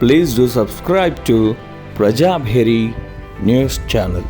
Please do subscribe to Prajabheri News Channel.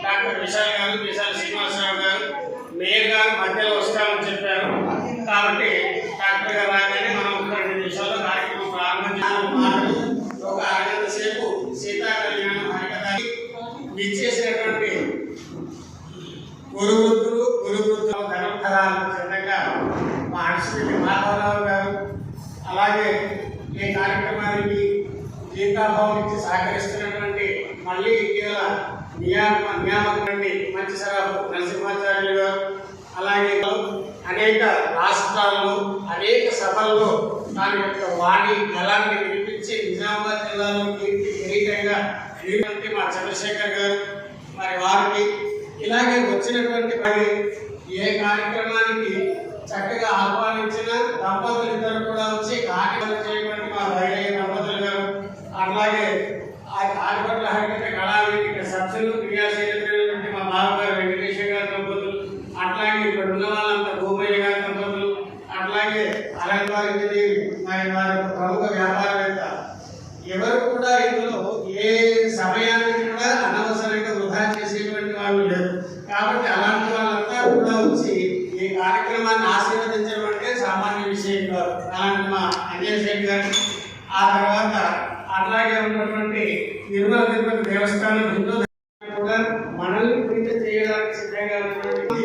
Doctor Vishal గారు విశాల్ శ్రీనివాసరావు గారు mayor గారు మధ్యలో వస్తామని చెప్పారు. కాబట్టి డాక్టర్ గారు రాగానే మనం 2 నిమిషాల్లో కార్యక్రమం ప్రారంభించాలి. ఒక అరగంట సేపు సీతా కళ్యాణం హరికథాన్ని విచ్చేసినటువంటి గురువృద్ధులు ధర్మధరాలు చిన్నగా మా అడిసిపెట్టి మాధవరావు గారు, అలాగే ఈ కార్యక్రమానికి జీతాభావం ఇచ్చి సహకరిస్తున్నటువంటి మళ్ళీ ఇటీవల నియామకండి మంచి సరాపు నరసింహాచార్యులు గారు, అలాగే అనేక రాష్ట్రాల్లో అనేక సభల్లో దాని యొక్క వాణి గలాన్ని వినిపించి నిజామాబాద్ జిల్లాలో కిరీటంగా మా చంద్రశేఖర్ గారు, మరి వారికి ఇలాగే వచ్చినటువంటి ఏ కార్యక్రమానికి చక్కగా ఆహ్వానించిన దంపతులు ఇద్దరు కూడా వచ్చి కార్యక్రమం చేయడానికి మా ధైర్య దంపతులు గారు, అలాగే ఆ ఆదిపట్ల హరికథ కళావేదిక సభ్యులు క్రియాశీలమైనటువంటి మా బావగారు వెంకటేశ్వర గారి దంపతులు, అట్లాగే ఇక్కడ ఉన్న వాళ్ళంతా భూమయ్య గారి దంపతులు, అట్లాగే అలంకార మరి వారి ప్రముఖ వ్యాపారవేత్త, ఎవరు కూడా ఇందులో ఏ సమయానికి కూడా అనవసరంగా వృధా చేసేటువంటి వాళ్ళు లేరు. కాబట్టి అలాంటి వాళ్ళంతా కూడా వచ్చి ఈ కార్యక్రమాన్ని ఆశీర్వదించడం అంటే సామాన్య విషయం కాదు. అలాంటి మా అంజయ్ శెట్టి గారు, ఆ తర్వాత అట్లాగే ఉన్నటువంటి నిర్మల తిరుపతి దేవస్థానం హిందూ కూడా మనల్ని ప్రీత చేయడానికి సిద్ధంగా ఉన్నటువంటి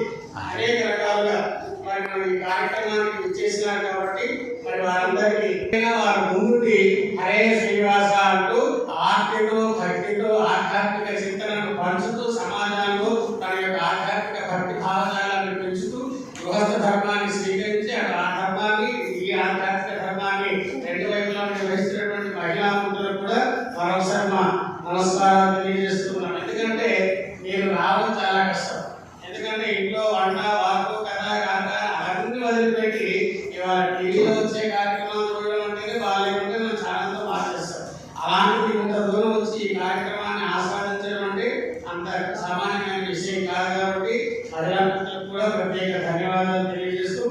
అనేక రకాలుగా మరి మనం ఈ కార్యక్రమానికి విచ్చేసినారు. కాబట్టి మరి వారందరికీ వారి ముందుకి హరే శ్రీనివాస అంటూ ఆర్తితో భక్తితో ఆధ్యాత్మిక చింతనను పంచుతూ సమాజంలో తన యొక్క ఆధ్యాత్మిక భక్తి భావజాలాన్ని పెంచుతూ గృహస్థ ధర్మాన్ని స్వీకరించి ఆ ధర్మాన్ని ఈ ఆధ్యాత్మిక ధర్మాన్ని 2 వైపులా నిర్వహిస్తున్నటువంటి మహిళా మంత్రులకు కూడా మరోసారి మా నమస్కారాలు తెలియజేస్తున్నాం. ఎందుకంటే నేను రావడం చాలా కష్టం. ఎందుకంటే ఇంట్లో వంట వాకు కథ కాక అవన్నీ వదిలిపెట్టి ఇవాళ టీవీలో వచ్చే కార్యక్రమాలు చూడడం అంటే వాళ్ళు ఏమంటే మనం ఛానల్తో మార్చేస్తాం. అలాంటిది ఇంత దూరం వచ్చి ఈ కార్యక్రమాన్ని ఆస్వాదించడం అంటే అంత సామాన్యమైన విషయం కాదు. కాబట్టి మహిళలకు కూడా ప్రత్యేక ధన్యవాదాలు తెలియజేస్తూ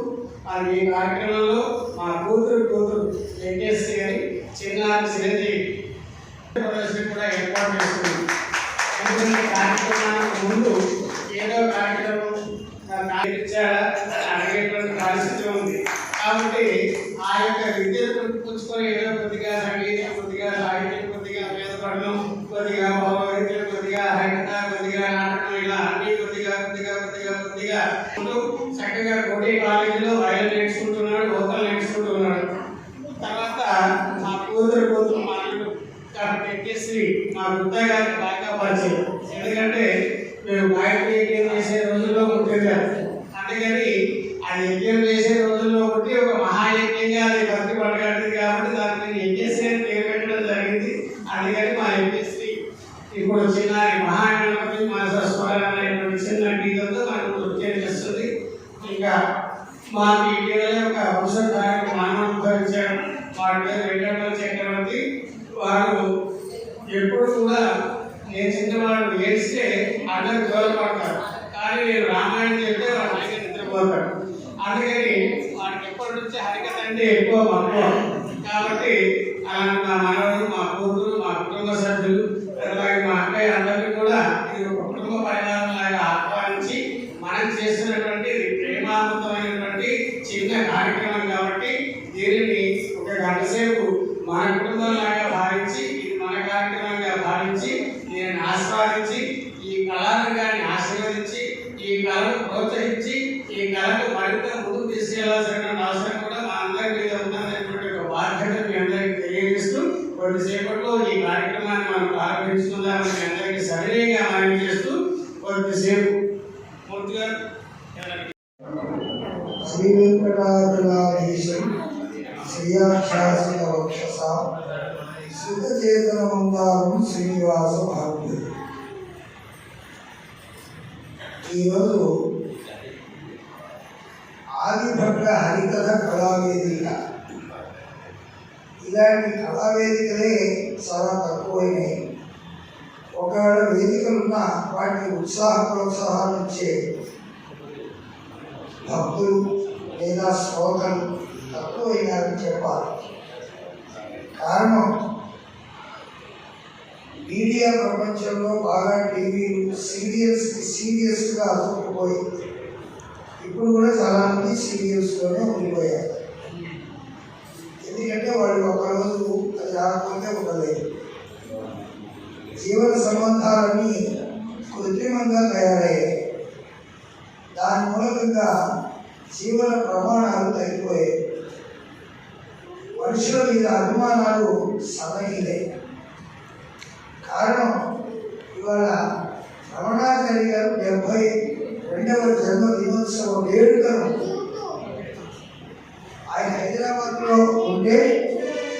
అది ఈ కార్యక్రమంలో మా కూతురు వెంకటేశ్వరి గారి చిన్నారి చిరంజీవి ప్రదర్శన కూడా ఏర్పాటు చేస్తుంది. ఎందుకంటే కార్యక్రమానికి ముందు ఏదో కార్యక్రమం అడిగేటువంటి పరిస్థితి ఉంది. కాబట్టి ఆ యొక్క విద్యను పుచ్చుకొని ఏదో కొద్దిగా సంగీతం, కొద్దిగా సాహిత్యం, కొద్దిగా వేదపడడం, కొద్దిగా భగవద్గీత, కొద్దిగా హరికథ, కొద్దిగా నాటకం, ఇలా అన్ని కొద్దిగా చక్కగా కోటి కాలేజీలో వైద్యం నేర్చుకుంటున్నాడు, వోకల్ నేర్చుకుంటున్నాడు. తర్వాత మా కూతురు వెంకటేశ్వరి మా గుప్తా గారికి బాగా పరిచయం. ఎందుకంటే మేము గాయత్రి యజ్ఞం చేసే రోజుల్లో ఉంటుంది. అందుకని అది యజ్ఞం చేసే రోజుల్లో ఒకటి ఒక మహాయజ్ఞంగా అది భక్తి పడగట్టింది. కాబట్టి దానికి యజ్ఞశ్రీ అని పేరు పెట్టడం జరిగింది. అందుకని మా యజ్ఞశ్రీ ఇప్పుడు చిన్నారి మహాగణపతి అనేటువంటి చిన్న గీతంతో మనకు నృత్యం చేస్తుంది. ఇంకా మాకు ఇటీవలే ఒక వంశధారణ మానవుడు ఉద్ధరించాడు. వాడి పేరు వెంకట చక్రవర్తి. వారు ఎప్పుడు కూడా నేను చిన్నవాడు ఏడిస్తే అందరూ గౌరవపడతారు. కానీ నేను రామాయణం చెప్తే వాడు నిద్రపోతాడు. అందుకని వాడికి ఎప్పటి నుంచి హరికథ అంటే ఎక్కువ మక్కువ. కాబట్టి అలాంటి మా మనవడు, మా కూతురు, మా కుటుంబ సభ్యులు, అలాగే మా అక్కయ్య అందరికీ కూడా ఇది ఒక కుటుంబ పరిణామం లాగా ఆహ్వానించి మనం చేస్తున్నటువంటి ప్రేమాత్మకమైనటువంటి చిన్న కార్యక్రమం కాబట్టి దీనిని ఒక గంట సేపు మన కుటుంబంలాగా భావించి, ఇది మన కార్యక్రమంగా భావించి, దీనిని ఆస్వాదించి, ఈ కళారంగాన్ని ఆశీర్వదించి, ఈ కళను ప్రోత్సహించి, ఈ కళను మరింత ముందుకు తీసుకెళ్లాల్సినటువంటి అవసరం కూడా మా అందరి మీద ఉన్నటువంటి ఒక బాధ్యత మీ అందరికీ తెలియజేస్తూ కొద్దిసేపట్లో ఈ కార్యక్రమాన్ని మనం ప్రారంభించుకుందామని మీ అందరికీ సవినయంగా మనవి చేస్తూ కొద్దిసేపు పూర్తిగా శ్రీ వెంకటాచలాధీశం శ్రీయాక్షాసిన వక్షస శుద్ధచేతన మందారం శ్రీనివాస భారతి. ఈరోజు ఆదిభట్ల హరికథ కళావేదిక. ఇలాంటి కళావేదికలే చాలా తక్కువైనాయి. ఒకవేళ వేదికలున్నా వాటికి ఉత్సాహ ప్రోత్సాహాలు ఇచ్చే భక్తులు లేదా శ్రోతలు తక్కువైనారని చెప్పాలి. కారణం మీడియా ప్రపంచంలో బాగా టీవీలు సీరియస్గా అతుక్కుపోయి ఇప్పుడు కూడా చాలామంది సీరియల్స్లోనే ఉండిపోయారు. ఎందుకంటే వాళ్ళు ఒకరోజు అది రాకపోతే ఉండలేదు. జీవన సంబంధాలన్నీ కృత్రిమంగా తయారయ్యాయి. దాని మూలకంగా జీవన ప్రమాణాలు తగ్గిపోయాయి. మనుషుల మీద అభిమానాలు సన్నగిలే. కారణం ఇవాళ రమణాచారి గారు 72వ జన్మదినోత్సవ వేడుకను ఆయన హైదరాబాద్లో ఉంటే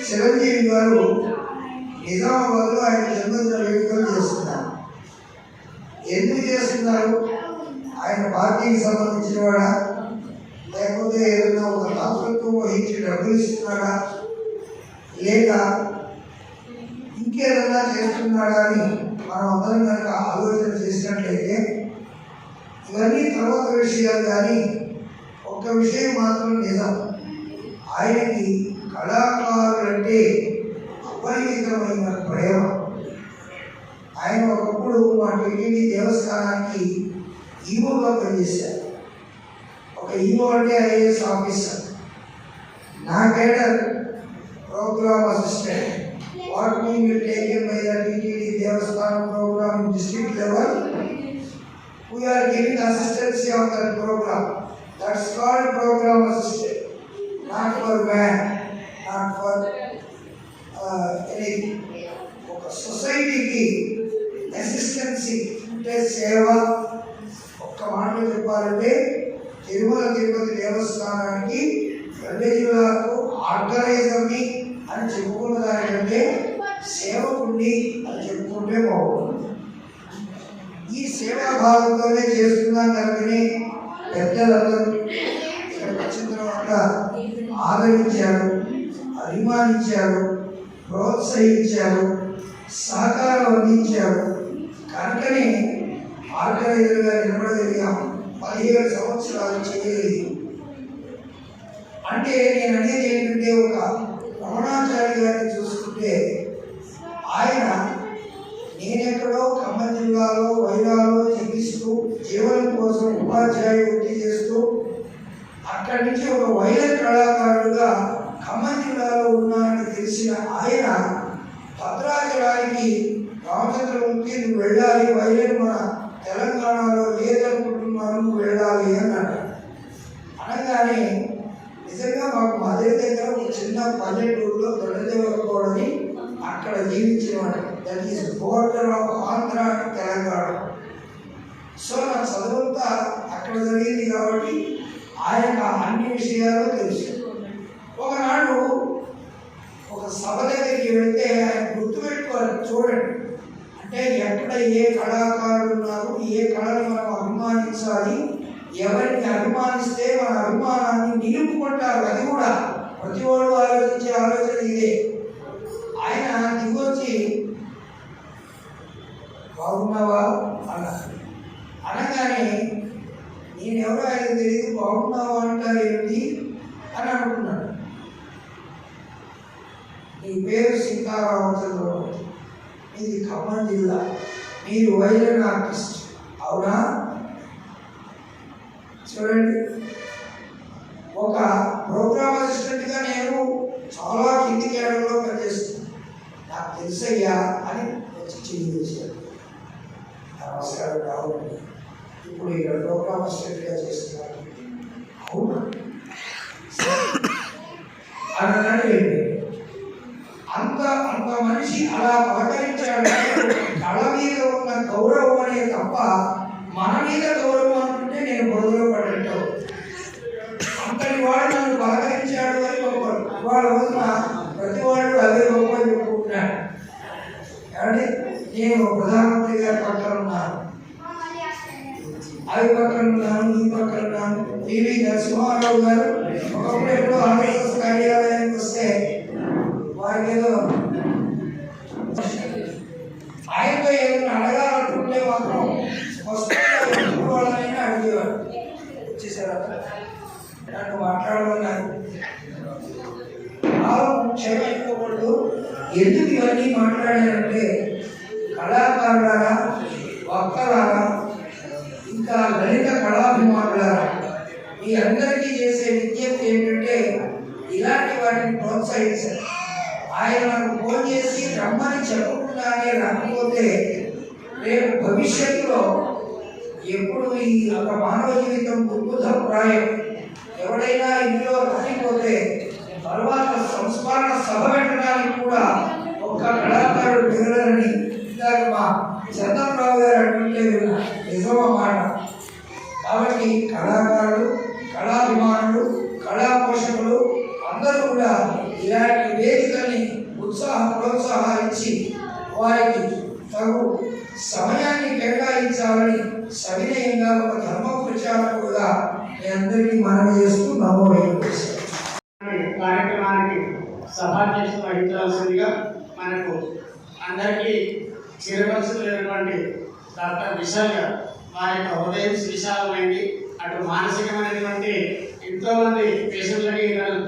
చిరంజీవి గారు నిజామాబాద్లో ఆయన జన్మదిన వేడుకలు చేస్తున్నారు. ఎందుకు చేస్తున్నారు? ఆయన పార్టీకి సంబంధించిన వాడా, లేకపోతే ఏదైనా ఒక దాతృత్వం వహించి డబ్బులు ఇస్తున్నాడా, లేక ఇంకేదైనా చేస్తున్నాడా అని మనం అందరం కనుక ఆలోచన చేసినట్లయితే ఇవన్నీ తర్వాత విషయాలు. కానీ ఒక్క విషయం మాత్రం నిజం, ఆయనకి కళాకారులంటే అపరిమితమైన ప్రేమ. ఆయన ఒకప్పుడు మా టీటీడీ దేవస్థానానికి ఈవోగా పనిచేశారు. ఒక ఈవో అంటే ఐఏఎస్ ఆఫీసర్. నా cadre programme assistant. What we will take him by the TTD Devasthanam program in district level. We are giving assistance of that program. That's called program assistant. Not for man, not for anything. ఒక సొసైటీకి assistance అంటే సేవ. ఒక్క మాటలో చెప్పాలంటే తిరుమల తిరుపతి దేవస్థానానికి 2 జిల్లాలకు ఆర్గనైజర్ని అని చెప్పుకున్న దానికంటే సేవకుడిని అని చెప్పుకుంటే బాగుంటుంది. ఈ సేవాభావంతోనే చేస్తున్నాం కనుకనే పెద్దలందరూ ఇక్కడికి వచ్చిన తర్వాత ఆదరించారు, అభిమానించారు, ప్రోత్సహించారు, సహకారం అందించారు. కనుకనే ఆర్గనైజర్గా నిలబడగలిగాం. 17 సంవత్సరాలు చేయలేదు. అంటే నేను అనేది ఏంటంటే, ఒక రమణాచారి గారిని చూసుకుంటే ఆయన నేనెక్కడో ఖమ్మం జిల్లాలో వైరాలో జీవిస్తూ జీవనం కోసం ఉపాధ్యాయ వృత్తి చేస్తూ అక్కడి నుంచి ఒక వైరల్ కళాకారుడుగా ఖమ్మం జిల్లాలో ఉన్నానని తెలిసిన ఆయన భద్రాచలానికి రామచంద్రమూర్తి నువ్వు వెళ్ళాలి, వైరల్ మన తెలంగాణలో లేదనుకుంటున్నాను, నువ్వు వెళ్ళాలి అన్నాడు. అనగానే నిజంగా మాకు మధుర దగ్గర ఒక చిన్న పల్లెటూరులో దొడ్డదేవరకోడని అక్కడ జీవించేవాడు. That is border of Andhra Telangana. So నా చదువుంతా అక్కడ జరిగింది కాబట్టి ఆయన అన్ని విషయాలు తెలుసు. ఒకనాడు ఒక సభ దగ్గరికి వెళితే ఆయన గుర్తుపెట్టుకోవాలి. చూడండి, అంటే ఎక్కడ ఏ కళాకారులు ఉన్నారు, ఏ కళను మనం అభిమానించాలి, ఎవరిని అభిమానిస్తే మన అభిమానాన్ని నిలుపుకుంటారు. అది కూడా ప్రతి వాడు ఆలోచించే ఆలోచన ఇదే. ఆయన దిగొచ్చి బాగున్నావా అన్నారు. అనగానే నేనెవరో ఆయన తెలియదు, బాగున్నావా అంటారు ఏమిటి అని అనుకున్నాడు. నీ పేరు సీతారామచంద్రమూర్తి, ఇది ఖమ్మం జిల్లా, మీరు వైలన్ ఆర్టిస్ట్ అవునా? చూడండి, ఒక ప్రోగ్రామ్ అసిస్టెంట్గా నేను చాలా కింది కేడర్లో పనిచేస్తున్నాను, నాకు తెలుసయ్యా అని వచ్చి చేశారు. నమస్కారం రావుండి, ఇప్పుడు ఇక్కడ ప్రోగ్రామ్ అసిస్టెంట్గా చేస్తున్నారు. అవునా అన్నాడు. అంత అంత మనిషి అలా పలకరించాడంటే కళ మీద ఉన్న గౌరవం అనే తప్ప మన మీద గౌరవం అనుకుంటే నేను బురదలో పడ్డట్టు. అంతటి వాడు నన్ను పలకరించాడు అని గొప్ప వాళ్ళ రోజున ప్రతి వాడు అదే గొప్ప చెప్పుకుంటున్నాడు. కాబట్టి నేను ప్రధానమంత్రి గారి పక్కన ఉన్నాను, అది పక్కన ఉన్నాను, ఈ పక్కన ఉన్నాను. పివి నరసింహారావు గారు ఒకప్పుడు ఎప్పుడో ఆర్ఎస్ఎస్ కార్యాలయానికి వస్తే వారికి ఏదో ఆయనతో ఏదైనా అడగాలనుకుంటే మాత్రం వాళ్ళనైనా అడిగేవాడు. వచ్చేసారా నన్ను మాట్లాడమన్నారు. క్షమించుకోకూడదు. ఎందుకు ఇవన్నీ మాట్లాడారంటే కళాకారులారా, వక్తలారా, ఇంకా లలిత కళాభిమానులారా, మీ అందరికీ చేసే విజ్ఞప్తి ఏంటంటే ఇలాంటి వాటిని ప్రోత్సహించారు. ఆయన నాకు ఫోన్ చేసి రమ్మని చెప్పకుండానే రాకపోతే రేపు భవిష్యత్తులో ఎప్పుడు ఈ ఒక మానవ జీవితం దుర్బుధప్రాయం, ఎవడైనా ఇంట్లో రానిపోతే తర్వాత సంస్మరణ సభ పెట్టడానికి కూడా ఒక్క కళాకారుడు మిగలరని ఇందాక మా చంద్రరావు గారు అంటుంటే నిజం అన్నమాట. కాబట్టి కళాకారులు, కళాభిమానులు, కళా పోషకులు అందరూ కూడా ఇలాంటి వేదికల్ని ప్రోత్సాహించి వారికి తగు సమయాన్ని కేటాయించాలని సవినయంగా ఒక ధర్మ ప్రచారకుడుగా మీ అందరికీ మనవి చేస్తూ కార్యక్రమానికి సభాధ్యక్షత వహించాల్సిందిగా మనకు అందరికీ చేరవలసినటువంటి డాక్టర్ విశాల్ గారు, వారి యొక్క హృదయం విశాలమైంది. అటు మానసికమైనటువంటి ఎంతో మంది పేషెంట్లకి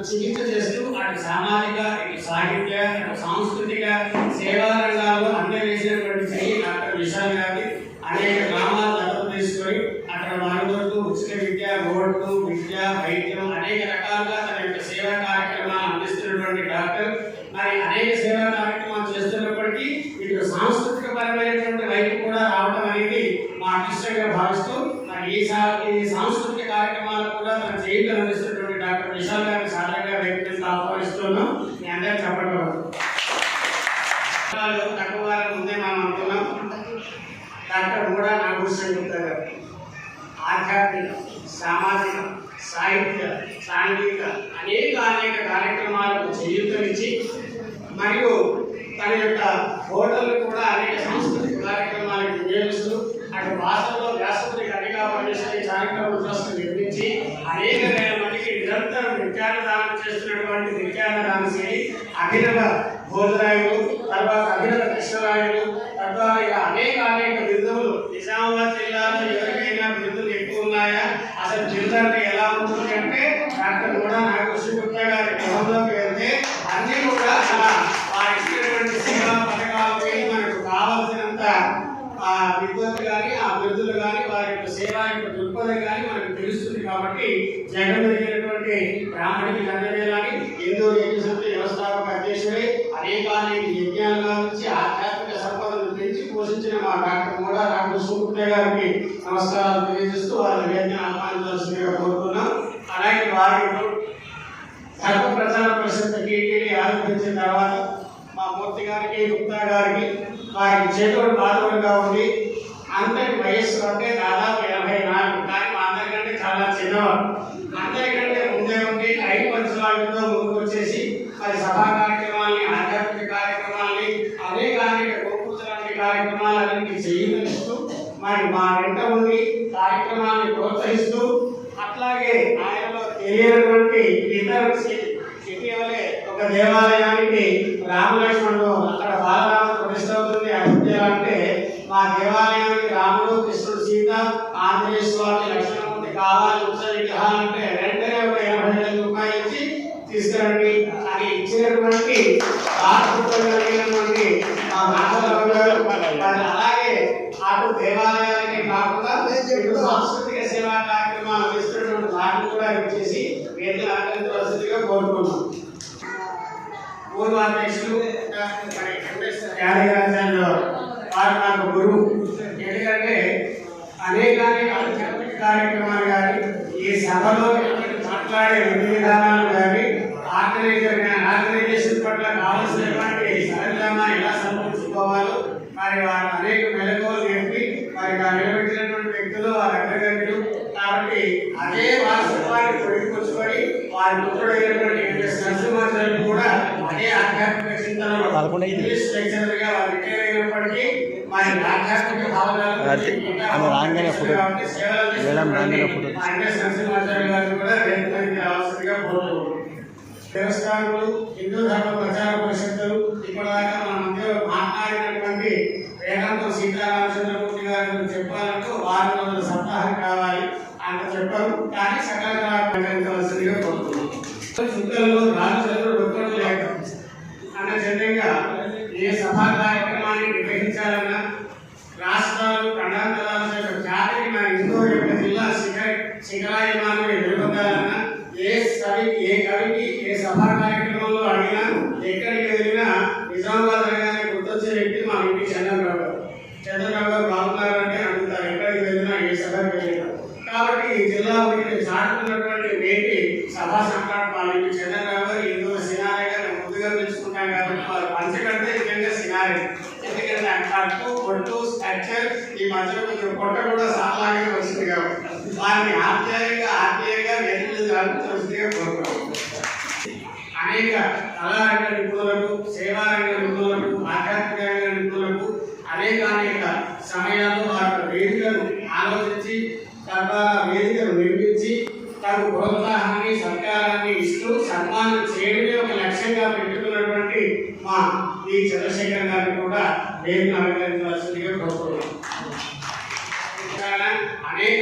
చికిత్స చేస్తూ అటు సామాజిక, ఇటు సాహిత్య, అటు సాంస్కృతిక సేవా రంగాల్లో అందజేసినటువంటి శ్రీ డాక్టర్ విశాల్ గారి అనేక గ్రామాలు దత్తత తీసుకొని అక్కడ మరుగుదొడ్లు, ఉచిత విద్య, రోడ్లు, విద్య, వైద్యం అనేక రకాలుగా తన యొక్క సేవా కార్యక్రమాలు అందిస్తున్నటువంటి డాక్టర్ మరి అనేక సేవా కార్యక్రమాలు చేస్తున్నప్పటికీ ఇటు సాంస్కృతిక పరమైనటువంటి వైపు కూడా రావడం అనేది మా అదృష్టంగా భావిస్తూ మరి ఈ సాంస్కృతిక కార్యక్రమాలు కూడా తన చేయులు అందిస్తున్నటువంటి డాక్టర్ విశాల్ గారిని సాధారణంగా వ్యక్తిని ఆహ్వానిస్తున్నాం. మీ అందరికీ చెప్పడం తక్కువ వారం ముందే మనం అనుకున్నాం. డాక్టర్ మూడా నాగభూషణ్ గుప్తా గారు ఆధ్యాత్మిక, సామాజిక, సాహిత్య, సాంఘిక అనేక కార్యక్రమాలకు చేయూతనిచ్చి మరియు తన యొక్క హోటళ్ళు కూడా అనేక సాంస్కృతిక కార్యక్రమాలకు వినియోగిస్తూ అటు భాషల్లో వ్యాసపత్రిక అధికా పరమేశ్వరి చారిత్రక ట్రస్ట్ నిర్మించి అనేక వేల మందికి నిరంతరం నిత్యాన్నదానం చేస్తున్నటువంటి నిత్యాన్నదానశైలి అభినవ భోజరాయులు, తర్వాత అభినవ కృష్ణరాయులు, తద్వారా ఇలా అనేక బిరుదులు. నిజామాబాద్ జిల్లాలో ఎవరికైనా బిరుదులు ఎక్కువ ఉన్నాయా? అసలు జిల్లా అంటే ఎలా ఉంటుంది అంటే డాక్టర్ మూడా నాగభూషణ్ గుప్తా గారి గృహంలోకి వెళ్తే అన్నీ కూడా వారి ఇచ్చినటువంటి సేవా పథకాలపై మనకు కావాల్సినంత విద్వత్తు కానీ ఆ బిరుదులు కానీ వారి యొక్క సేవా యొక్క దృక్పథం కానీ మనకు తెలుస్తుంది. కాబట్టి జగన్ జరిగినటువంటి బ్రాహ్మణికి లందజేయాలని హిందూ యజ్ఞ సమితి వ్యవస్థాపక అధ్యక్షుడే అనేక యజ్ఞాలుగా నుంచి ఆధ్యాత్మిక సంపదను పెంచి పోషించిన మా డాక్టర్ మూడా నాగభూషణ్ గుప్తా గారికి నమస్కారాలు తెలియజేస్తూ వారి యజ్ఞ ఆహ్వానించాల్సిందిగా కోరుతున్నాం. అలాగే వారి ధర్మ ప్రచార పరిషత్ టీటీడీ ఆరంభించిన తర్వాత మా మూర్తి గారికి, గుప్తా గారికి వారికి చేతుడు బాధలుగా ఉంది. అంతటి వయస్సు అంటే దాదాపు 84, కానీ మా అందరికంటే చాలా చిన్నవారు. అందరికంటే ముందే ఉండి 5 సంవత్సరాలతో ముందుకు వచ్చేసి మరి సభా కార్యక్రమాలని, ఆధ్యాత్మిక కార్యక్రమాలని అనేక గోపూజలాంటి కార్యక్రమాలన్నింటినీ చేయిస్తూ మరి మా వెంట ఉండి కార్యక్రమాన్ని ప్రోత్సహిస్తూ అట్లాగే ఆయనలో తెలియనటువంటి ఇతర ఇటీవలే ఒక దేవాలయానికి రామలక్ష్మణుడు అక్కడ బాలరాముడు ప్రతిష్ట అవుతుంది. అభివృద్ధి అంటే మా దేవాలయానికి రాముడు, కృష్ణుడు, సీత, ఆంజనేయ స్వామి, లక్ష్మణమూర్తి కావాలి ఉత్సవ విగ్రహాలంటే వెంటనే ఒక 80,000 రూపాయలు ఇచ్చి తీసుకురండి అని ఇచ్చినటువంటి కలిగినటువంటి మా నాగరావు గారు అలాగే అటు దేవాలయాలకి కాకుండా సాంస్కృతిక సేవా కార్యక్రమాలు ఇస్తున్నటువంటి వాటిని కూడా ఇచ్చేసి వేదిక అలంకరించవలసిందిగా కోరుకున్నాం. పూర్వాధ్యక్షులు వారు నాకు గురువు. ఎందుకంటే అనేక కార్యక్రమాలు కానీ ఈ సభలో మాట్లాడే విధి విధానాలు కానీ ఆర్గనైజేషన్ పట్ల కావాల్సినటువంటి సరళంగా ఎలా సమర్పించుకోవాలో మరి వారు అనేక మెలకువలు చెప్పి మరి నిలబెట్టినటువంటి వ్యక్తులు వారి అగ్రగణ్యులు. కాబట్టి అదే వారసత్వాన్ని పొడిపుచ్చుకొని వారి పుత్రుడైనటువంటి నరసింహాచార్యులు కూడా అదే ఆధ్యాత్మిక చింతనలో ఇంగ్లీష్ లెక్చరర్ గా వారు రిటైర్ అయినప్పటికీ మరి ఆధ్యాత్మిక భావనాలు నరసింహాచార్య గారిని కూడా రేపు రావాల్సిందిగా కోరుతున్నాం. దేవస్థానాలు హిందూ ధర్మ ప్రచార పరిషత్తులు ఇప్పటిదాకా మన మధ్య మాట్లాడినటువంటి వేదాంతం సీతారామచంద్రమూర్తి గారు చెప్పాలంటూ 6 రోజుల సప్తాహం కావాలి అంత చెప్పారు. కానీ సకాలంగా కోరుతున్నాం. చుక్కల్లో రాజచంద్రుడు ఒక్కడు లేక అన్న చంద్రంగా ఏ సభా కార్యక్రమాన్ని నిర్వహించాలన్నా రాష్ట్రాలు ఖండాంతరాల జాతికి మన హిందూ యొక్క జిల్లా శిఖరాయమాన్ని వెలువడాలన్నా ఏ కవికి ఏ సభా కార్యక్రమంలో అడిగినా ఎక్కడికి వెళ్ళినా నిజామాబాద్ అనగానే గుర్తొచ్చే వ్యక్తి మా ఇంటి చంద్రరావు గారు. చంద్రరావు గారు బాగున్నారంటే అడుగుతారు ఎక్కడికి వెళ్ళినా ఏ సభకి వెళ్ళినా. కాబట్టి ఈ జిల్లా చాటుకున్నటువంటి నేటి సభా సంక్రాంతి మా ఇంటి చంద్రరావు గారు ఇందులో సినారేగా ముందుగా పిలుచుకుంటాం కాబట్టి వారు పంచకంటే నిజంగా సినారే. ఎందుకంటే కట్టు పొట్టు స్ట్రక్చర్ ఈ మధ్య కొంచెం పొట్ట కూడా సాలాగే వచ్చింది కాబట్టి వారిని ఆప్యాయంగా వచ్చిందిగా కోరుకుంటాం. అనేక కళారంగ నిపుణులకు, సేవారంగ నిపుణులకు, ఆధ్యాత్మిక రంగ నిపుణులకు అనేక సమయాల్లో వారి వేదికను ఆలోచించి తద్వారా వేదికను నిర్మించి తగు ప్రోత్సాహాన్ని సత్కారాన్ని ఇస్తూ సన్మానం చేయడమే ఒక లక్ష్యంగా పెట్టుకున్నటువంటి మా ఈ చంద్రశేఖర్ గారిని కూడా వేదిక అలంకరించవలసిందిగా కోరుకుంటున్నాం. అనేక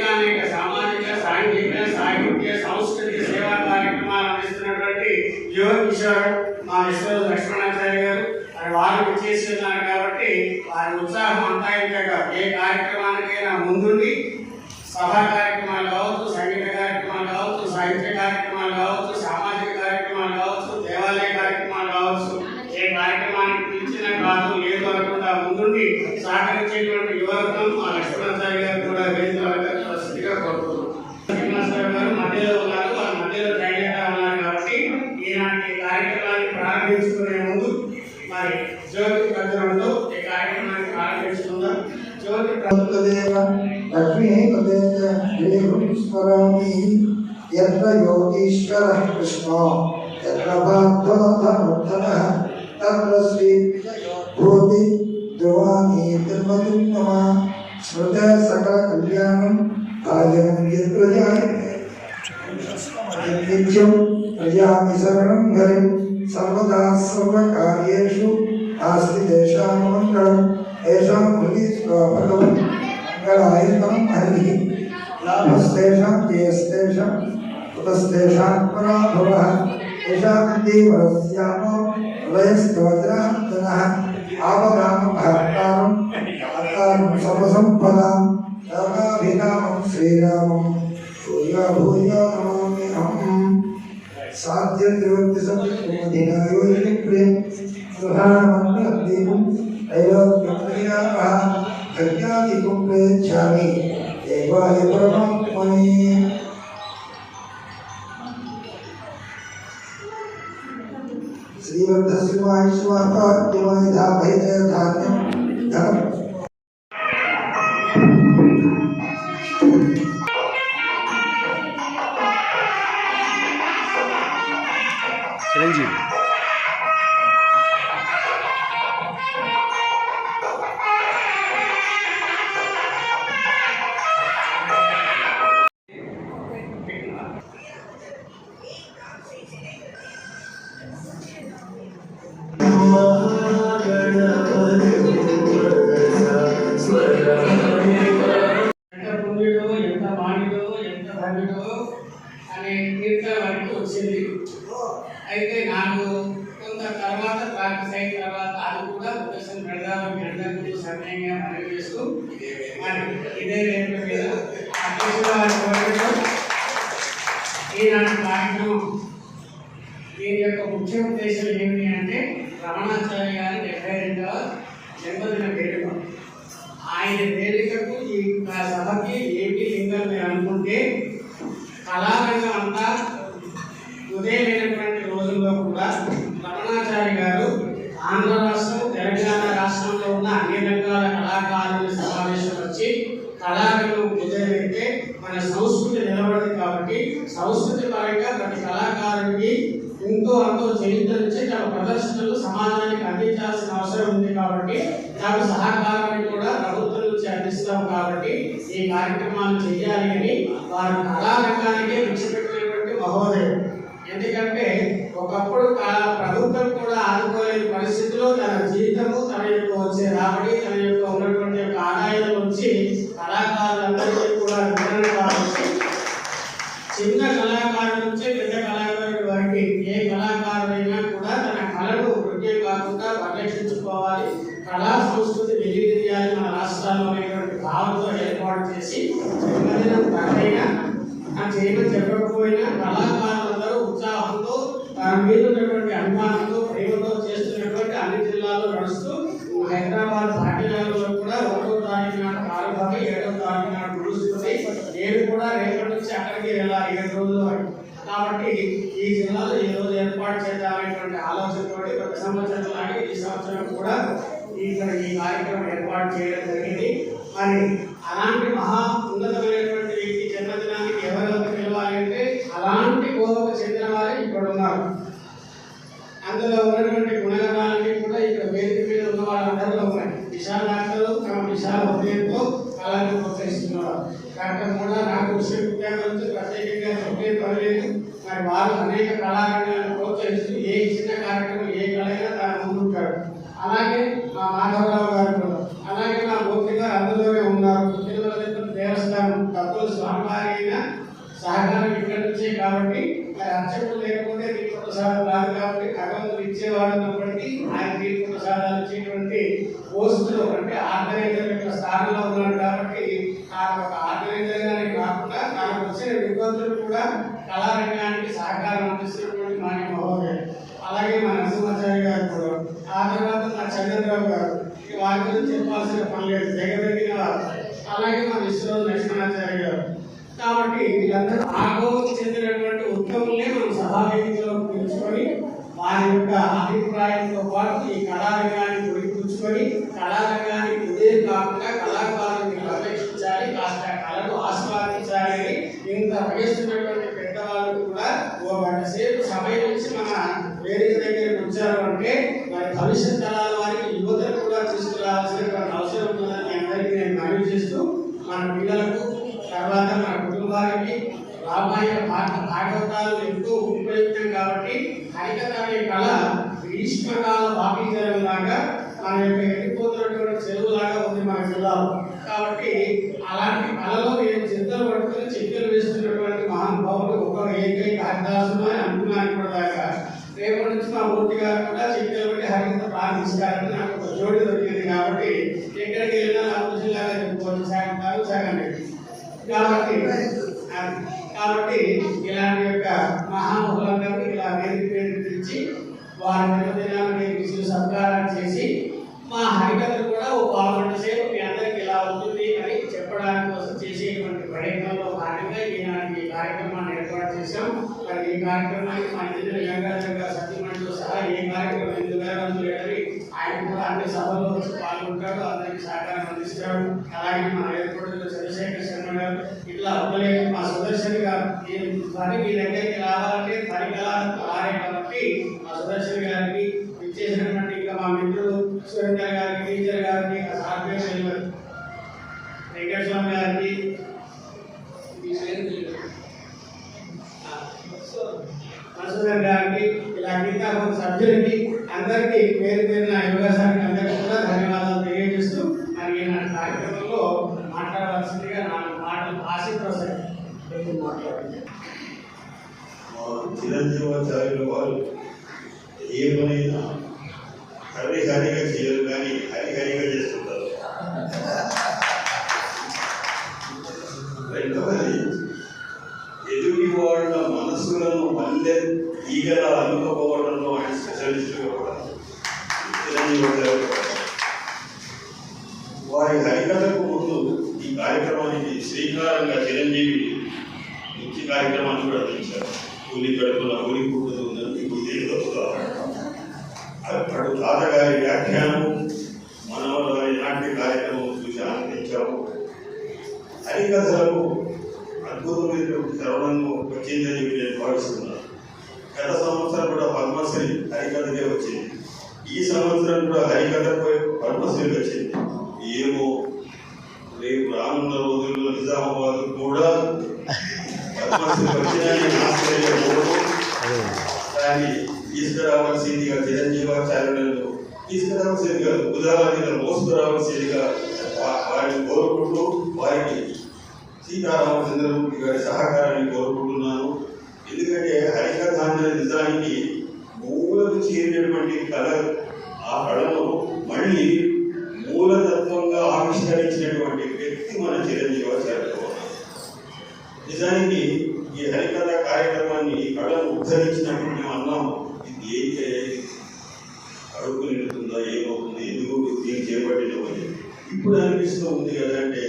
సామాజిక, సాహిత్య, సాంస్కృతిక సేవా కార్యక్రమాలు అందిస్తున్నటువంటి యువ కిషోర్ మా విశ్వనాథ లక్ష్మణాచార్య గారు వారు చేసి ఉన్నారు. కాబట్టి వారి ఉత్సాహం అంతా ఇంకా ఏ కార్యక్రమానికైనా ముందుండి సభా కార్యక్రమాలు కావచ్చు, సంగీత కార్యక్రమాలు కావచ్చు, సాహిత్య కార్యక్రమాలు కావచ్చు, సామాజిక కార్యక్రమాలు కావచ్చు, దేవాలయ కార్యక్రమాలు కావచ్చు, ఏ కార్యక్రమానికి పిలిచినా కాదు లేదు అనకుండా ముందుండి సహకరించేటువంటి యువరత్నం మా లక్ష్మణాచార్య గారు కూడా వేదికగా కోరుతున్నాం. శ్రీనివాసరావు గారు మధ్యలో ఉన్నారు, వారి మధ్యలో జాయిన్ ఉన్నారు. కాబట్టి ఈనాటి కార్యక్రమాన్ని ప్రారంభించుకునే ముందు మరి జ్యోతి ప్రజ్వలంతో ఈ కార్యక్రమాన్ని ప్రారంభించుకుందాం. జ్యోతి లక్ష్మీ స్మరామి యత్ర యోగీశ్వర కృష్ణ యత్ర భాగవతః తత్ర శ్రీ భూతి ధ్రువాణి ధర్మదుత్తమ స్మృత సకల కళ్యాణం భాగ్యం యత్రజాయతే నిత్యం ప్రజామి శరణం హరిం సర్వదా సర్వకార్యేషు నాస్తి దేశాం మంగళం ఏషాం హృది భగవన్ మంగళాయతనం హరి లాభస్తేషాం జయస్తేషాం ఉతస్తేషాం పరాభవః ఏషాం దేవరస్యామో హృదయస్తవజ్రాంతనః ఆపదాం భక్తారం అత్తారం సర్వసంపదాం లోకాభిరామం శ్రీరామం భూయా భూయా నమామ్యహం. సాధ్యద్రవత్తి సత్యమధినాయోజి ప్రేమ ప్రధానమంత్రదీపం त्रैलोक्यप्रियाः प्रज्ञादिकं प्रयच्छामि देवाय परमात्मने. श्रीवद्धश्रीमायुष्माकाद्यमयधाभयधान्यं धनम् चिरंजीवी महागणपति ప్రాక్టీస్ అయిన తర్వాత అది కూడా ప్రదర్శన పెడదామని అందరికీ సమయంగా మనవి చేస్తూ మరి ఇదే వేదిక మీద అధ్యక్షుల వారి కోరికతో ఈనాటి కార్యక్రమం దీని యొక్క ముఖ్య ఉద్దేశం ఏమిటి అంటే రమణాచార్య గారి 72వ జన్మదిన వేడుక. ఆయన వేదికకు ఈ సభకి ఏపీ లింగం మీరు అనుకుంటే కళారంగం అంతా ఉదయమైనటువంటి రోజుల్లో కూడా రమణాచార్య గారు ఆంధ్ర రాష్ట్రం తెలంగాణ రాష్ట్రంలో ఉన్న అన్ని రకాల కళాకారుల సమావేశం వచ్చి కళారంగం ఉదయమైతే మన సంస్కృతి నిలబడదు కాబట్టి సంస్కృతి పరంగా ప్రతి కళాకారుడికి ఎంతో అంతో చరిత్రించి తమ ప్రదర్శనలు సమాజానికి అందించాల్సిన అవసరం ఉంది కాబట్టి నాకు సహకారాన్ని కూడా ప్రభుత్వం నుంచి అందిస్తాం కాబట్టి ఈ కార్యక్రమాలు చేయాలి అని వారు కళారంగానికే విడిచిపెట్టినటువంటి మహోదయం. ఎందుకంటే ఒకప్పుడు ప్రభుత్వం కూడా ఆదుకోలేని పరిస్థితిలో తన జీవితము తన యొక్క వచ్చే రాబడి తన యొక్క ఉన్నటువంటి యొక్క ఆదాయం నుంచి కళాకారులందరికీ కూడా వివరణ కావచ్చు. చిన్న కళాకారుల నుంచి పెద్ద కళాకారుల వరకు ఏ కళాకారుడైనా కూడా తన కళను వృత్యం కాకుండా పరిరక్షించుకోవాలి, కళా సంస్కృతి వెలిగియాలి మన రాష్ట్రాల్లో అనేటువంటి భావంతో ఏర్పాటు చేసి జన్మదినం తనైనా చేయమని చెప్పకపోయినా కళాకారులందరూ ఉత్సాహంతో తన మీద ఉన్నటువంటి అభిమానంతో ప్రేమతో చేస్తున్నటువంటి అన్ని జిల్లాల్లో నడుస్తూ హైదరాబాద్ భాగ్యనగరంలో కూడా 1వ తారీఖు నాడు ప్రారంభమై 7వ తారీఖు నాడు ముగుస్తుంది. నేను కూడా రేపటి నుంచి అక్కడికి వెళ్ళాలి 7 రోజులు. కాబట్టి ఈ జిల్లాలో ఈ రోజు ఏర్పాటు చేద్దామనేటువంటి ఆలోచనతో ప్రతి సంవత్సరం లాగే ఈ సంవత్సరం కూడా ఇక్కడ ఈ కార్యక్రమం ఏర్పాటు చేయడం జరిగింది. మరి అలాంటి మహా ఉన్నతమైనటువంటి వ్యక్తి జన్మదినానికి ఎవరెవరు పిలవాలి అంటే అలాంటి కోవకు చెందిన వారే ఇక్కడ ఉన్నారు. అందులో ఉన్నటువంటి గుణగణాలన్నీ కూడా ఇక్కడ వేదిక మీద ఉన్న వాళ్ళందరిలో ఉన్నాయి. విశాల డాక్టర్లు తమ విశాల హృదయంతో కళను ప్రోత్సహిస్తున్నారు. డాక్టర్ కూడా నాకు విశ్వవిద్యాలయం నుంచి ప్రత్యేకంగా చెప్పే పని లేదు. మరి వారు అనేక కళారంగాలను ప్రోత్సహిస్తూ ఏ చిన్న కార్యక్రమం ఏ కళైనా దాని ముందుంటాడు. అలాగే మా మాధవరావు గారు కూడా, అలాగే మా మూర్తి గారు అందులోనే ఉన్నారు. తిరుమల తిరుపతి దేవస్థానం డబ్బులు స్వామివారి అయినా సహకారం ఇక్కడ నుంచే కాబట్టి మరి అర్చకులు లేకపోతే తీర్థ ప్రసాదం రాదు కాబట్టి భగవంతుడు ఇచ్చేవాడు ఉన్నప్పటికీ ఆయన తీర్థ ప్రసాదాలు ఇచ్చేటువంటి పోస్టులు అంటే ఆర్గనైజర్ యొక్క స్థానంలో ఉన్నాడు కాబట్టి ఆ ఒక ఆర్గనైజర్ గానే కాకుండా తనకు వచ్చిన విద్వాంసులు కూడా కళారంగానికి సహకారం అందిస్తున్నటువంటి మాన్య మహోదయం. అలాగే మా నరసింహాచార్య గారు కూడా, ఆ తర్వాత మా చంద్రరావు గారు, వారి గురించి చెప్పాల్సిన పని లేదు, జగదగిన వారు. అలాగే మా విశ్వరాజు లక్ష్మణాచార్య గారు. కాబట్టి వీళ్ళందరూ ఆగోకు చెందినటువంటి ఉత్తములే మనం సభావేదికలో పిలుచుకొని వారి యొక్క అభిప్రాయంతో పాటు ఈ కళారంగాన్ని పొడిపుచ్చుకొని కళారంగానికి ఉదయ కాకుండా కళాకారుని పరిరక్షించాలి, కాస్త కళను ఆస్వాదించాలి. ఇంత వయస్సున్నటువంటి పెద్దవాళ్ళు కూడా 1 గంట సేపు సమయం నుంచి మన వేదిక దగ్గరికి వచ్చారు అంటే మరి భవిష్యత్ తరాల వారికి యువతను కూడా తీసుకురావాల్సినటువంటి అవసరం ఉందని అందరికీ నేను మనవి చేస్తూ మన పిల్లలకు తర్వాత మన కుటుంబానికి రామాయణ భాగవతాలు ఎంతో ఉపయుక్తం కాబట్టి హరికథ అనే కళ గ్రీష్మకాల వాపీజలం లాగా మన యొక్క ఎండిపోతున్నటువంటి చెరువులాగా ఉంది మన జిల్లాలో. కాబట్టి అలాంటి కళలో నేను చింతలు పట్టుకుని చిక్కలు వేస్తున్నటువంటి మహానుభావులు ఒక ఏకైక హరిదాసులు అని అనుకున్నాను కూడా దాకా. రేపటి నుంచి మా మూర్తి గారు కూడా చిక్కలు పెట్టి హరికథ ప్రారంభిస్తారని నాకు ఒక జోడి దొరికింది కాబట్టి ఎక్కడికి వెళ్ళినా నా జిల్లాగా చెప్పుకోవచ్చు, సగం కాదు సగం లేదు. కాబట్టి ఇలాంటి యొక్క మహానుభులందరూ ఇలా వేదిక పిలిచి వారి జన్మదినాన్ని విషయం సత్కారం చేసి మా హరికథలు కూడా 1 గంట సేపు మీ అందరికి ఇలా ఉంటుంది అని చెప్పడానికి కోసం చేసేటువంటి ప్రయత్నంలో భాగంగా ఈనాటి ఈ కార్యక్రమాన్ని ఏర్పాటు చేశాం. మరి ఈ కార్యక్రమానికి మా ఇంజనీర్ గంగాధర్ గారు సత్యమంతో సహా ఏ కార్యక్రమం ఎందుకు లేదని ఆయన కూడా అన్ని సభల్లో వచ్చి పాల్గొంటాడు, అందరికి సహకారం అందిస్తాడు. అలాగే మన ఏర్పాటు చంద్రశేఖర్ శర్మ గారు ఇట్లా అవ్వలేదు. మా సుదర్శన్ గారు పని మీ దగ్గరికి రావాలంటే పరికరాలు ఆరే కాబట్టి మా సుదర్శన్ గారికి ఇచ్చేసినటువంటి ఇంకా మా మిత్రులు సురేంద్ర గారికి, టీచర్ గారికి, సాఫ్ట్వేర్ వెంకటస్వామి గారికి, మసూదర్ గారికి, ఇలా మిగతా సభ్యులకి అందరికీ పేరు పేరున యోగాసానికి అందరికీ కూడా ధన్యవాదాలు తెలియజేస్తూ మరి ఈనాటి కార్యక్రమంలో మాట్లాడవలసిందిగా 4 మాటలు ఆశీర్వదించారు. చిరంజీవాచార్యుల వారు ఏ పనైనా అధ్యక్షులుగా కూడా చిరంజీవి గారు వారి హరికథకు ముందు ఈ కార్యక్రమానికి శ్రీకారంగా చిరంజీవి ముఖ్య కార్యక్రమాన్ని కూడా అందించారు. కూలి కడుపున ఊరి పుట్టుతూ ఉందని మీకు ఇదే ఉదాహరణ. అటు తాతగారి వ్యాఖ్యానం మనవల వారి నాట్య కార్యక్రమం చూసి ఆనందించాము. హరికథలకు అద్భుతమైనటువంటి తరుణం వచ్చిందని నేను భావిస్తున్నాను. గత సంవత్సరం కూడా పద్మశ్రీ హరికథకే వచ్చింది. ఈ సంవత్సరం కూడా హరికథపై పద్మశ్రీ వచ్చింది. ఏమో రేపు రానున్న రోజుల్లో నిజామాబాద్ కూడా పద్మశ్రీ వచ్చినాన్ని ఆశ్చర్యపోవడం, దాన్ని తీసుకురావాల్సిందిగా చిరంజీవాచార్యులను తీసుకురావాల్సిందిగా ఉదాహరణ మోసుకురావాల్సిందిగా వారిని కోరుకుంటూ వారికి సీతారామచంద్రమూర్తి గారి సహకారాన్ని కోరుకుంటున్నాను. ఎందుకంటే హరికథ అనే నిజానికి మూలకు చేరినటువంటి కళ, ఆ కళను మళ్ళీ మూలతత్వంగా ఆవిష్కరించినటువంటి వ్యక్తి మన చిరంజీవాచార్యులు. నిజానికి ఈ హరికథ కార్యక్రమాన్ని ఈ కళను ఉద్ధరించినప్పుడు మేము అన్నాము, ఇది ఏం అడుగు నిలుతుందా, ఏమవుతుంది, ఎందుకు దీన్ని చేపట్టినవని. ఇప్పుడు అనిపిస్తూ ఉంది కదంటే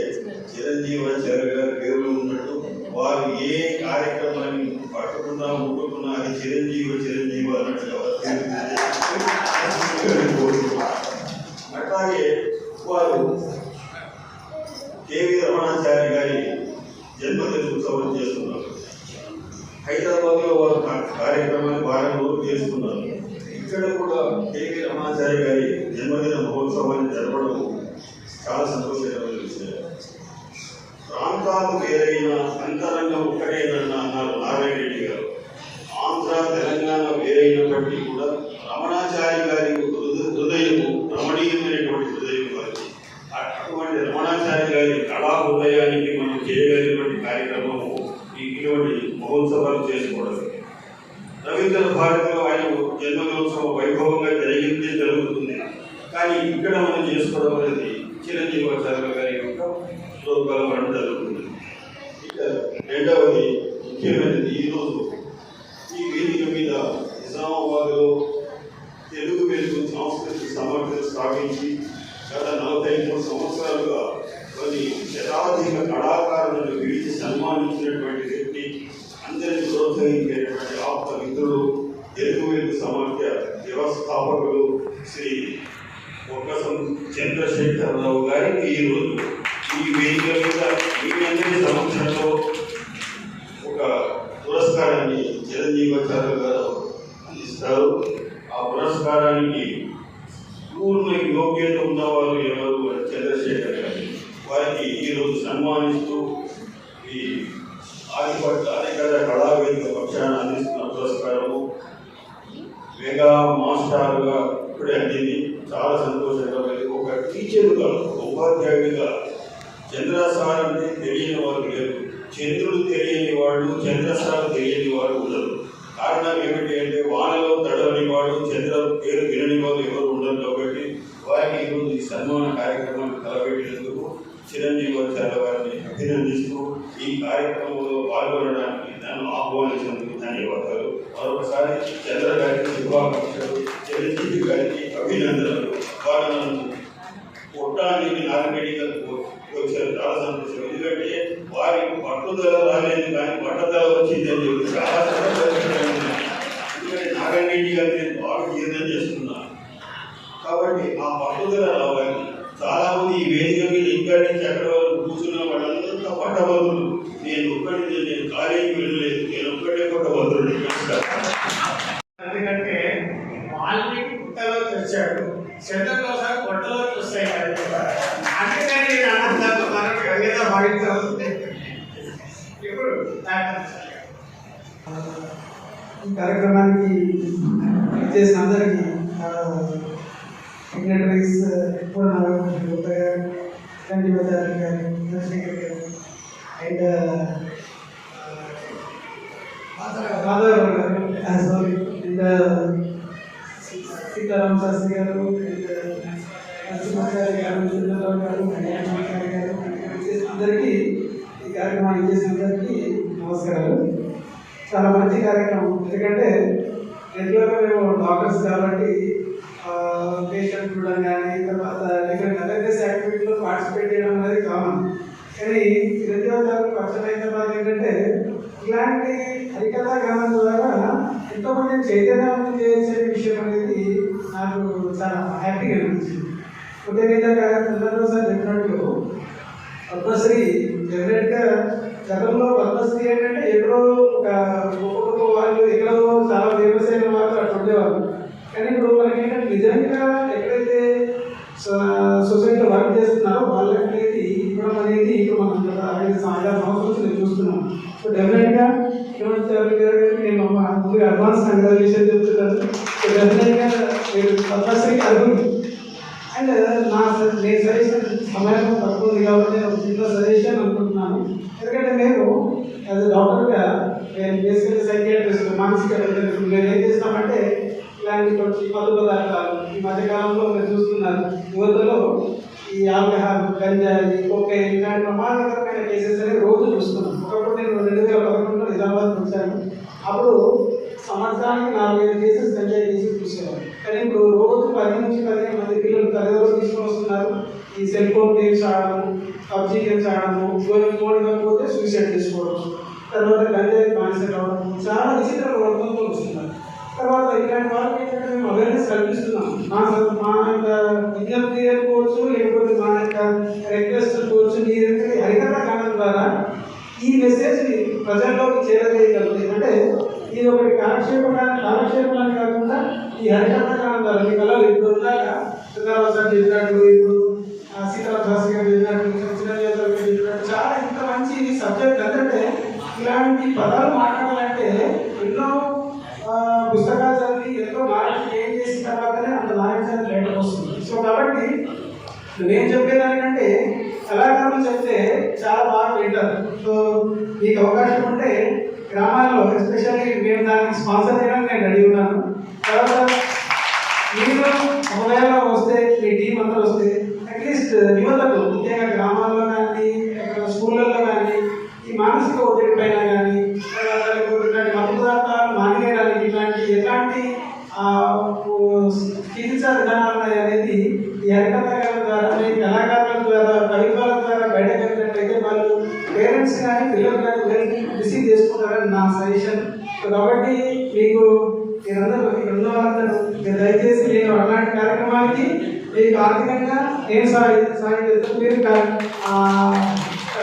చిరంజీవాచార్య గారి పేరులో ఉన్నట్టు వారు ఏ కార్యక్రమాన్ని పట్టుకున్నా ముట్టుకున్నా అది చిరంజీవి అన్నట్టుగా. అట్లాగే వారు కేవీ రమణాచార్య గారి జన్మదిన ఉత్సవం చేస్తున్నారు. హైదరాబాద్లో వారు కార్యక్రమాన్ని వారం రోజులు చేసుకున్నారు. ఇక్కడ కూడా కేవీ రమణాచార్య గారి జన్మదిన మహోత్సవాన్ని జరపడం చాలా సంతోషకరమైన విషయం. ప్రాంతాలు వేరైన అంతరంగం ఒక్కటేనన్న అన్నారు నారాయణ రెడ్డి గారు. ఆంధ్ర తెలంగాణ వేరైనప్పటికీ కూడా రమణాచార్య గారి హృదయము రమణీయమైనటువంటి హృదయం వారికి. అటువంటి రమణాచార్య గారి కళా హృదయానికి మనం చేయగలిగినటువంటి కార్యక్రమము ఇటువంటి మహోత్సవాలు చేసుకోవడం. రవీంద్ర భారతిలో ఆయన జన్మదినోత్సవం వైభవంగా జరుగుతుంది. కానీ ఇక్కడ మనం చేసుకోవడం అనేది చిరంజీవాచార్య గారి యొక్క ప్రోగ్రాం జరుగుతుంది. ఇక రెండవది ముఖ్యమైనది, ఈరోజు ఈ వేదిక మీద నిజామాబాద్లో తెలుగు వెలుగు సాంస్కృతిక సమర్థత స్థాపించి గత 43 సంవత్సరాలుగా కొన్ని శతాధిక కళాకారులను పిలిచి సన్మానించినటువంటి వ్యక్తి, అందరినీ ప్రోత్సహించేటువంటి ఆప్త మిత్రులు, తెలుగు వెలుగు సమాఖ్య వ్యవస్థాపకులు శ్రీ ఒక్కసం చంద్రశేఖరరావు గారికి ఈరోజు ఈ వేదిక మీద మీ అందరి సమక్షంలో ఒక పురస్కారాన్ని చిరంజీవాచార్య గారు అందిస్తారు. ఆ పురస్కారానికి పూర్ణ యోగ్యత ఉన్నవారు ఎవరు? చంద్రశేఖర్ గారు. వారికి ఈరోజు సన్మానిస్తూ ఈ ఆదిపట్ల కళావేదిక పక్షాన అందిస్తున్న పురస్కారము మెగా మాస్టర్గా ఇప్పుడే అందింది. చాలా సంతోషంగా ఒక టీచర్గా, ఉపాధ్యాయుడిగా చంద్రసార్ అంటే తెలియని వారు లేరు, చంద్రుడు తెలియని వాడు, చంద్రసార్ తెలియని వాడు ఉండరు. కారణం ఏమిటి అంటే వానలో తడవని వాడు, చంద్ర పేరు వినని వాడు ఎవరు ఉండరు. కాబట్టి వారికి ఈరోజు ఈ సన్మాన కార్యక్రమాన్ని తలపెట్టినందుకు చిరంజీవాచార్య వారిని అభినందిస్తూ ఈ కార్యక్రమంలో పాల్గొనడానికి నన్ను ఆహ్వానించినందుకు ధన్యవాదాలు. మరొకసారి చంద్ర గారికి శుభాకాంక్షలు, చిరంజీవి గారికి అభినందనలు. వారు నన్ను కొట్టానికి నాగరెడ్డిగా వచ్చారు, చాలా సంతోషం. ఎందుకంటే వారి పట్టుదల రాలేదు కానీ పట్టుదల వచ్చిందని చెప్పి చాలా సంతోషంగా. ఎందుకంటే నాగరెడ్డి గారు నేను బాగా జీర్ణం చేస్తున్నాను కాబట్టి ఆ పట్టుదల రావాలి. చాలా మంది ఈ వేదిక మీద ఇక్కడి నుంచి అక్కడ వరకు కూర్చున్న వాళ్ళంతా పట్టభద్రులు. నేను ఒక్కడి నేను కాలేజీకి వెళ్ళలేదు, నేను ఒక్కడే పట్టభద్రుడు. ఎందుకంటే వాల్మీకి పుట్టలో తెచ్చాడు, చంద్రకోసారి పొట్టలో చూస్తాయి కదా. అందుకని నేను అనంతాన్ని మనకు కలిగేదా భావించాల్సిందే. ఇప్పుడు ఈ కార్యక్రమానికి చేసిన అందరికీ secretaries Chandrasekhar garu and father sorry and Sitarama Sastri garu Narasimhacharya గారు, చంద్రరావు గారు, వెంకటేశ్వర గారు, అందరికీ ఈ కార్యక్రమాన్ని చేసిన అందరికీ నమస్కారాలు. చాలా మంచి కార్యక్రమం. ఎందుకంటే రెగ్యులర్గా మేము డాక్టర్స్ కాబట్టి పేషెంట్ చూడడం కానీ తర్వాత డిఫరెంట్ అవేర్నెస్ యాక్టివిటీలో పార్టిసిపేట్ చేయడం అనేది కామన్. కానీ నిరుద్యోగాలకు పరిచయం అయిన తర్వాత ఏంటంటే ఇలాంటి హరికథా గానం ద్వారా ఎంతోమంది చైతన్యవంతం చేసే విషయం అనేది నాకు చాలా హ్యాపీగా అనిపించింది. ఒకే విధంగా చంద్రబాబు సార్ చెప్పినట్లు పద్మశ్రీ డెఫినెట్గా గతంలో పద్మశ్రీ ఏంటంటే ఎక్కడో ఒక గొప్ప వాళ్ళు ఎక్కడో చాలా ఫేమస్ అయిన వాళ్ళు అట్లా ఉండేవాళ్ళు. కానీ ఇప్పుడు మనకి ఏంటంటే నిజంగా ఎక్కడైతే సొసైటీలో వర్క్ చేస్తున్నారో వాళ్ళకి ఇవ్వడం అనేది ఇప్పుడు మనం 5 సంవత్సరాలు నేను చూస్తున్నాం. సో డెఫినెట్గా నేను ముందుగా అడ్వాన్స్ కంగ్రాచులేషన్ చెప్తున్నాను. సో డెఫినెట్గా మీరు పద్మశ్రీకి అర్హులు. అండ్ నేను సజెషన్ సమయం తక్కువ ఉంది కాబట్టి నేను చిన్న సజెషన్ అనుకుంటున్నాను. ఎందుకంటే మేము యాజ్ ఎ డాక్టర్గా నేను బేసికల్ సైకియాట్రిస్ట్ మానసిక మేము ఏం చేస్తామంటే ఇలాంటి కొంచెం మత్తు పదార్థాలు ఈ మధ్యకాలంలో మీరు చూస్తున్నారు యువతలో ఈ ఆల్కహాల్ గంజాయి కొకైన్ ఇలాంటి ప్రమాదకరమైన కేసెస్ అనేది రోజు చూస్తున్నాం. ఒకప్పుడు నేను 2011లో నిజామాబాద్ వచ్చాను. అప్పుడు సంవత్సరానికి 4-5 కేసెస్ గంజాయి కేసెస్ చూసేవారు. కానీ ఇప్పుడు రోజు 10 నుంచి 15 మంది పిల్లలు తల్లిదండ్రులు తీసుకొని వస్తున్నారు. ఈ సెల్ ఫోన్ గేమ్స్ ఆడము, పబ్జీ గేమ్స్ ఆడము, ఫోన్ ఇవ్వకపోతే సూసైడ్ చేసుకోవడం, తర్వాత గంజాయి బానిస కావడం, చాలా విచిత్ర వర్గంతో వస్తున్నారు. తర్వాత ఇలాంటి వాళ్ళకి ఏంటంటే మేము అవేర్నెస్ కల్పిస్తున్నాం. మా యొక్క విజ్ఞప్తి అనుకోవచ్చు, లేకపోతే మా యొక్క రిక్వెస్ట్ అనుకోవచ్చు. మీరు హరికథా గానం ద్వారా ఈ మెసేజ్ ప్రజల్లోకి చేరవేయగలుగుతుంది. అంటే ఇది ఒకటి కాలక్షేపాన్ని కాకుండా ఈ హరికథా గానం ద్వారా మీ కళలు ఇప్పుడు ఉన్నాక చంద్రబాబు సార్ చెప్పినట్టు, ఇప్పుడు సీతారామ శాస్త్రి గారు చెప్పినట్టు, చిరంజీవి గారు చెప్పినట్టు చాలా ఇంత మంచి సబ్జెక్ట్. అంటే ఇలాంటి పదాలు మాట్లాడాలంటే ఎన్నో పుస్తకాలు చదివి ఎంతో నాలెడ్జ్ గెయిన్ చేసిన తర్వాతనే అంత నాలెడ్జ్ అనేది బయటకు వస్తుంది. సో కాబట్టి నేను చెప్పేదానికంటే కళాకారులు చెప్తే చాలా బాగా వింటారు. సో మీకు అవకాశం ఉంటే గ్రామాల్లో ఎస్పెషల్లీ మేము దానికి స్పాన్సర్ చేయడానికి నేను రెడీ ఉన్నాను. తర్వాత మీరు ఒకవేళ వస్తే మీ టీం అంతా వస్తే అట్లీస్ట్ యువతకు ముఖ్యంగా గ్రామాల్లో కానీ స్కూళ్ళల్లో కానీ ఈ మానసిక ఒత్తిడి పైన కానీ ఇలాంటి మత్తు పదార్థాలు మానేయడానికి ఎలాంటి చికిత్సా విధానాలు అనేది ఈ హరికథా గానం ద్వారా కళాకారుల ద్వారా కవిత్వాల ద్వారా బయటకెళ్ళినట్లయితే వాళ్ళు పేరెంట్స్ కానీ పిల్లలు కానీ వెల్ని రిసీవ్ చేసుకుంటారని నా సజెషన్. కాబట్టి మీకు మీరందరూ ఇక్కడ ఉన్న వాళ్ళందరూ దయచేసి నేను అలాంటి కార్యక్రమానికి మీకు ఆర్థికంగా నేను సాయం చేస్తాను. మీరు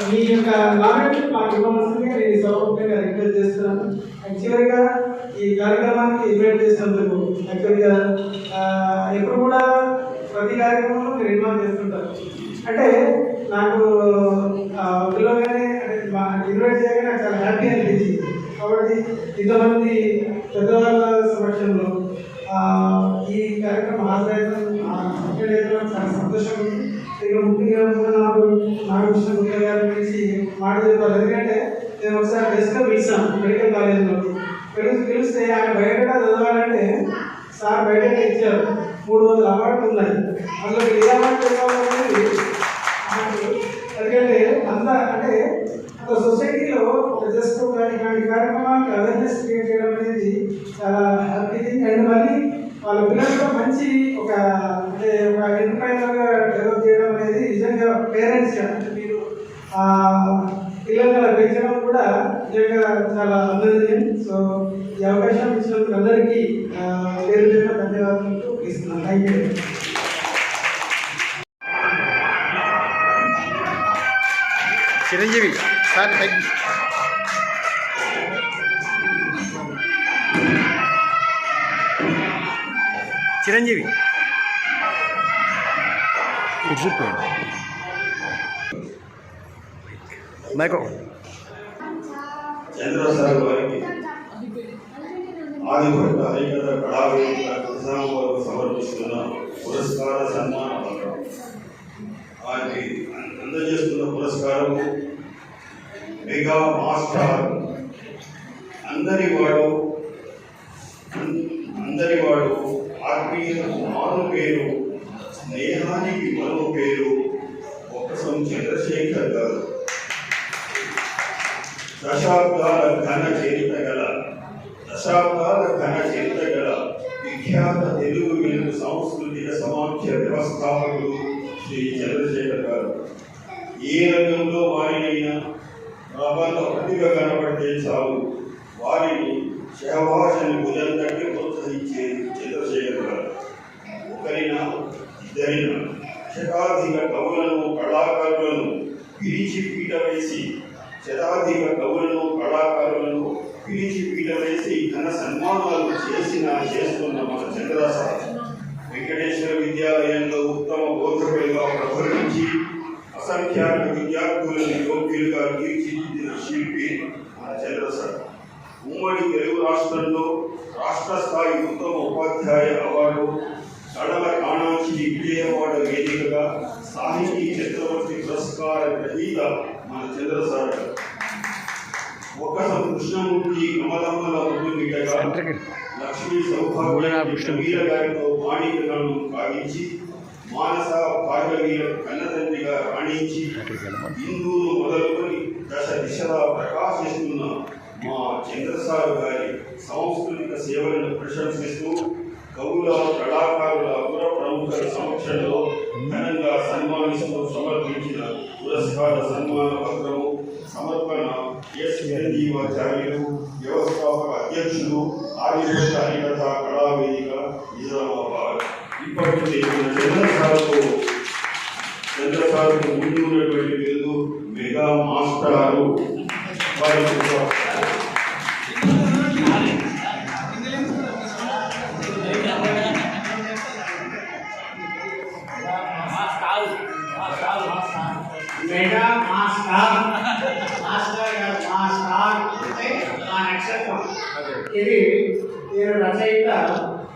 మీ యొక్క నాలెడ్జ్ మాకు ఇవ్వవలసిందిగా నేను సౌకర్యంగా రిక్వెస్ట్ చేస్తున్నాను. యాక్చువల్గా ఈ కార్యక్రమానికి ఇన్వైట్ చేసినందుకు యాక్చువల్గా ఎప్పుడు కూడా ప్రతి కార్యక్రమంలో మీరు ఇన్వాల్వ్ చేస్తుంటారు. అంటే నాకు పిల్లగానే ఇన్వైట్ చేయగానే నాకు చాలా హ్యాపీ అనిపించింది. కాబట్టి ఇంతమంది పెద్దవాళ్ళ సమక్షంలో ఈ కార్యక్రమం హాజరైతే చాలా సంతోషంగా ఉంది. ఇక ముఖ్యంగా నాకు నాగకృష్ణ గుప్తా గారి గురించి మాట చెప్పాలి. ఎందుకంటే నేను ఒకసారి బెస్ట్గా పిలిచాను మెడికల్ కాలేజ్లో. పిలిస్తే ఆయన బయట చదవాలంటే సార్ బయట ఇచ్చారు. 300 అవార్డులు ఉన్నాయి. అందులో ఏ అవార్డు చదవాలనేది ఎందుకంటే అంటే ఒక సొసైటీలో ఒక జస్ట్ ఇలాంటి కార్యక్రమానికి అవేర్నెస్ క్రియేట్ చేయడం అనేది చాలా హ్యాపీ థింగ్. అండ్ మళ్ళీ వాళ్ళ పిల్లలతో మంచి ఒక ఎంటర్ప్రైనర్గా డెవలప్ చేయడం అనేది నిజంగా పేరెంట్స్ అంటే మీరు పిల్లలు పెంచడం కూడా నిజంగా చాలా అభినందనీయం. సో ఈ అవకాశం ఇచ్చినందుకు అందరికీ పేరు పేరున ధన్యవాదాలు ఇస్తున్నాను. Thank you. Chiranjeevi sir Chiranjeevi మైకో చంద్ర సార్ వారికి ఆదిభట్ట హరికథ కళావేదిక నిజామాబాద్ సమర్పిస్తున్న పురస్కార సన్మాన పత్రం. వారికి అందజేస్తున్న పురస్కారం మెగా మాస్టర్ అందరి వాడు ఆత్మీయతకు మారు పేరు, స్నేహానికి మరో పేరు ఒక్కసం చంద్రశేఖర్ గారు. దశాబ్దాల ఘన చరిత్ర గల విఖ్యాత తెలుగు వెలుగు సాంస్కృతిక సమాఖ్య వ్యవస్థాపకులు శ్రీ చంద్రశేఖర్ గారు. ఏ రంగంలో వారినైనా ప్రబల ప్రతిభ కనబడితే చాలు వారిని శహవాసని భుజం తట్టి ప్రోత్సహించే చంద్రశేఖర్ గారు. ఒకరినా ఇద్దరినా శతాధిక కవులను కళాకారులను పిలిచి పీట వేసి ఘన సన్మానాలు చేస్తున్న మన చంద్రశ వెంకటేశ్వర విద్యాలయంలో ఉత్తమ బోధకులుగా ప్రబలించి అసంఖ్యాక విద్యార్థులను యోగ్యులుగా తీర్చిదిద్దిన శిల్పి మన చంద్రశ. ఉమ్మడి తెలుగు రాష్ట్రంలో రాష్ట్ర స్థాయి ఉత్తమ ఉపాధ్యాయ అవార్డు, కళల కాణాచి విజయ అవార్డు వేదికగా సాహితీ చక్రవర్తి పురస్కార గ్రహీత మన చంద్రశేఖర్ గారు. ఒక కృష్ణమూర్తి కమలమ్మల ముద్దుబిడ్డగా లక్ష్మీ సౌభాగ్య గారితో మాణిక్యాలను కావించి మానస భాగవీయ కన్నతండ్రిగా రాణించి హిందూలు మొదలుకొని దశ దిశలా ప్రకాశిస్తున్న మా చంద్రశేఖర్ గారి సాంస్కృతిక సేవలను ప్రశంసిస్తూ కవుల కళాకారుల పుర ప్రముఖుల సమక్షంలో ఘనంగా సన్మానిస్తూ సమర్పించిన పురస్కార సన్మాన పత్రము సమర్పణ ఎస్ చిరంజీవాచార్యులు, వ్యవస్థాపక అధ్యక్షులు, ఆర్యవేద హరికథ కళావేదిక, నిజామాబాద్. ఇప్పటికే చంద్రశేఖర్కు ముందు ఉన్నటువంటి బిరుదు మెగా మాస్టారు. మెగా మాస్టర్ అంటే మా నక్షత్రం. ఇది నేను రచయిత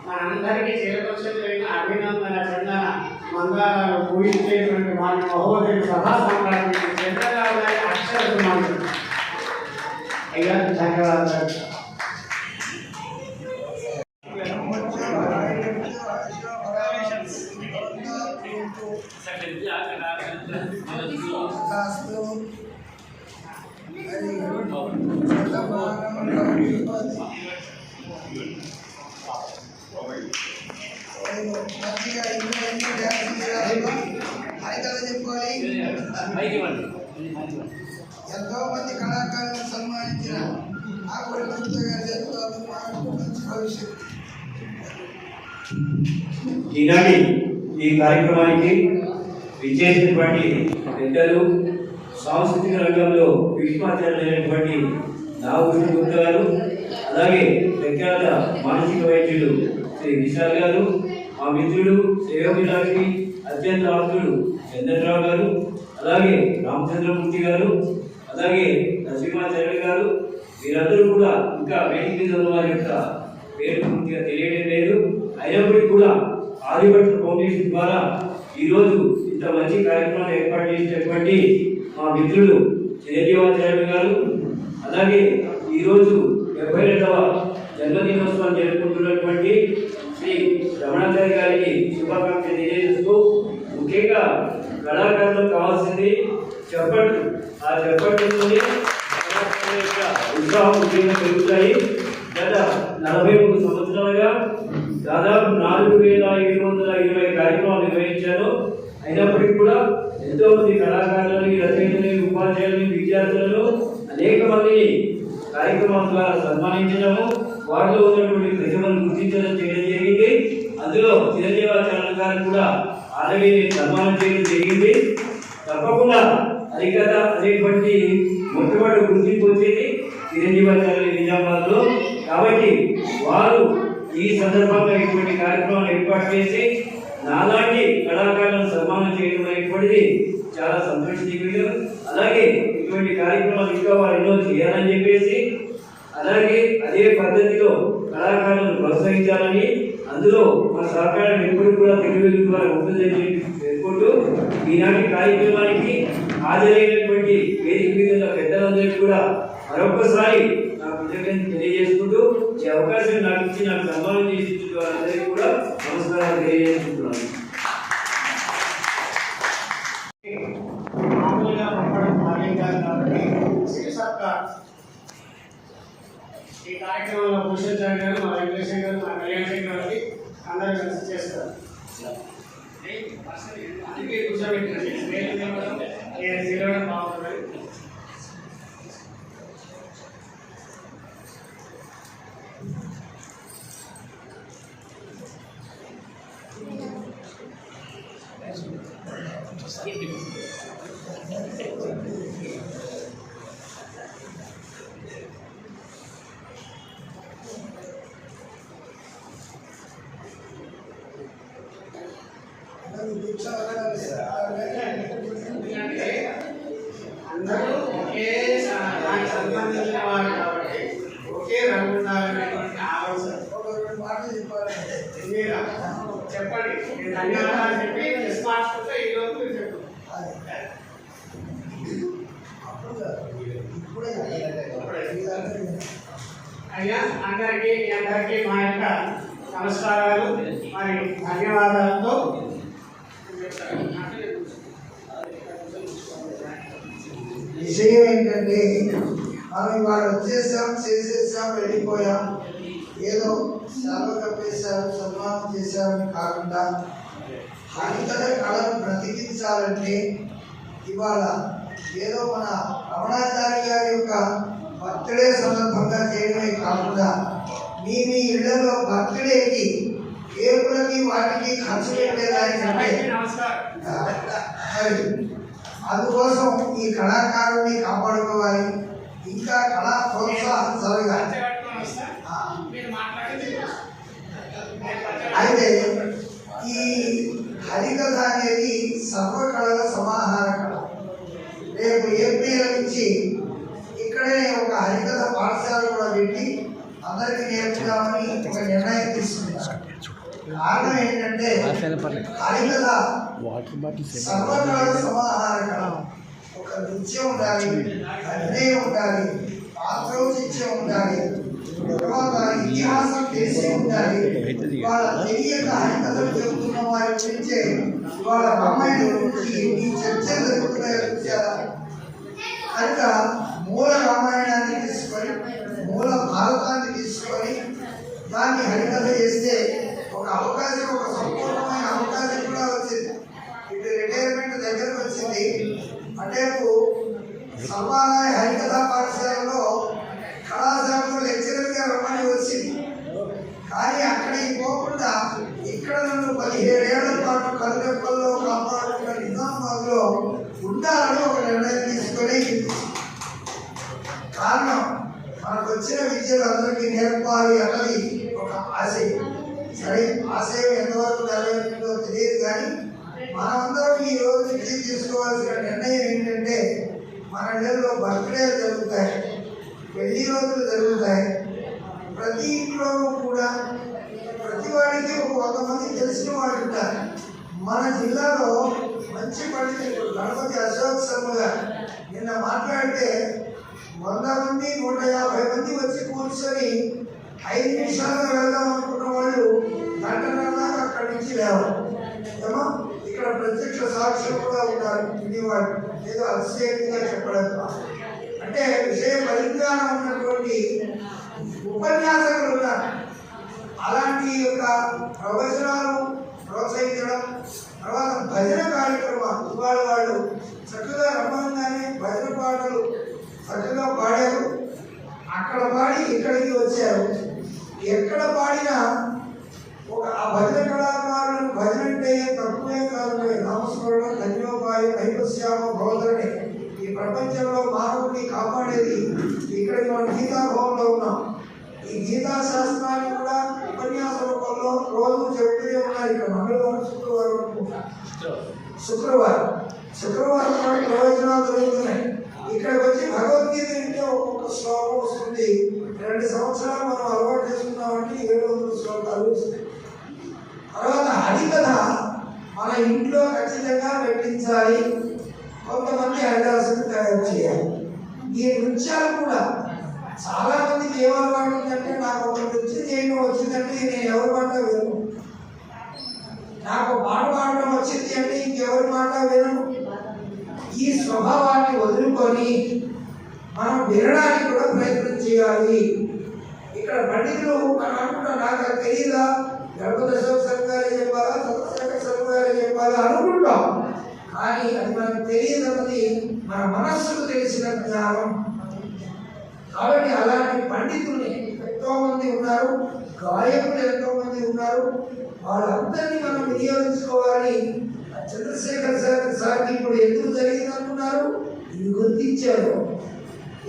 మనందరికీ చేరవలసిన అభినందన చందన మందారాలు పూజించేటువంటి వారి మహోదయ సభా సంక్రాంతి చంద్రరావు గారి అక్షరం అయ్యా ధన్యవాదాలు. ఎంతో మంది కళాకారులను సన్మానించిన ఈనాటి ఈ కార్యక్రమానికి విచ్చేసినటువంటి పెద్దలు, సాంస్కృతిక రంగంలో భీష్మాచార్యులైనటువంటి నాగభూషణ గుప్త గారు, అలాగే ప్రఖ్యాత మానసిక వైద్యులు శ్రీ విశాల్ గారు, మా మిత్రుడు శ్రేయోభిలాషి అత్యంత ఆప్తుడు చంద్రరావు గారు, అలాగే రామచంద్రమూర్తి గారు, అలాగే నరసింహాచార్యులు గారు, వీరందరూ కూడా ఇంకా వేదిక మీద ఉన్న వారి యొక్క పేరు పూర్తిగా తెలియడం లేదు. అయినప్పటికీ కూడా ఆదిభట్ల ఫౌండేషన్ ద్వారా ఈరోజు ఇంత మంచి కార్యక్రమాన్ని ఏర్పాటు చేసినటువంటి మా మిత్రుడు చిరంజీవాచార్యులు గారు, అలాగే ఈరోజు 72వ జన్మదినోత్సవాన్ని జరుపుకుంటున్నటువంటి శ్రీ రమణాచార్య గారికి శుభాకాంక్షలు తెలియజేస్తూ, ముఖ్యంగా కళాకారులకు కావాల్సింది చెప్పట్లు. ఆ చెప్పట్లతోనే ఉత్సాహం ముఖ్యంగా పెరుగుతాయి. గత 43 సంవత్సరాలుగా దాదాపు 4720 కార్యక్రమాలు నిర్వహించారు. అయినప్పటికీ కూడా ఎంతో మంది కళాకారులని, రచయితలని, ఉపాధ్యాయులని, విద్యార్థులను అనేక మందిని కార్యక్రమం ద్వారా సన్మానించడము, వారిలో ఉన్నటువంటి ప్రతిభను గుర్తించడం చేయడం జరిగింది. అందులో చిరంజీవాచార్యులు గారు కూడా ఆల్రెడీ సన్మానం చేయడం జరిగింది. తప్పకుండా హరికథ అనేటువంటి మొట్టమొదటి గుర్తింపు వచ్చేది చిరంజీవాచార్యులు నిజామాబాద్లో. కాబట్టి వారు ఈ సందర్భంగా ఇటువంటి కార్యక్రమాలు ఏర్పాటు చేసి నాలాంటి కళాకారులను సన్మానం చేయడం అనేటువంటిది చాలా సంతోషనీయం. అలాగే ఇటువంటి కార్యక్రమాలు ఇంకా వారు ఎన్నో చేయాలని చెప్పేసి, అలాగే అదే పద్ధతిలో కళాకారులను ప్రోత్సహించాలని, అందులో మన సహకారం ఎప్పుడు కూడా తెలుగు ద్వారా ఉంటుందని పేర్కొంటూ ఈనాటి కార్యక్రమానికి హాజరైనటువంటి వేదిక మీద పెద్దలందరికీ కూడా మరొకసారి నా కృతజ్ఞతలు తెలియజేసుకుంటూ, ఈ అవకాశం నాకు ఇచ్చి నాకు సన్మానం చేసి వారందరికీ కూడా నమస్కారాలు తెలియజేసుకుంటున్నాను. మామూలుగా పంపడం భావ్యం కాదు కాబట్టి ఈ కార్యక్రమంలో భూషణ్ గారు, మా వెంకటేశ్వర గారు, మా కళ్యాణ్ గారికి అందుకే కూర్చోబెట్టినండి నేను తిరగడం బాగుంటుంది. ఎందుకంటే అందరూ ఒకే దానికి సంబంధించిన వారు కాబట్టి ఒకే రంగు ఉండాలనేటువంటి ఆలోచన. మీరా చెప్పండి, నేను ధన్యవాదాలు చెప్పి నిస్మార్చుకుంటే ఈ లోపు అయ్యా అందరికీ మీ అందరికీ మా యొక్క నమస్కారాలు మరి ధన్యవాదాలతో విషయం ఏంటంటే మనం ఇవాళ వచ్చేసాం, చేసేసాం, వెళ్ళిపోయాం, ఏదో సెలవు కప్పేశారు, సన్మానం చేశారని కాకుండా హరికథ కళను బ్రతికించాలంటే ఇవాళ ఏదో మన రమణాచారి గారి యొక్క బర్త్డే సందర్భంగా చేయడమే కాకుండా మీ ఇళ్లలో బర్త్డేకి కేకులకి వాటికి ఖర్చు పెట్టేదానికంటే అందుకోసం ఈ కళాకారుని కాపాడుకోవాలి, ఇంకా కళా ప్రోత్సాహం జరగాలి. అయితే ఈ హరికథ అనేది సర్వకళల సమాహార కళ. రేపు ఏప్రిల్ నుంచి ఇక్కడే ఒక హరికథ పాఠశాల కూడా పెట్టి అందరికీ నేర్పుదామని ఒక నిర్ణయం తీసుకున్నారు. కారణం ఏంటంటే హరికథ సర్వకళల సమాహార కళ. ఒక నృత్యం ఉండాలి, అభినయం ఉండాలి, పాత్రౌచిత్యం ఉండాలి, తర్వాత ఇతిహాసం తెలిసి ఉండాలి. వాళ్ళ తెలియక హరికథలు చెబుతున్న వారి గురించే వాళ్ళ రామాయణం గురించి ఎన్ని చర్చలు జరుగుతున్నాయో చూసారా? కనుక మూల రామాయణాన్ని తీసుకొని, మూల భారతాన్ని తీసుకొని దాన్ని హరికథ చేస్తే ఒక అవకాశం, ఒక సంపూర్ణమైన అవకాశం కూడా వచ్చింది. ఇటు రిటైర్మెంట్ దగ్గరకు వచ్చింది. అంటే సర్వాలయ హరికథ పాఠశాలలో కళాశాలలో లెక్చరర్గా రమ్మని వచ్చింది. కానీ అక్కడికి పోకుండా ఇక్కడ నన్ను 17 ఏళ్ల పాటు కరుణెప్పల్లో కాపాడుకున్న నిజామాబాద్లో ఉండాలని ఒక నిర్ణయం తీసుకొని, కారణం మనకు వచ్చిన విద్యలు అందరికీ నేర్పాలి అన్నది ఒక ఆశయం. సరే, ఆశయం ఎంతవరకు నెరవేరుతుందో తెలియదు, కానీ మనమందరం ఈ రోజు నుంచి తీసుకోవాల్సిన నిర్ణయం ఏంటంటే మన ఇళ్ళల్లో బర్త్డే జరుగుతాయి, పెళ్లి రోజులు జరుగుతాయి. ప్రతి ఇంట్లోనూ కూడా ప్రతి వాడికి ఒక 100 మంది తెలిసిన వాళ్ళు ఉంటారు. మన జిల్లాలో మంచి పండితులు గణపతి అశోక్ శర్మ గారు నిన్న మాట్లాడితే 100 మంది 150 మంది వచ్చి కూర్చొని 5 నిమిషాల్లో వెళ్దాం అనుకున్న వాళ్ళు గంటన్నర అక్కడి నుంచి లేవాలి. ఏమో ఇక్కడ ప్రత్యక్ష సాక్ష్యం కూడా ఉన్నారు. ఇది వాళ్ళు ఏదో అతిశయంగా చెప్పడం అంటే విషయ పరిజ్ఞానం ఉన్నటువంటి ఉపన్యాసకులు ఉన్నారు. అలాంటి యొక్క ప్రవచనాలు ప్రోత్సహించడం, తర్వాత భజన కార్యక్రమాలు ఇవాళ వాళ్ళు చక్కగా రమ్మంగానే భజన పాటలు చక్కగా పాడారు. అక్కడ పాడి ఇక్కడికి వచ్చారు. ఎక్కడ పాడినా ఒక ఆ భజన కళాకారులను భజన అంటే తక్కువే కాదు. నామస్మరణ ధన్యోపాయం నైపశ్యామ బోధనే. ఈ ప్రపంచంలో మానవుడిని కాపాడేది ఇక్కడికి మనం గీతాభవన్లో ఉన్నాం. ఈ గీతా శాస్త్రాన్ని కూడా ఉపన్యాస రూపంలో రోజు చెప్తూనే ఉన్నారు. ఇక్కడ మంగళవారం, శుక్రవారం నాడు ప్రవచనాలు జరుగుతున్నాయి. ఇక్కడికి వచ్చి భగవద్గీత అంటే ఒక్కొక్క శ్లోకం వస్తుంది. 2 సంవత్సరాలు మనం అలవాటు చేసుకున్నామంటే 700 శ్లోకాలు వస్తాయి. తర్వాత హరికథ మన ఇంట్లో ఖచ్చితంగా పెట్టించాలి. కొంతమంది హరిదాసులు తయారు చేయాలి. ఈ నృత్యాలు కూడా చాలా మందికి ఏమలవాటు ఉందంటే, నాకు ఒక నృత్యం చేయడం వచ్చిందంటే నేను ఎవరి మాట వినను, నాకు పాట పాడడం వచ్చింది అంటే ఇంకెవరి మాట వినను. ఈ స్వభావాన్ని వదులుకొని మనం వినడానికి కూడా ప్రయత్నం చేయాలి. ఇక్కడ పండితులు మనం అనుకుంటాం, నాకు అది తెలియదా, గణపతి అశోక్ శర్మ గారు చెప్పాలా, చంద్రశేఖర్ శర్మ గారు చెప్పాలా అనుకుంటాం. కానీ అది మనకు తెలియదన్నది మన మనస్సుకు తెలిసిన జ్ఞానం. కాబట్టి అలాంటి పండితుల్ని ఎంతో మంది ఉన్నారు, గాయకులు ఎంతో మంది ఉన్నారు. వాళ్ళందరినీ మనం వినియోగించుకోవాలి. చంద్రశేఖర్ సార్కి ఇప్పుడు ఎందుకు జరిగిందనుకున్నారు? ఇవి గుర్తించారు.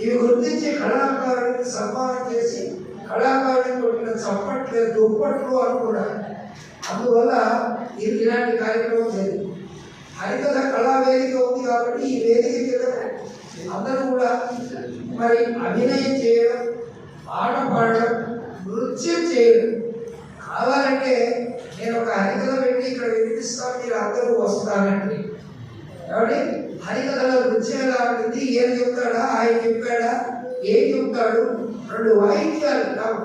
ఇవి గుర్తించి కళాకారుడికి సన్మానం చేసి కళాకారుడిని కొట్టిన చప్పట్లు దుప్పట్లు అనుకున్నారు. అందువల్ల ఇలాంటి కార్యక్రమం జరిగింది. హరికథ కళా వేదిక ఉంది కాబట్టి ఈ వేదిక కింద అందరూ కూడా మరి అభినయం చేయడం, పాట పాడడం, నృత్యం చేయడం. కావాలంటే నేను ఒక హరికథ పెట్టి ఇక్కడ వినిపిస్తాను, మీరు అందరూ వస్తానండి. కాబట్టి హరికథలో నృత్యం ఎలా ఉంటుంది, ఏం చెప్తాడా, ఆయన చెప్పాడా, ఏం చెప్తాడు, 2 వాయిద్యాలు కావు.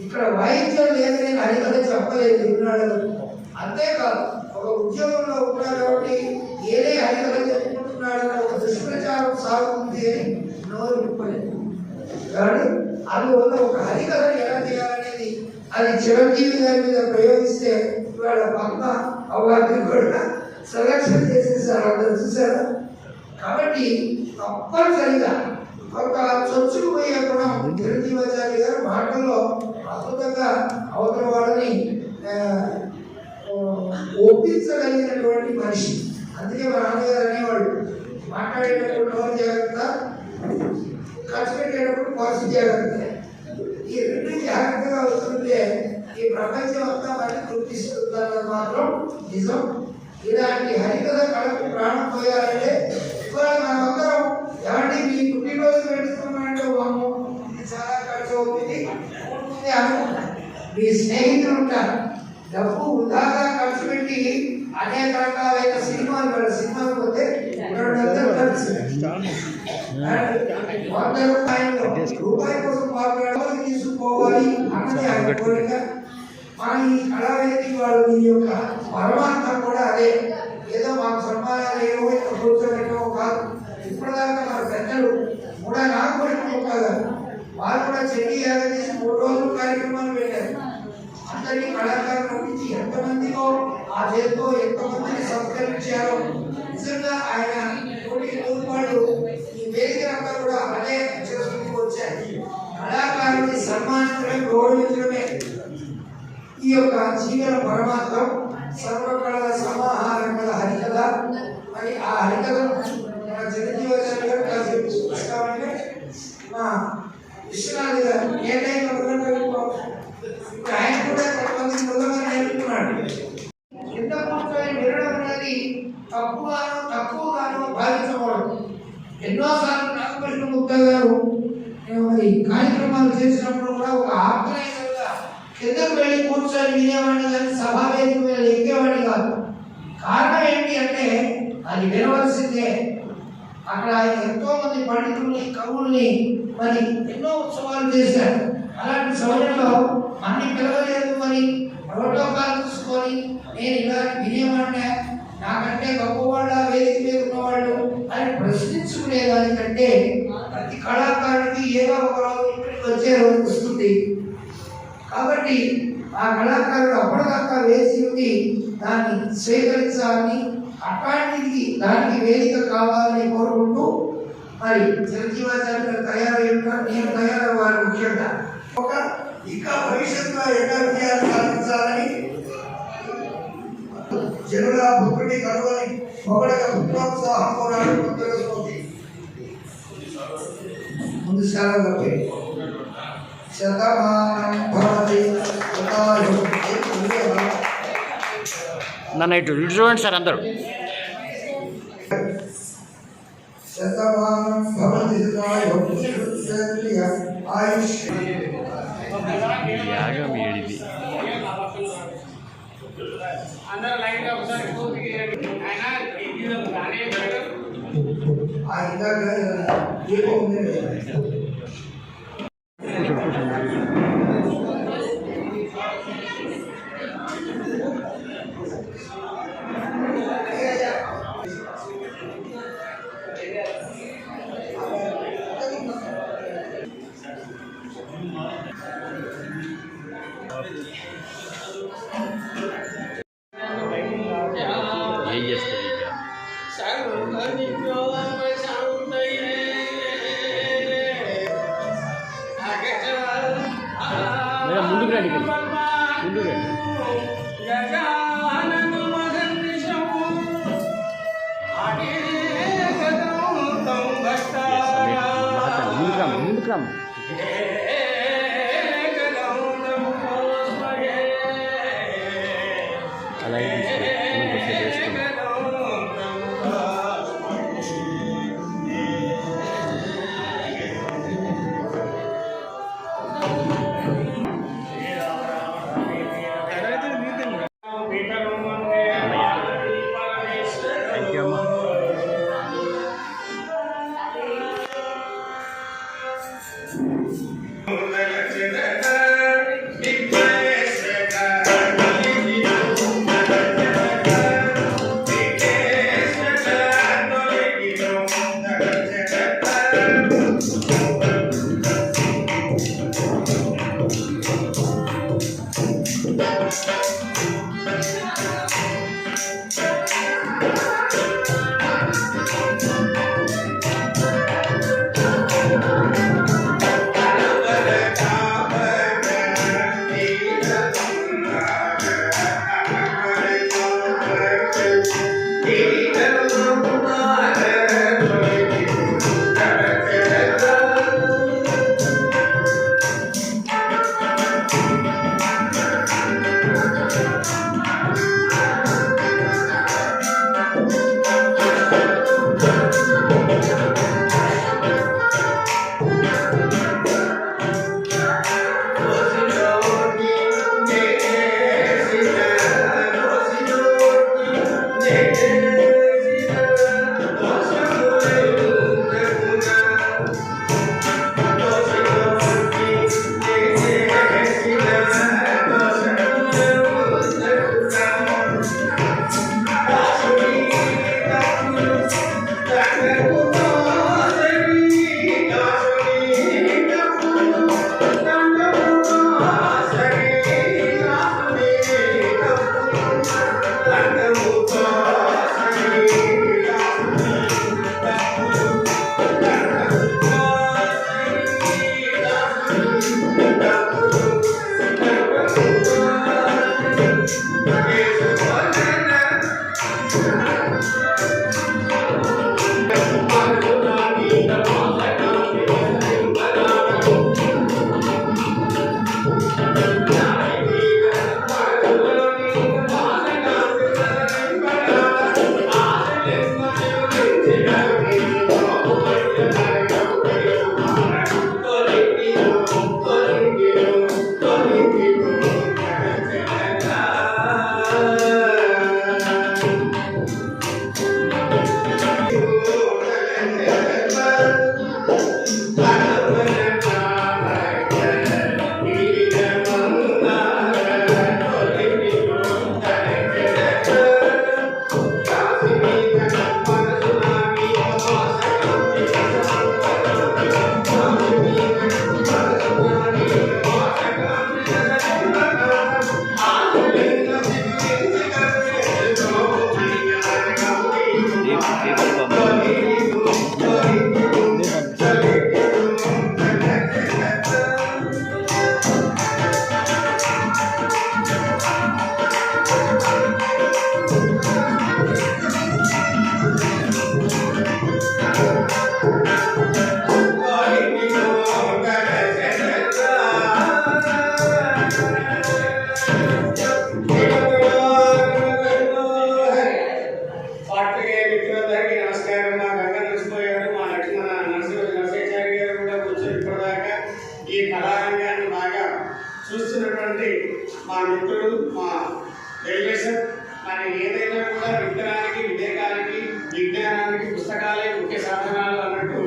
ఇక్కడ వాయిద్యం లేదు, నేను హరికథ చెప్పలేదు విన్నాడు. అంతేకాదు ఒక ఉద్యోగంలో ఉన్నాడు కాబట్టి ఏదే హరికథ చెప్పుకుంటున్నాడని ఒక దుష్ప్రచారం సాగుతుంది అని నోరు విప్పలేదు. కాబట్టి అందువల్ల ఒక హరికథ ఎలా చేయాలనేది అది చిరంజీవి గారి మీద ప్రయోగిస్తే ఇవాళ పద్మ అవార్డుని కూడా సెలక్షన్ చేసేసారు, అందరూ చూసారా. కాబట్టి తప్పనిసరిగా ఒక చొచ్చుకుపోయే గుణం చిరంజీవాచార్య గారు మాటల్లో అద్భుతంగా అవతల వాళ్ళని ఒప్పించగలిగినటువంటి మనిషి. అందుకే మా నాన్నగారు అనేవాళ్ళు, మాట్లాడేటప్పుడు నోరు జాగ్రత్త, ఖర్చు పెట్టేటప్పుడు పర్సు జాగ్రత్త. ఈ 2 జాగ్రత్తగా వస్తుంటే ఈ ప్రపంచం అంతా మనకి గుర్తిస్తుందన్నది మాత్రం నిజం. ఇలాంటి హరికథ కళకు ప్రాణం పోయాలంటే ఇవాళ మనమందరం ఏమంటే మీ పుట్టినరోజు పెడుతున్నామంటే వాము ఇది చాలా ఖర్చు అవుతుంది అనుకుంటాం. మీ స్నేహితులు ఉంటారు, డబ్బు వృధాగా ఖర్చు పెట్టి అనేక రకాలైన సినిమాలు పోతే 200 ఖర్చు, 100 రూపాయల కోసం మాట్లాడాలి, తీసుకోవాలి అన్నది ఆయన కోరిక. మన ఈ కళావేది వాళ్ళు ఈ యొక్క పరమార్థం కూడా అదే. ఏదో మాకు సన్మానాలు ఏవో ఇక్కడ కూర్చోబెట్టమో కాదు. ఇప్పటిదాకా మన పెద్దలు కూడా నాకు కాదు, వాళ్ళు కూడా చెల్లి యాగ చేసి 3 రోజులు కార్యక్రమాలు పెట్టారు. అందరినీ కళాకారులు పంపించి ఎంతమందికో ఆ చేతితో ఎంతమందిని సంస్కరించారో. నిజంగా ఆయన 1 వాళ్ళు ఈ వేదికలంతా కూడా అదే చేసుకుంటూ వచ్చారు. కళాకారుని సన్మానించడం, గౌరవించడమే ఈ యొక్క జీవన పరమాత్మం. సర్వకళల సమాహారం గల హరికథ. మరి ఆ హరికథను మన చిరంజీవాచార్య గారు కాసేపు చూపిస్తామంటే మా విశ్వనాథ్ గారు ఏ టైంలో ఇప్పుడు ఆయన కూడా కొంతమంది మృదంగా నేర్పుకున్నాడు. కింద కూర్చొని వినడం అనేది తక్కువగానో భావించకూడదు. ఎన్నోసార్లు నాగకృష్ణ గుప్తా గారు మరి కార్యక్రమాలు చేసినప్పుడు కూడా ఒక ఆర్గనైజర్గా కిందకు వెళ్ళి కూర్చొని వినేవాడిని కానీ సభా వేదిక మీద ఎక్కేవాడిని కాదు. కారణం ఏంటి అంటే అది వినవలసిందే. అక్కడ ఆయన ఎంతో మంది పండితుల్ని, కవుల్ని మరి ఎన్నో ఉత్సవాలు చేశారు. అలాంటి సమయంలో అన్ని పిలవలేదు, మరి ప్రోటోకాల్ చూసుకొని నేను ఇలా వినేవాడినా, నాకంటే గొప్పవాళ్ళ వేదిక మీద ఉన్నవాళ్ళు అని ప్రశ్నించుకునేదానికంటే ప్రతి కళాకారుడికి ఏదో ఒక రోజు ఇక్కడికి వచ్చే రోజు వస్తుంది. కాబట్టి ఆ కళాకారుడు అప్పటిదాకా వేసి ఉంది దాన్ని స్వీకరించాలని, అట్లాంటిది దానికి వేదిక కావాలని కోరుకుంటూ మరి చిరంజీవాచార్య తయారై ఉంటారు, నేను తయారవ్వాలి. ముఖ్యంగా ఒక ఇంకా భవిష్యత్తులో ఎన్నో విజయాలు సాధించాలని, జనుల భక్తుడి కనుగొని ఒకటిగా పుత్రోత్సాహం పోరాడు తెలుస్తుంది. ముందు సెలవుగా పోయి నన్ను ఇటు చూడండి సార్ అందరూ. శతమానం భవతి ఆయుష్ యాగం ఏడిది. అందరూ లైన్ గా ఒకసారి పూర్తి చేయండి. ఆయన ఏం చేస్తారు ఇక మేడం ముందుకు రండి ముందుకు రండి ముందుకు రాము అలాగే వేసుకుంటాం చూస్తున్నటువంటి మా మిత్రులు మా డెలిగేషన్ మరి ఏదైనా కూడా విత్తనానికి వివేకానికి విజ్ఞానానికి పుస్తకాలే ముఖ్య సాధనాలు అన్నట్టు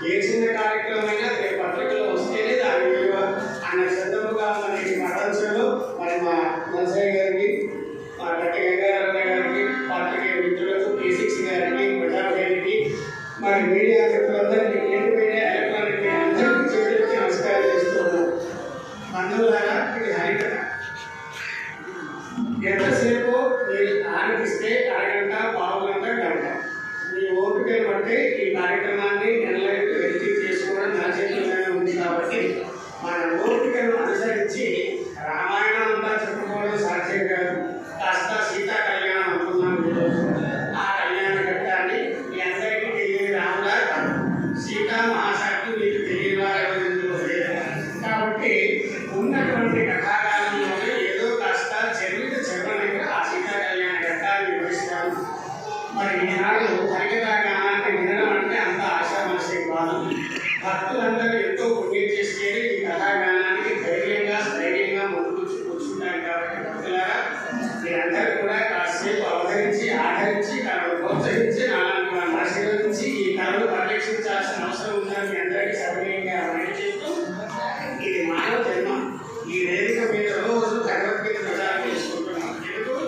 ఏ చిన్న కార్యక్రమమైనా రేపు పత్రికలో వస్తేనే దాని విలువ అన్న శ్రద్ధముగా మరి మఠంశంలో మరి మా నరసయ్య గారికి మా గట్టి గంగారావు గారికి పాత్రికేయ మిత్రులకు P6 గారికి ప్రజాబ్ గారికి మరి మీడియా మిత్రులందరికీ ప్రింట్ మీడియా ఎలక్ట్రానిక్ మీడియా అందరికీ చేతులెత్తి నమస్కారం చేస్తున్నాను. బంధువులారా ఇది హరికథ. ఎంతసేపు మీరు ఆనందిస్తే అరగంట మరి ఈనాడు హరికథా గానాన్ని వినడం అంటే అంత ఆశామాషి కాదు. భక్తులందరూ ఎంతో పుణ్యం చేసేది ఈ కథాగానానికి ధైర్యంగా స్థైర్యంగా ముందుకు కూర్చుంటారు. కాబట్టి భక్తులారా మీరందరూ కూడా కాసేపు అవతరించి ఆదరించి కళను ప్రోత్సహించి నాలుగు వారిని ఆశీర్వదించి ఈ కళను పరిరక్షించాల్సిన అవసరం ఉందని మీ అందరికీ సవినయంగా మనవి చేస్తూ, ఇది మానవ జన్మ. ఈ వేదిక మీద రోజు భగవద్గీత ప్రచారం చేసుకుంటున్నాం. ఎందుకు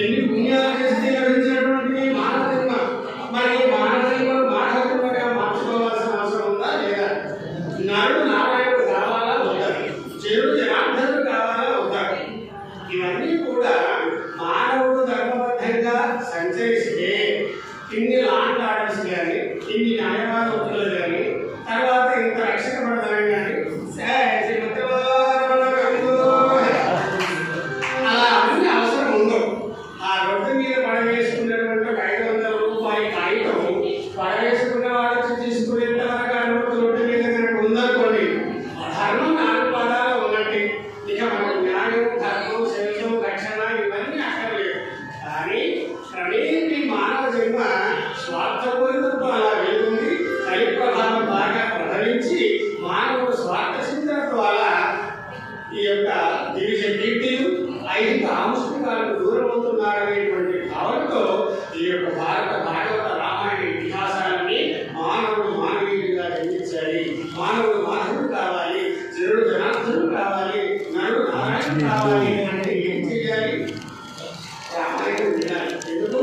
ఎన్ని పుణ్యాలు చేస్తే లభించినటువంటి మానవ జన్మ. మరి మానవ జన్మను మానవ జన్మగా మార్చుకోవాల్సిన అవసరం ఉందా లేదా? నరుడు నారాయణుడు కావాలా వద్దా? చెరుడు జనార్దనుడు కావాలా వద్దా? ఇవన్నీ కూడా మానవుడు ధర్మబద్ధంగా సంచరిస్తే ఇన్ని లాండ్ ఆర్డర్స్ కానీ, ఇన్ని న్యాయవాద ఒప్పులు కానీ, తర్వాత ఇంత రక్షణ పడతాయి కానీ అలా అన్ని అవసరం ఉందో. ఆ రొట్టె మీద పడవేసుకున్నటువంటి 500 రూపాయల కాగితం పడవేసుకున్న వాడు వచ్చి తీసుకునేంత వరకు అనుమతి రొట్టె మీద కనుక ఉందనుకోండి, ధర్మం 4 పదాలు ఉన్నట్టు. ఇక మనకు న్యాయం, ధర్మం, శైలం, రక్షణ ఇవన్నీ అక్కర్లేదు. కానీ క్రమేణీ మానవ జన్మ స్వార్థపూరితంతో అలా వెళ్తుంది. కలి ప్రభావం బాగా ప్రహరించి మానవుడు స్వార్థ చింతన ద్వారా ఈ యొక్క దివిజ కీర్తిలు, ఐహిక ఆముష్మికాలకు దూరం అవుతున్నారనేటువంటి భావంతో ఈ యొక్క భారత భాగవత రామాయణ ఇతిహాసాలని మానవుడు మానవీయుడిగా జన్మించాలి, మానవుడు మాధవుడు కావాలి, చెరుడు జనార్దనుడు కావాలి, నరుడు నారాయణుడు కావాలి అంటే ఏం చేయాలి? రామాయణం వినాలి. ఎందుకు?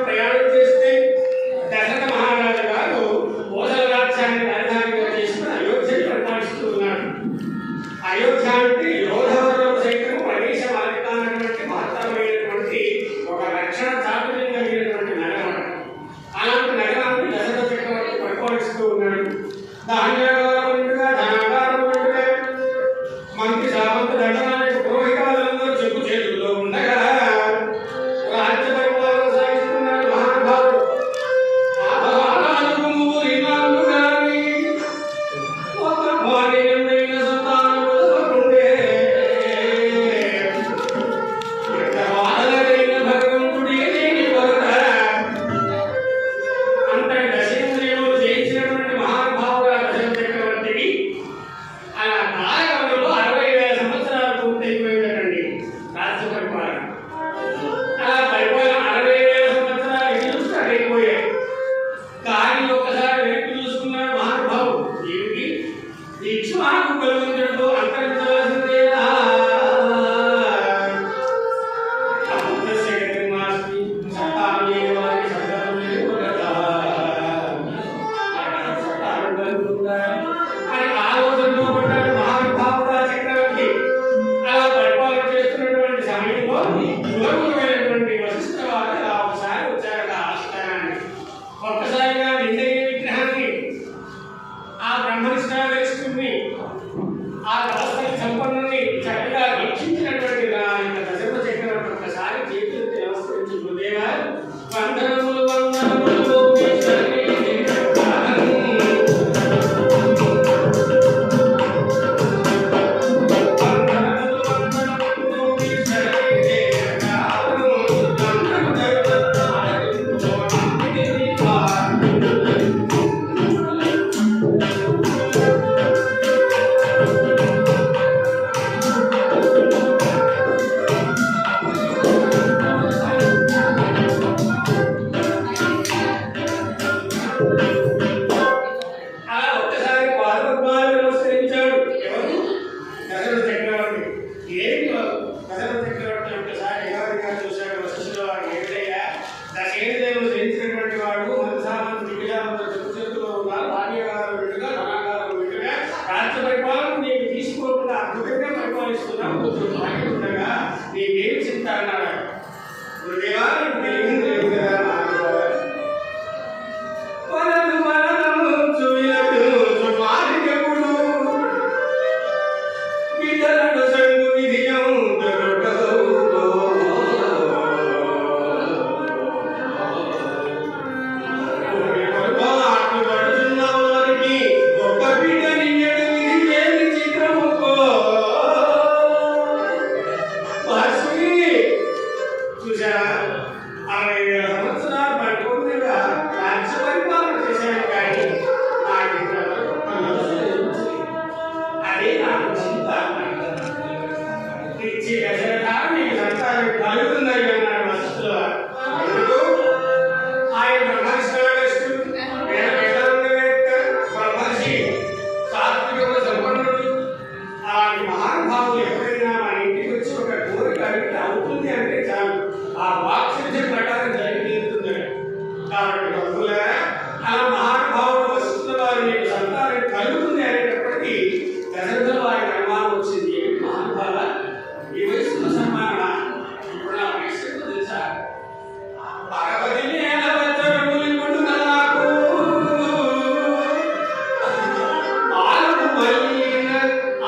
ప్రయాణం చేస్తే దశరథ మహారాజు గారు కోసల రాజ్యాన్ని రాజధానిగా చేసుకుని అయోధ్యను పరిపాలిస్తూ ఉన్నాడు. అయోధ్య అంటే యోధవరం సైతం ప్రవేశం అధికారైనటువంటి మహత్తరమైనటువంటి ఒక రక్షణ చాతుర్యం కలిగినటువంటి నగరం. అలాంటి నగరాన్ని దశరథ చక్రవర్తి పరిపాలిస్తూ ఉన్నాడు. ధాన్యాగారముగా ధనాగారముగా మంత్రి సామంత దండనాయక పురోహితాలందరూ చెప్పు చేతుల్లో ఉండగా రాజ్య పరిపాలన సాగిస్తున్నాడు మహానుభావుడు. ఒక భార్యమైన సంతానం ఉండే అన్నాడు. గురుదేవా నీకు తెలియదు లేదు కదా మహానుభావ. వలదు వలనము చువిలదు మారికెప్పుడు బిడ్డలను సంగు విధియం దొరకదు. ఆటలు పడుతున్న వారికి ఒక్క బిడ్డ నిన్నడు విధి ఏమి చిత్రముకో. చూసారా 60,000 సంవత్సరాలు పట్టుకుందిగా రాజ్య పరిపాలన చేశాను కానీ నాకు ఇంతవరకు అదే నాకు చింత. ఇచ్చి దశరథ నీకు సంతానం కలుగుతుందని అన్నాడు వశిష్ఠుల వారు. ఎందుకు? ఆయన బ్రహ్మనిష్ఠుడు, వేదాంతవేత్త, బ్రహ్మర్షి, సాత్విక సంపన్నుడు. అలాంటి మహానుభావులు ఎప్పుడైనా మన ఇంటికి వచ్చి ఒక కోరిక అడిగితే అవుతుంది అంటే చాలు, ఆ వాక్సిద్ధ్య ప్రకారం జరిగి తీరుతుంది. కాబట్టి బంధువులారా, అలా మహానుభావుడు వశిష్ఠుల వారు నీకు సంతానం కలుగుతుంది అనేటప్పటికీ దశరథుల వారికి అనుమానం వచ్చింది. ఏమిటి మహానుభావ, ఈ వయసులో సన్మాన? ఇప్పుడు నా వయసు ఎంతో తెలుసా? 60 ఏళ్ల వచ్చరములు కొడున నాకు ఆలు మల్లిన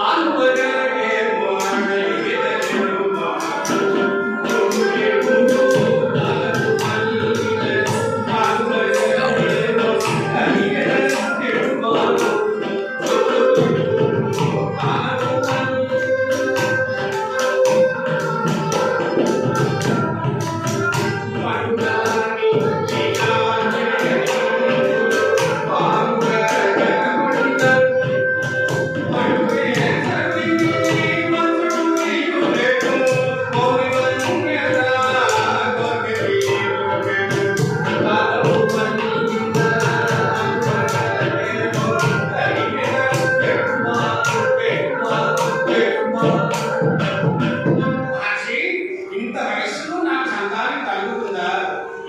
ఆలు బజరకే మోనలిగే తెలుమా. తోడుకే ముందు ఆలు మల్లిన ఆలు బజరకే మోనలిగే తెలుమా. ఆలు మహర్షి, ఇంత వయసులో నాకు సంతానం కలుగుతుందా?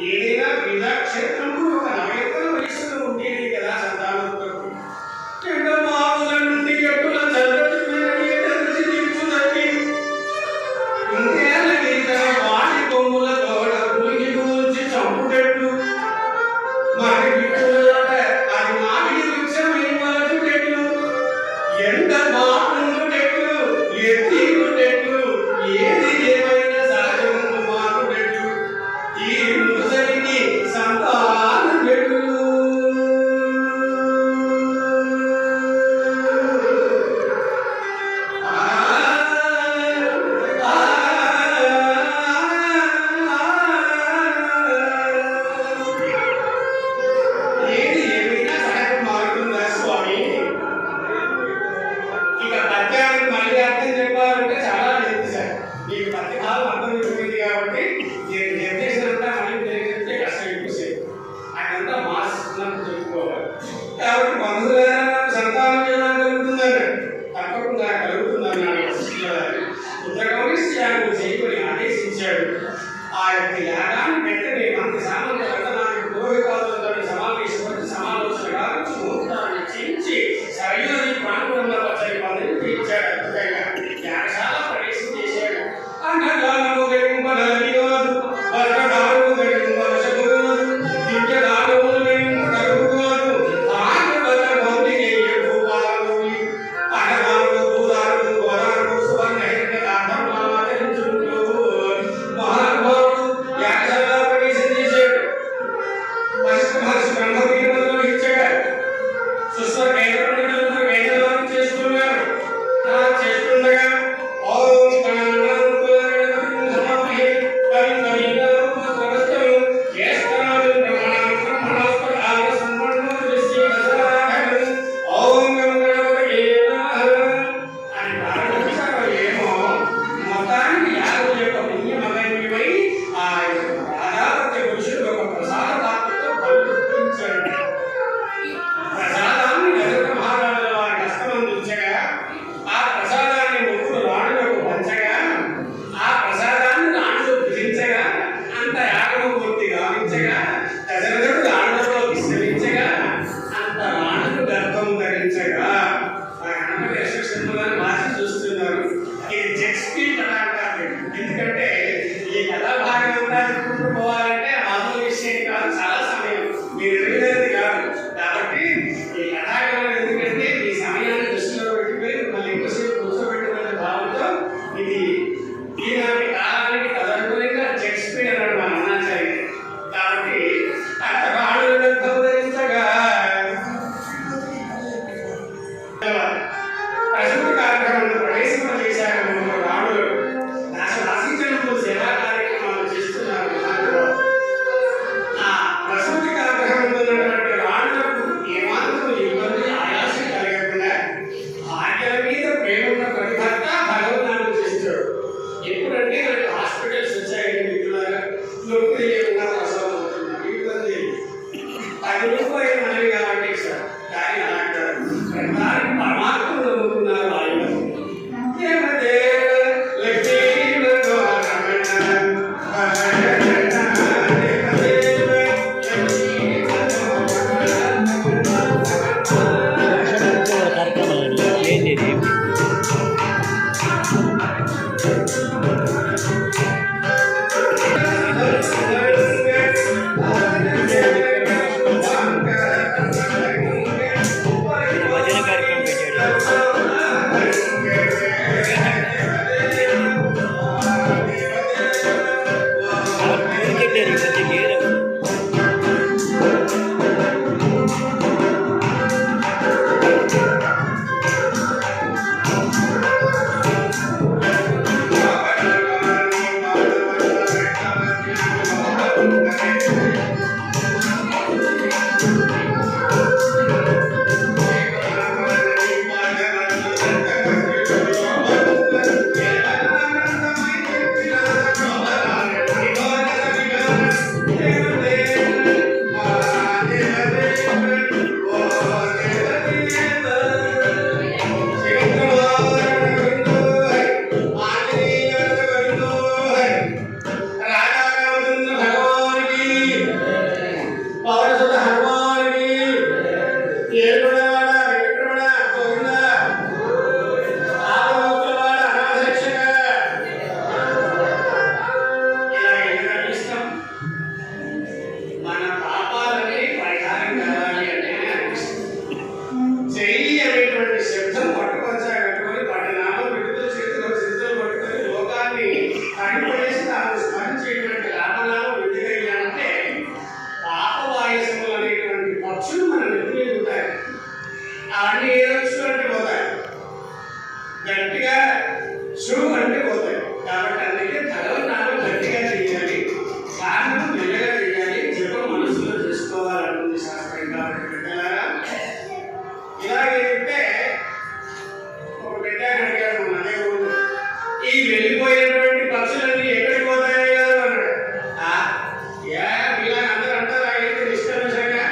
ఏదైనా క్రీడాక్షేత్రంలో ఒక నవయతల వయసులో ఉంటేనే కదా సంతానం కలుగుతుంది. ఎండమావుల నుండి ఎట్టుల చల్లటి మేరని తెలిసి తీర్చుదప్పి ఇంకేళ్ళ గీతన వాడి కొమ్ముల తోడ పులిగి కూల్చి చంపుటెట్లు మరగిట్టులట అది మామిడి వృక్షమై మలచుటెట్లు ఎండ మాపుటెట్లు ఎత్తికుటెట్లు ఏది ఏమైనా సహజము మాపుటెట్లు ఈ ముసలికి సంతానం పెట్టు. ఏది ఏమైనా సహజం మారుతుందా స్వామి? ఇక పద్యానికి మళ్ళీ అర్థం చెప్పాలంటే చాలా లేదు సార్. మీకు పద్యభావం అర్థమైపోయింది కాబట్టి నేను నిర్దేశనంతా మళ్ళీ తెలియజేస్తే కష్టం అయిపోయింది. అదంతా మాసిస్తున్నట్టు చెప్పుకోవాలి. కాబట్టి బంధువులారా నాకు సంతానం ఎలా కలుగుతుందన్నాడు. తప్పకుండా కలుగుతుందన్నాడు వశిష్ఠుల వారు. ఉత్తరగౌరిష్ఠ యాగం చేయమని ఆదేశించాడు. ఆ యొక్క యాగాన్ని వెంటనే మంత్రి సామంత రంగనాథుడు పురోహితాదులతో సమావేశపడి సమాలోచన గావించి ముహూర్తాన్ని నిశ్చయించి సరైన ప్రాంగణంలో వచ్చే పనులు తీర్చాడు. అద్భుతంగా యాగశాల ప్రవేశం చేశాడు. అన్నదానము గడింపదలియోదు, వస్త్రదానము గడింపవశములోదు, దివ్యదానములు గడింపదలుగోదు, ఆర్యవద భౌతికే ఎక్కువాలోని అన్నదానము భూదానము వరానము సువర్ణ హిరణ్య దానములను ఆచరించుకుంటూ మహానుభావుడు యాగశాల ప్రవేశం చేశాడు. ఇది ఈనాటి కాలానికి తదనుగుణంగా జెట్ స్పీడ్ అన్నాడు మన అన్నాచారి. కాబట్టి రాళ్ళు ధరించగా ప్రసూతి కార్యక్రమంలో ప్రవేశం చేశారు. రాళ్ళు ఆశించడంతో సేవా కార్యక్రమాలు చేస్తున్నారు. ఆ ప్రసూతి కార్యక్రమంలో ఉన్నటువంటి రాళ్ళకు ఏమాత్రం ఇబ్బంది ఆయాసం కలగకుండా ఆజ్ఞల మీద ప్రేమ ఉన్న ప్రతి భర్త భగవద్నామం చేస్తాడు. ఎప్పుడంటే నాకు హాస్పిటల్స్ వచ్చాయండి మిత్రులారా, నొప్పి తెలియకుండా ప్రసవం అవుతున్నారు, ఇబ్బంది 10 రూపాయలు మనవి కాబట్టి సార్. కానీ అలాంటారు దానికి పరమాత్మను నమ్ముకున్నారు. ఆయన అవన్నీ ఏ రోజు అంటే పోతాయి, గట్టిగా షూ అంటే పోతాయి. కాబట్టి అందుకే భగవన్నామం గట్టిగా చేయాలి, సాధన మెల్లగా చేయాలి, జపం మనసులో చేసుకోవాలనుకుంది శాస్త్రం. కాబట్టి బిడ్డలారా ఇలాగైతే ఒక బిడ్డ అడిగాడు అదే ఊరు, ఈ వెళ్ళిపోయినటువంటి పక్షులన్నీ ఎక్కడికి పోతాయి కదా అన్నాడు. ఇలా అందరూ అంటారు అయితే నిష్కర్షంగా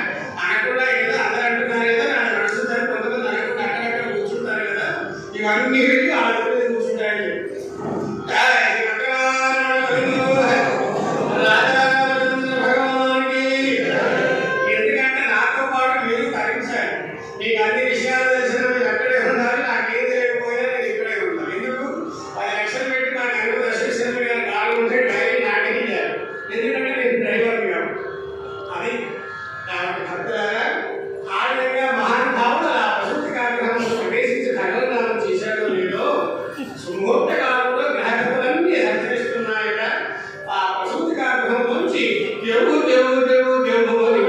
అనకుండా ఏదో అందరూ అంటున్నారు కదా, నాకు నడుస్తుంటారు, కొంతమంది అనకుండా అక్కడక్కడ కూర్చుంటారు కదా, ఇవన్నీ వెళ్ళి ఆడుకుని కూర్చుంటాయని చెప్పి ఎందుకంటే నాతో పాటు మీరు తరించాలి. మీకు అన్ని విషయాలు తెలిసిన మీరు అక్కడే ఉండాలి, నాకేం తెలియకపోయినా నేను ఇక్కడే ఉంటాను. ఎందుకు 10 లక్షలు పెట్టి నాకు ఎవరు దర్శించారు గారు కాలు ఉంటే డ్రైవింగ్ నాటికి చేయాలి, ఎందుకంటే నేను డ్రైవర్ కాదు. అది కాబట్టి భక్తులారా ఆ విధంగా మహానుభావుడు ఆ ప్రసూతి కార్యక్రమంలో ప్రవేశించి భగవన్నామం చేశాడో లేదో సుముహూర్త కాలంలో గ్రహగతులన్నీ సంచరిస్తున్నాయట. ఆ ప్రసూతి కార్యక్రమంలోంచి దేవు దేవు దేవు దేవు అని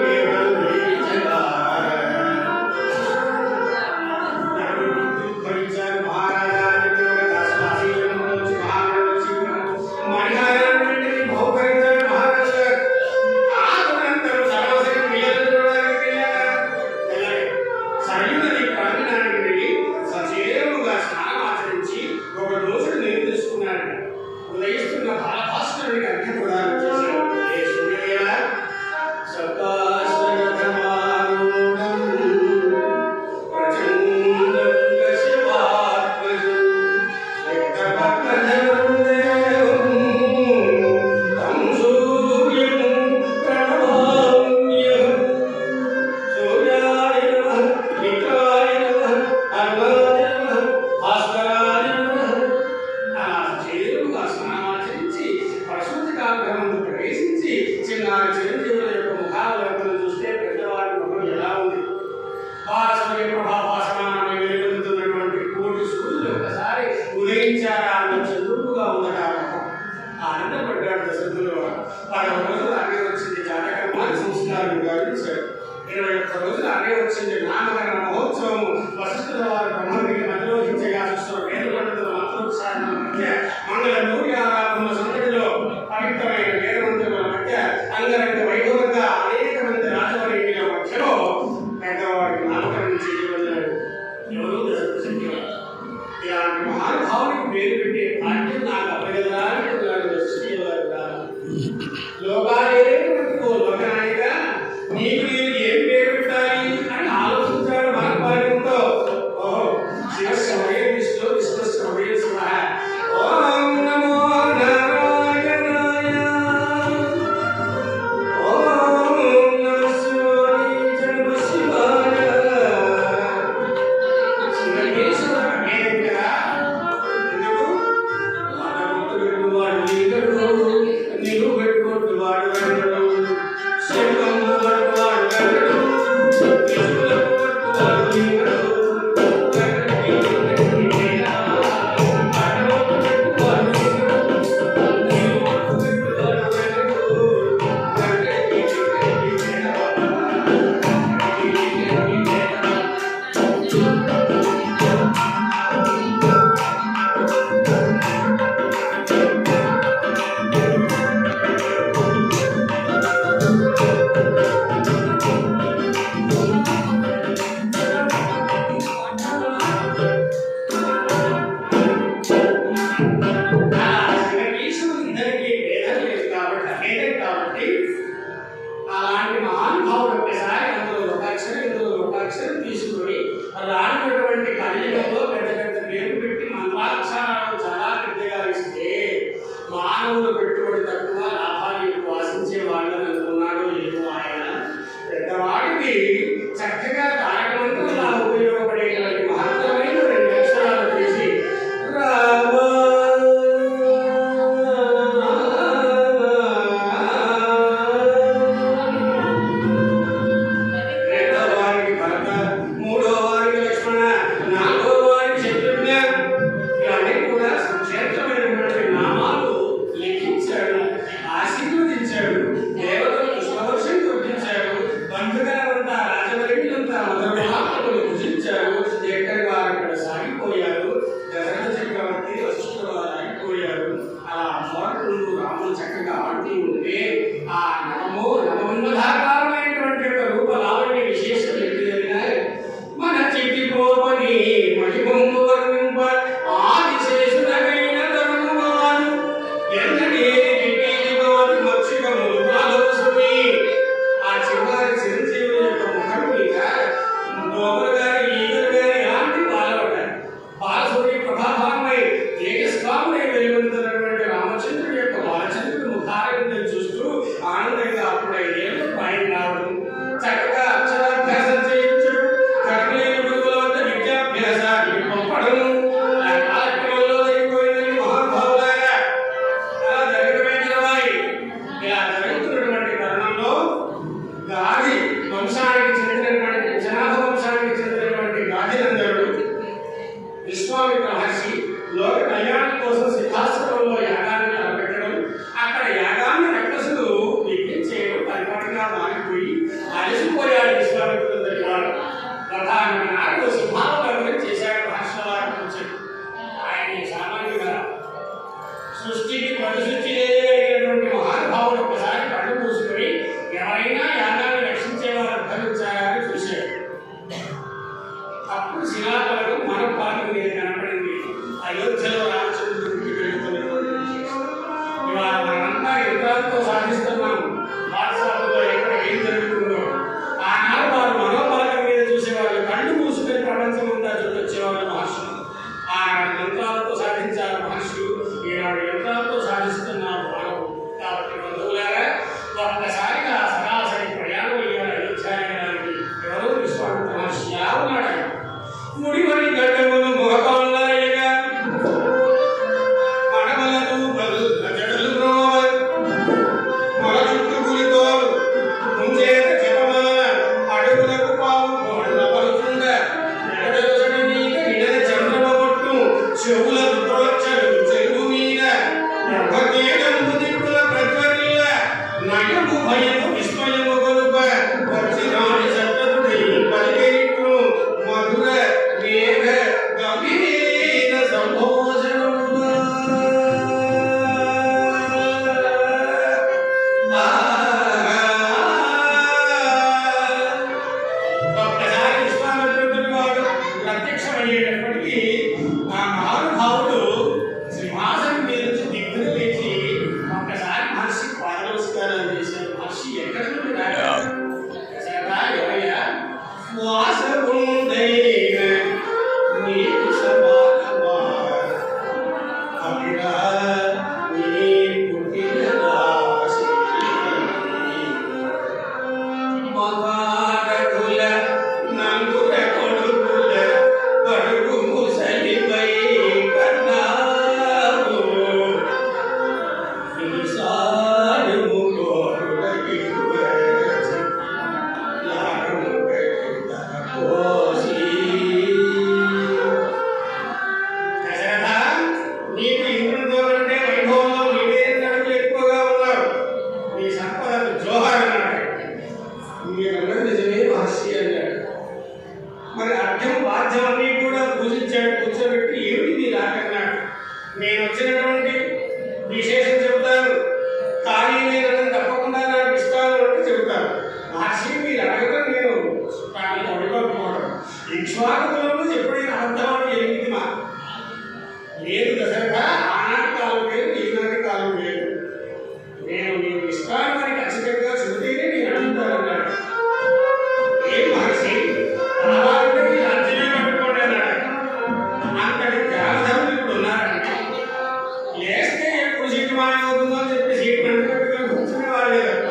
ఉదయిస్తున్న బాలభాస్కరుడికి అర్థం కూడా చేశారు. ఏ సూర్యదేవ సప్తాశ్వరథమారూఢం ప్రచండం శివాత్మజం రక్తపద్మధరం దేవం తం సూర్యం ప్రణమామ్యహం. సూర్యాయ నమః, మిత్రాయ నమః, అర్వాయ నమః, భాస్కరాయ నమః. చేరుగా స్నానమాచరించి ప్రసూతి కార్యక్రమంలో ప్రవేశించి చిన్నారి చిరంజీవుల యొక్క ముఖావలోకనం చూస్తే పెద్దవారి ముఖం ఎలా ఉంది. భారసూర్య ప్రభాభాసమానమై వెలుగొందుతున్నటువంటి కోటి సూర్యులు ఒకసారి ఉదయించారు. విద్యారాలు చదువుగా ఉండడం ఆనందపడ్డాడు దశరథులు. 10 రోజులు అనే వచ్చింది జాతకర్మాన్ని సంస్కారం గావించాడు. 21 రోజులు అనే వచ్చింది నామకరణ మహోత్సవం. వశిష్ఠుల వారు బ్రహ్మగిరి అధిరోహించగా వేద పండితుల మంత్రోత్సాహం మధ్య మంగళ నూరి ఆరాధన సందడిలో పవిత్రమైన వేదమంత్రుల మధ్య అంగరంగ వైభవంగా అనేక మంది రాజవైద్యుల మధ్యలో పెద్దవాడికి నామకరణం చేయబడ్డాడు. ఎవరు దశరథ శక్తివాడు. ఇలాంటి మహానుభావునికి పేరు పెట్టే భాగ్యం నాకు అవ్వగలరా అంటున్నాడు వశిష్ఠుల వారు. లోకాలేటువంటి ఓ లోకనాయక నీకు నేను ఏం పేరు పెట్టాలి అని ఆలోచించాడు మహానుభావునితో. ఓహో శివశ్రవయ విష్ణు విష్ణుశ్రవయ శివ. ఓం నమో నారాయణాయ. ఓం నమః శివాయ జనమ శివాయ. శివయేశ్వర పేరు కదా. ఎందుకు వాడు నీరు పెట్టుకుంటూ వాడు వెళ్ళడు. శివము వాడు వెళ్ళడు. విష్ణులకు పట్టువాడు నీరు. అలాంటి మహానుభావుడు ఒక్కసారి అందులో లోకాక్షరం ఇందులో లోకాక్షరం తీసుకుని రానటువంటి కలియుగంలో పెద్ద పెద్ద పేరు పెట్టి మంత్రాక్షరాలు చాలా పెద్దగా ఇస్తే మానవులు పెట్టుబడి తక్కువ లాభాలు ఎక్కువ ఆశించే వాళ్ళని అనుకున్నాడు ఏమో ఆయన. పెద్దవాడికి చక్కగా తారక మంత్రంలా ఉపయోగపడేటువంటి మహత్తరమైన 2 అక్షరాలు తీసి రామ చక్కగా ఆడుతూ ఉంటే ఆ నవోన్నతాకారమైనటువంటి రూప లావణ్య విశేషం ఏంటిదైనా మన చెట్టి పోపని మహిమంబు వర్ణింప ఆదిశేషుడైన ధర్మవాడు మక్షికములు ఆలోసుని. ఆ చివరి చిరంజీవుని యొక్క ముఖం మీద దోమలు గారి ఈగలు గారి ఇలాంటి బాలపడ్డాయి. బాలసూరి ప్రభాభామై ఏకస్వాములై వెలువడుతున్నటువంటి రామచంద్రుడి యొక్క బాలచంద్రుడి ముఖారవిందం చూస్తూ ఆనందంగా అప్పుడే ఆయన నేను వచ్చినటువంటి విశేషం చెబుతాను, కానీ నేను తప్పకుండా నాకు ఇస్తాను అంటే చెబుతాను. మహర్షి మీరు అడగడం నేను దాన్ని అడగకపోవడం ఇక్ష్వాకులంలో ఎప్పుడైనా అబద్ధమని ఎనిమిది మా లేదు దశరథ, ఆనాటి కాలం లేదు, ఈనాటి కాలం లేదు. నేను నీకు ఇస్తాను అని ఖచ్చితంగా చెబితేనే నేను అడుగుతానన్నాడు. ఏం మహర్షి అలాంటి ఈ రాజ్యమే పట్టుకోండి అన్నాడు. అంతటి త్యాగధర్ములు ఇప్పుడు ఉన్నారంటే లేస్తే ఎప్పుడు సీటు మాయమవుతుందో అని చెప్పి సీటు పెట్టుకొని కూర్చునే వాళ్ళే తప్ప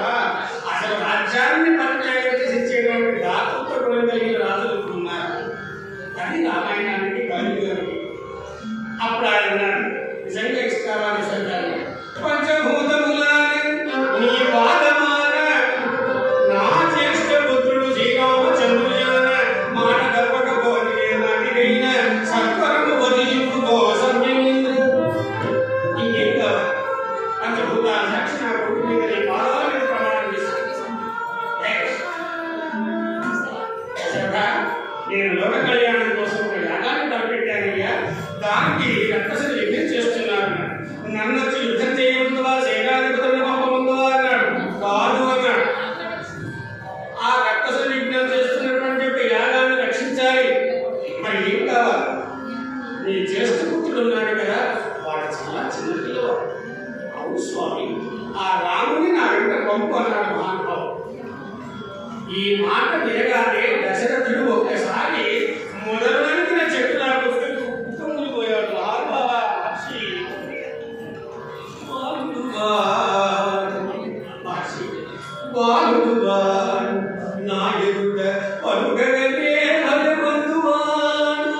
అసలు రాజ్యాన్ని పరిచయం చేసి ఇచ్చేటువంటి దాతృత్వ గుణం కలిగిన రాజులు ఇప్పుడు ఉన్నారు. అది రామాయణానికి కలియుగానికి. అప్పుడు ఆయన అన్నాడు, నిజంగా ఇస్తావా నిజంగా? పంచభూతములాని నీ పాదమాన నా జ్యేష్ఠ పుత్రుడు శ్రీరామచంద్రుయాన మాట తప్పకపోతే నాటికైన సత్వరము వదిలింపుకో సంయమింద్రు. ఇంకేం కావాలి? పంచభూతాల సాక్షి నా కొడుకు మీద నీ పాదాల మీద ప్రమాణం చేస్తాను. నేను లోక కళ్యాణం కోసం ఒక యాగాన్ని తలపెట్టానయ్యా, దానికి రక్కసులు యజ్ఞం చేస్తున్నారు. నన్ను వచ్చి యుద్ధం చేయమందువా, సేనాధిపతులను పంపమందువా అన్నాడు. కాదు అన్నాడు. ఆ రక్కసులు యజ్ఞం చేస్తున్నటువంటి ఒక యాగాన్ని రక్షించాలి. మరి ఏం కావాలి? నీ జ్యేష్ఠ పుత్రుడు ఉన్నాడు కదా, వాడు చాలా చిన్న పిల్లవాడు. అవును స్వామి, ఆ రాముని నా వెంట పంపు అన్నాడు మహానుభావుడు. ఈ మాట వినగానే దశరథుడు ఒక్కసారి మొదలైన చెట్టు నాకు కుటుంబులు పోయాడు. బాబా మహర్షి బాలుడుగా నా ఎదుట పలుకగలే భగవంతువాడు.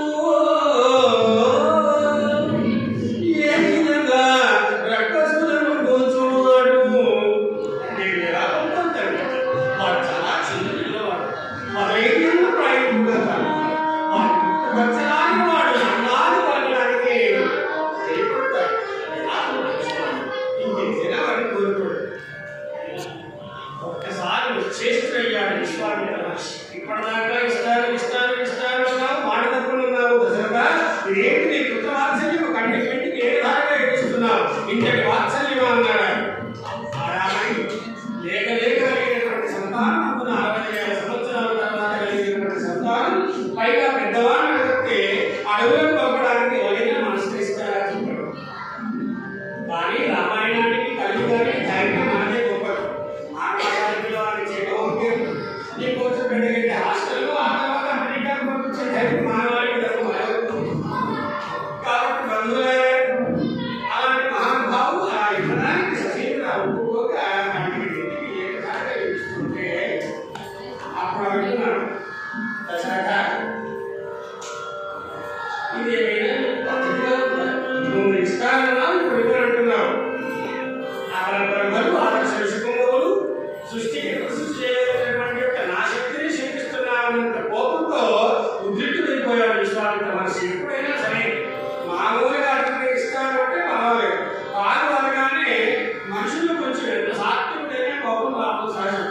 ఏ విధంగా రక్కసులను గోచువాడు నేను ఎలా పంపుతాను? వాడు చాలా చిన్న పిల్లవాడు, 15 ఏళ్ళ ప్రాయం కదా. వచ్చలాని వాడు అన్నాడు పడడానికి భయపడతాడు. ఇంకేదైనా వాడిని కోరుకోడు. ఒక్కసారి చేస్తున్నాడు విశ్వామిత్ర మహర్షి. ఇప్పటిదాకా ఇస్తాను అన్నావు, మాట తప్పకుండా ఉన్నావు దశరథ. ఇదేంటి నీ పుత్ర వాత్సల్యం కంటికి కంటికి ఏ విధాలుగా ఎక్కిస్తున్నావు? ఇంతటి వాత్సల్యం అన్నాడు. లేక కలిగినటువంటి సంతానం 45 సంవత్సరాల తర్వాత కలిగినటువంటి సంతానం, పైగా పెద్దవాళ్ళు కడితే అడవులకు పంపడానికి ఎవరైనా మనస్కరిస్తారా చెప్పాడు. కానీ రామాయణానికి కలియుగానికి ధైర్యం మనదే గొప్పది. మానవాళిలో అని చేయడం నీకోసం పెద్దగంటే హాస్టల్లో ఆ తర్వాత అమెరికాకు పంపించే ధైర్యం మానవాళికి తప్ప కాబట్టి బంధువులే అలాంటి మహానుభావు ఆ యుద్ధానికి సజీవుగా ఒప్పుకోక అప్పుడు అంటున్నాడు, దశరథ ఇది ఏమైనా పద్ధతిగా ఉందా? నువ్వు ఇస్తానన్నావు, ఇప్పుడు ఇవ్వను అంటున్నావు. అపరబ్రహ్మలు ఆదర్శ విషకుమవులు సృష్టికి సృష్టి చేయలేనటువంటి యొక్క నా శక్తిని శంకిస్తున్నానంత కోపంతో ఉద్రిక్తుడైపోయాడు విశ్వామిత్ర మహర్షి. ఎప్పుడైనా సరే మామూలుగా అర్థం ఇస్తాను అంటే పర్వాలేదు, కాదు అనగానే మనుషులు కొంచెం ఎంత సాత్వికుడైనా కోపం రాదు సహజం.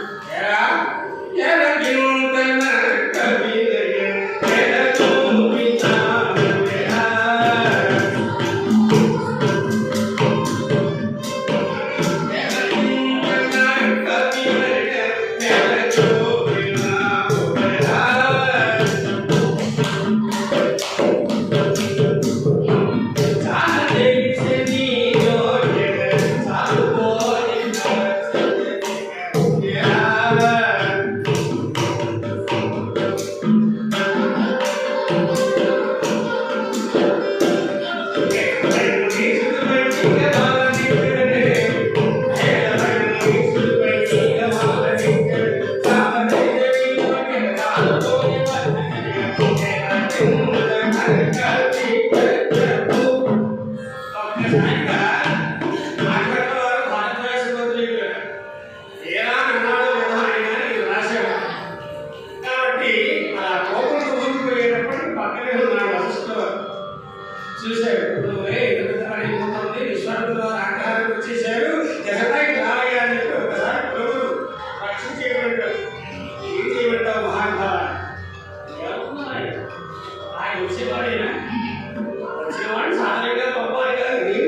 చూశాడు విశ్వామిత్రుడు ఆగ్రహానికి వచ్చేసాడు. జగతాయి రావయ్యా అని చెప్పి ఒకసారి ప్రభువు రక్షించేయమంటాడు. ఏం చేయమంటావు మహానుభావ? ఆయన వచ్చేవాడైనా వచ్చినవాడు సాధారణంగా పంపాలి కదా, నీ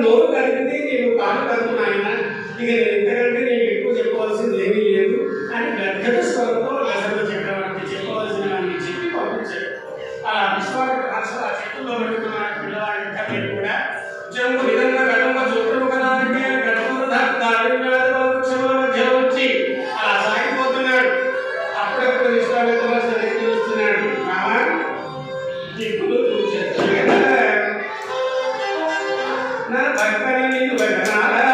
నోరు కలిగింది నేను కాదు కలుగుతున్నాయన, ఇక నేను ఇంతకంటే నేను ఎక్కువ చెప్పవలసింది ఏమీ లేదు అని గద్గద స్వరంతో దశరథ చక్రవర్తి చెప్పవలసినవన్నీ చెప్పి పంపించాడు. అలా విశ్వామిత్ర మహర్షులు ఆ చెట్టులో పెట్టుకున్న పిల్లవాడి ఇద్దరిని కూడా జంబు విధంగా గడంబ చూడము కదా అంటే గడపలు వృక్షముల మధ్య వచ్చి అలా సాగిపోతున్నాడు. అప్పుడప్పుడు విశ్వామిత్ర మహర్షి దగ్గరికి చూస్తున్నాడు. రామా దిక్కులు చూసేది నా భక్తని నిన్ను భజనాలా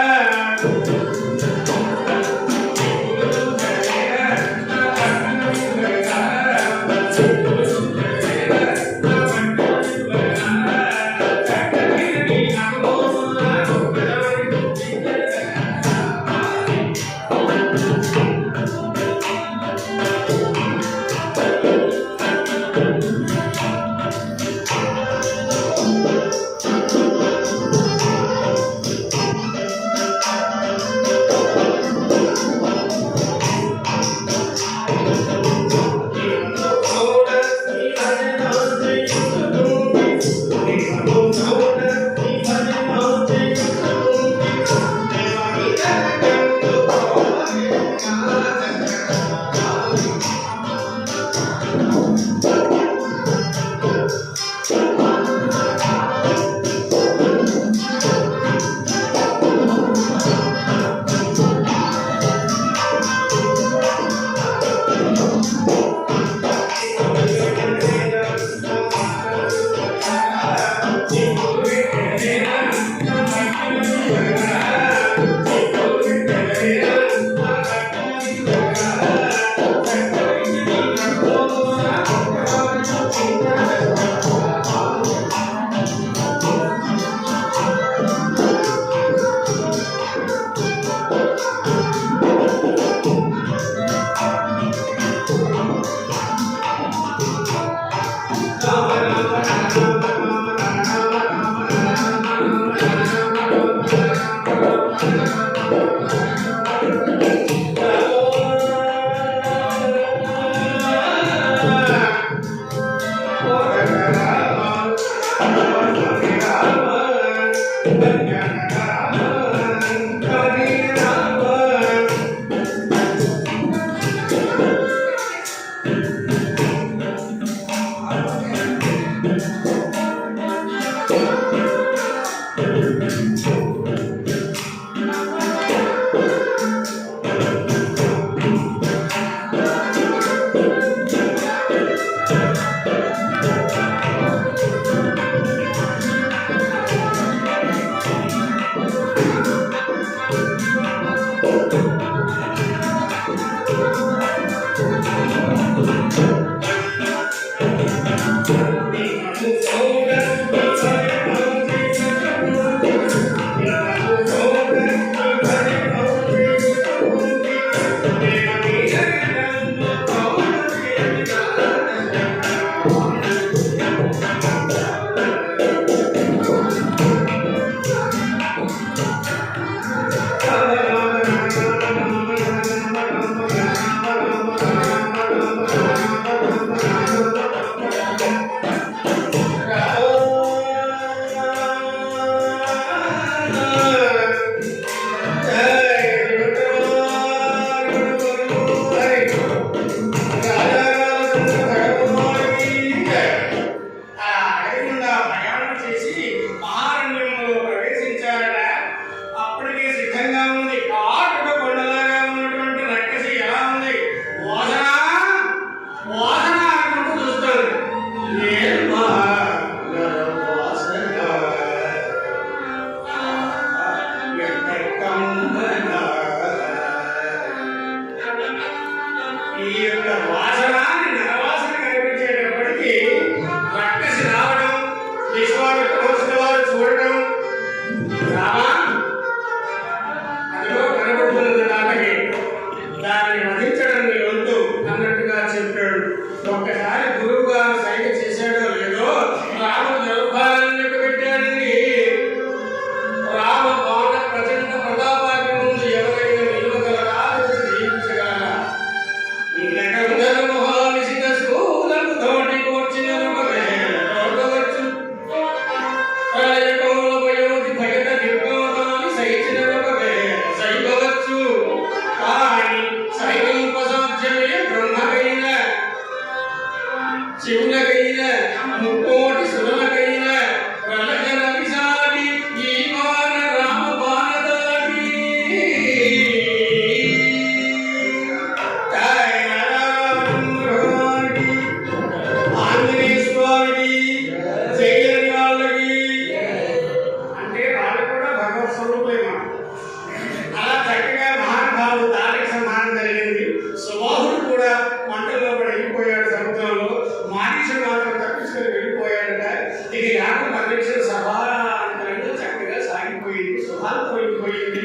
సుఖాంతమైపోయింది.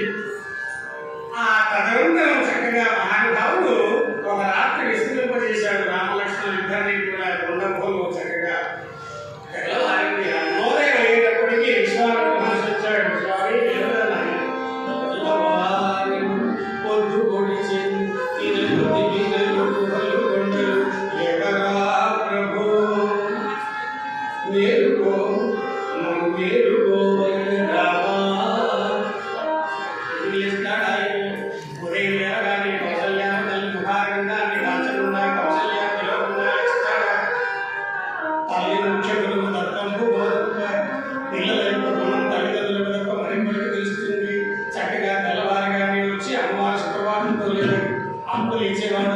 ఆ తదనంతరం చక్కగా మహానుభావుడు ఒక రాత్రి విస్తరింపజేశాడు రామలక్ష్మణ ఇద్దరిని కూడా గుండెంలో చక్కగా. తెల్లవారింది. నోదయం అయ్యేటప్పటికీ విశ్వామిత్ర మహర్షి వచ్చాడు. స్వామి పొద్దు పొడిచి ప్రభు మేలుకో మేలుకో రామా. ఉదయం లేవగానే కౌసల్య తల్లి ముఖారంగా అన్ని దాచకుండా కౌసల్య పిలవకుండా ఇస్తాడా. తల్లి ముఖ్యములు దత్తంపు పిల్లల యొక్క గుణం తల్లిదండ్రుల యొక్క మరింపరికి తెలుస్తుంది. చక్కగా తెల్లవారుగానే వచ్చి అమ్మవారి శుక్రవారంతో లేదు అప్పులు ఇచ్చేవాడు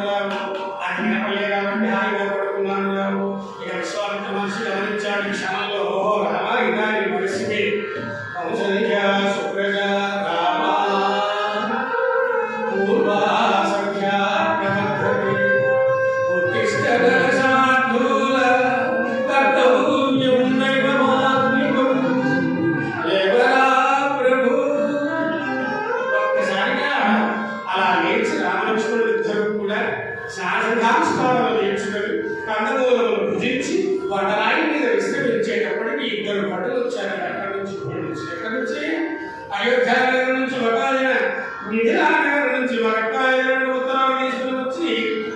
అది వినపలే కాబట్టి హాయిగా పడుకున్నాను. ఇక విశ్వామిత్ర మహర్షి గమనించాడు ఈ క్షణంలో. ఓహో రామ ఇదా నీ పరిస్థితి. కౌసల్య సుప్రజ రామ పూర్వా సంఖ్యా ప్రవర్తతే ఉత్తిష్ట శార్దూల కర్తవ్యం దైవమాత్మికం లేవరా ప్రభు. ఒక్కసారిగా అలా లేచి రామలక్ష్మణుడు ఇద్దరు కూడా స్నానాంస్కారాలు నేర్చుకొని కందమూలములు భుజించి వడరాయి మీద విశ్రమించేటప్పటికి ఇద్దరు భటులు వచ్చారు. ఎక్కడి నుంచి అయోధ్య నగరం నుంచి ఒకైన మిథిలా నగరం నుంచి మరొక ఉత్తరాలు తీసుకుని వచ్చి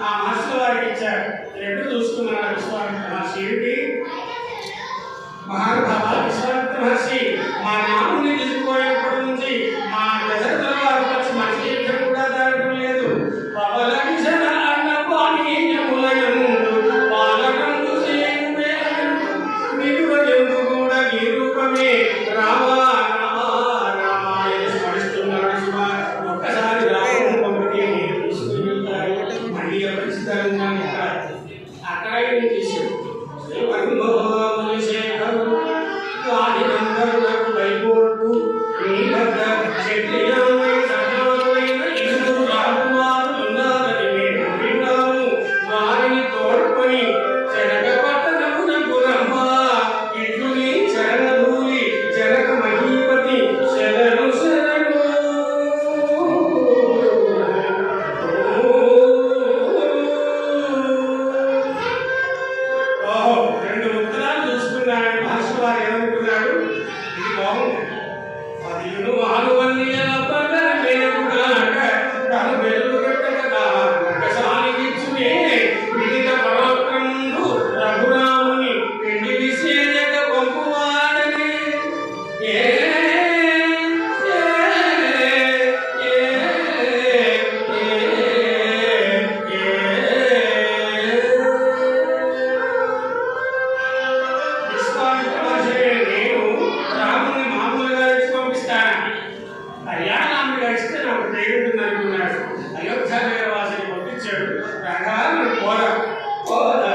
ఆ మహర్షుల వారికి ఇచ్చారు. రెండు చూసుకున్నారు విశ్వామిత్ర మహర్షి. ఏమిటి మహానుభావ విశ్వామిత్ర మహర్షి మా నాముని తీసుకుపోయేప్పటి నుంచి మా దశరథుల వారి వచ్చి మనిషి ఇద్దరు కూడా దాగడం లేదు. ఒక్కసారి రాముడు పంపితే తీసుకుని వెళ్తారు. మళ్ళీ అపరిచితంగా అక్కడ తీసుకు వారిని తోడుకొని జనకపట్టణమునకురమ్మ ఇట్లుని చరణధూలి జనక మహీపతి శరణు శరణు. ఓహో రెండు ఉత్తరాలు చూసుకున్నాడు మహర్షి వారు. ఏమనుకున్నాడు ఇది బాగుంది. పదియును ఆలువన్నీ తను వెలుగు కసానికిచ్చునే విదిత పరాక్రముడు రఘురాముని పెండి విశేషక పంపువాడని. విశ్వామిత్ర మహర్షి నేను రాముని మామూలుగా ఇచ్చి పంపిస్తాను, కళ్యాణాన్ని ఇస్తే నాకు దేవుడు అనుకున్నాడు. అయోధ్య నగర వాసిని పంపించాడు. రంగాలను పోదా పోదా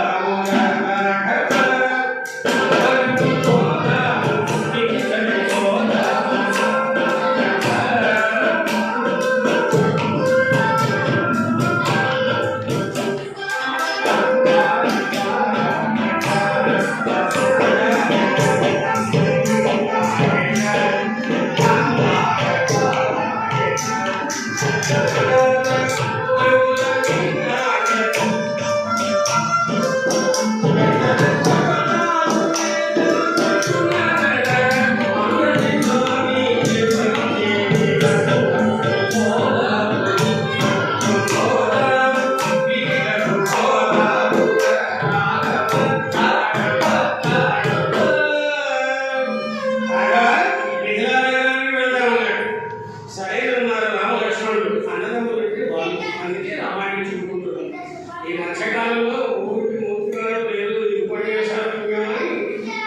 ఈ మధ్యకాలంలో ఊరికి మూర్తిగా లేదు ఉపన్యాసాలు కానీ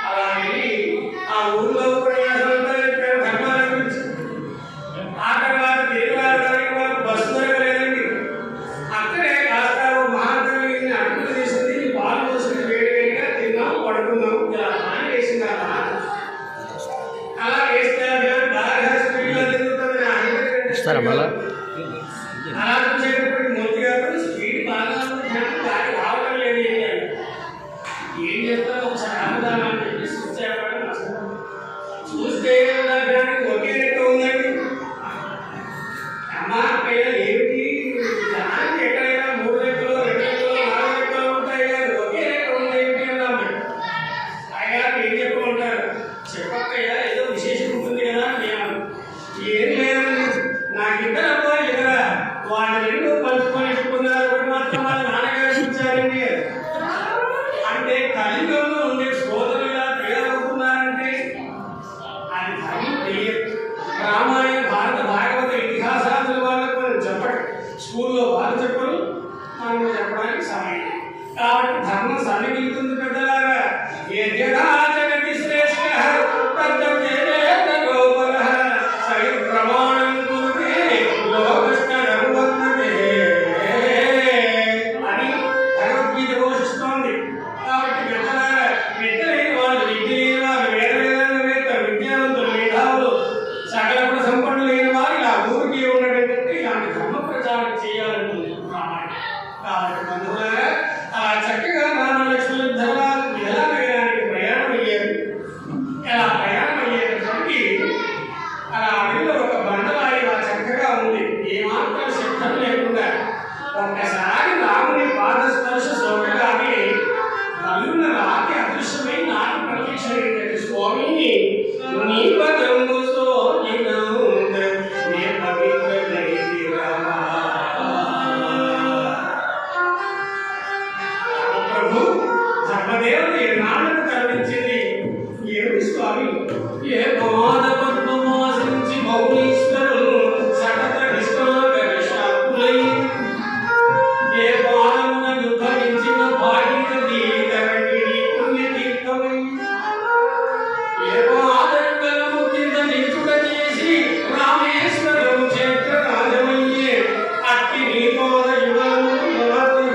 అలా వెళ్ళి ఆ ఊళ్ళో ఉపన్యాసాలంతా చెప్పారు ధర్మాల గురించి. ఆ తర్వాత తిరిగి బస్సు దొరకలేదండి. అక్కడే కాస్త మహాకవి అడుగులు చేసింది, పాలు పోసింది, వేడివేడిగా తిన్నాము పడుకున్నాము. ఇలా ప్లాన్ వేసింది అలా. అలా వేస్తే బాగా స్పీడ్లో తిరుగుతుంది. అలా చూసేటప్పటికి మూర్తిగా స్పీడ్ బాగా దారి రావడం లేదు. ఏం చేస్తారో ఒకసారి ఆపుదామని చెప్పి చూస్తే ఒకే రెక్క ఉందండి. రామాయణ భారత భాగవత ఇతిహాసాదుల వాళ్ళకు మనం చెప్పడం స్కూల్లో వాళ్ళు చెప్పరు, మనం చెప్పడానికి సమయం. కాబట్టి ధర్మం సన్నగిలుతుంది పెద్దలారా. యజ్ఞదా జగతి శ్రేష్ఠ తద్దేవేత గోపరః స్వయం ప్రమాణం కురుతే లోకస్థ నరువర్తతే అని భగవద్గీత ఘోషిస్తోంది. కాబట్టి పెద్దలారా, విద్య లేని వాళ్ళు, విద్య లేని వాళ్ళు, వేదవేత్తలు, విద్యావంతులు, మేధావులు, సకల గుణ సంపన్నులు లేని వారు ఇలా ఊరికి ఉన్నటువంటి ఇలాంటి ధర్మ ప్రచారం చేయాలంటుంది రామాయణం. కాబట్టి బంధువులారా, అలా చక్కగా రామలక్ష్మణ విధలానగరానికి ప్రయాణం అయ్యారు. ఇలా ప్రయాణం అయ్యేటప్పటికి అలా అడవిలో ఒక బండలాయి అలా చక్కగా ఉంది, ఏమాత్రం శబ్దం లేకుండా. ఒక్కసారి రాముని పాదస్పర్శ సోకగానే కలున్న రాతి అదృశ్యమై నాకు ప్రత్యక్షమైనట్టు స్వామి నీ పదంబు సోకినంత నే పవిత్రమైంది రామా. ప్రభు ధర్మదేవత ఎన్నాళ్ళకు కరుణించింది. ఏమిటి స్వామి? ఏ పాద పద్మమాసించి మౌనీశ్వరులు సటత నిష్ఠాగరిష్టాత్ములై ఏ పాదమున ఉద్ధరించిన భాగీరథి ధరణిని పుణ్యతీర్థమై ఏ పాదములను కింద నిలుచుట చేసి రామేశ్వరం క్షేత్ర రాజమయ్యే అట్టి నీ పాద యుగము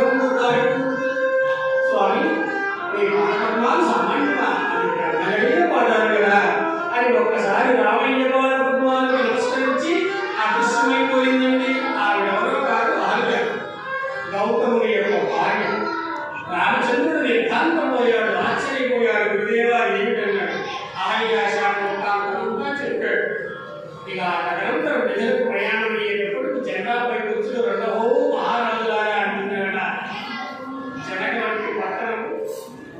పొందుతాడు. స్వామి, నీ పాదపద్మాలు సామాన్యమా అని అడిగిన పదాలు కదా అని ఒక్కసారి రామయ్య పాదపద్మాలకు నమస్కరించి అదృశ్యమైపోయిందండి. ఆవిడెవరో కాదు, ఆవిడ గౌతముని యొక్క భార్య. రామచంద్రుడు నిర్ధాంతపోయాడు, ఆశ్చర్యపోయాడు. గురుదేవా ఏమిటన్నాడు. ఆయాశాంతా చెప్పాడు. ఇక తదనంతరం ప్రజలకు ప్రయాణం అయ్యేటప్పుడు జెండాపై కూర్చుని రెండవో మహారాజులారా అంటున్నాడ. జనక వంటి పట్టణము,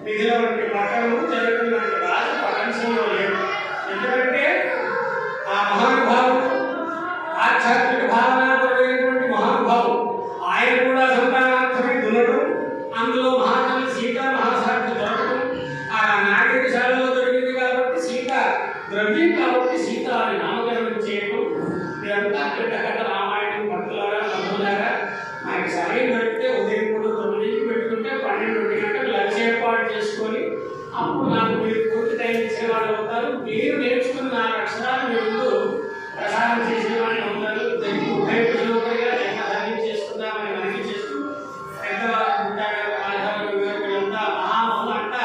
మిథిల వంటి పట్టణము, జనకుని వంటి రాజు ప్రపంచంలో లేదు. ఎందుకంటే ఆ మహానుభావుడు ఆధ్యాత్మిక భావనాపరమైనటువంటి మహానుభావుడు. ఆయన కూడా సంతానార్థమై దున్నడం, అందులో మహాతల్లి సీతా మహాసాధ్య దొరకడం, ఆ నాగరికశాలలో దొరికింది కాబట్టి సీత ద్రవ్యం కాబట్టి సీత అని నామకరణం చేయడం. ఇదంతా పెద్ద కథ రామాయణం. భక్తులారా, బంధువులారా, మనకి సమయం దొరికితే ఉదయం కూడా 9కి పెట్టుకుంటే 12 గంటలకు లంచ్ ఏర్పాటు చేసుకొని అప్పుడు నాకు మీరు పూర్తి టైం ఇచ్చిన వాళ్ళు అవుతారు. మీరు నేర్చుకున్న 4 అక్షరాలు మీ ముందు ప్రసారం చేసిన వాళ్ళు అవుతారు. ఉపయోగపడిగా జన్మధాన్యం చేసుకుందామని మనకి చేస్తూ పెద్దవాళ్ళు ఉంటారు. వీళ్ళంతా మహామహులు అంట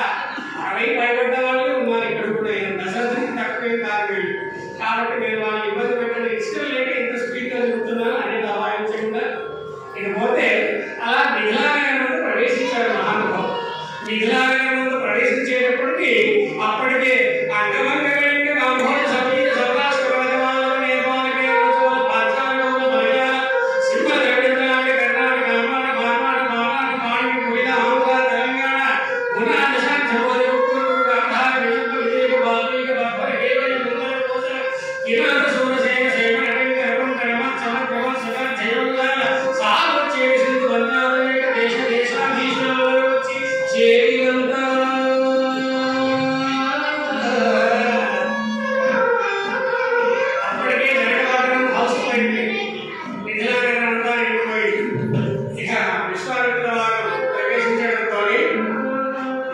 60 పైబడ్డ వాళ్ళే ఉన్నారు ఇక్కడ కూడా. దశరథునికి తక్కువే కాదు వీళ్ళు. కాబట్టి నేను వాళ్ళని ఇబ్బంది పెట్టడం ఇష్టం లేక ఇంత స్పీడ్గా చెబుతున్నాను అనేది అవాయించకుండా. ఇకపోతే అలా మిథిలానగరం ముందు ప్రవేశించాడు మహానుభావుడు. మిథిలానగరం ముందు ప్రవేశించేటప్పటికి అప్పటికే అంగమంగళిక గాంభోజ సమీర సర్వాస్త్ర వజమాల నేపాలకే రోజుల పాచారగౌల మలయాళ సింహ ద్రవిడనాడు కర్ణాటక కర్ణాటక మార్వాడ మారాఠ పాండ్య పులిల ఆంధ్ర తెలంగాణ గుణా దశాంశ భోజ ఉత్తూరు గాంధార విజంత విజయక బాల్మీక బబ్బర కేవలి ముందర కోసల కిరాత సూరసేన సేవ నటంక రవం కణమత్ సమగ్రమ సదా జయములాల సాధు చేసింది వందాలనేక దేశ దేశాధీశులలో వచ్చి చేరినంతా అప్పటికే జనకవాదం హౌస్ఫుల్ అయిపోయింది. మిథిలానగరం అంతా నిండిపోయింది. ఇక విశ్వామిత్ర వారు ప్రవేశించడంతో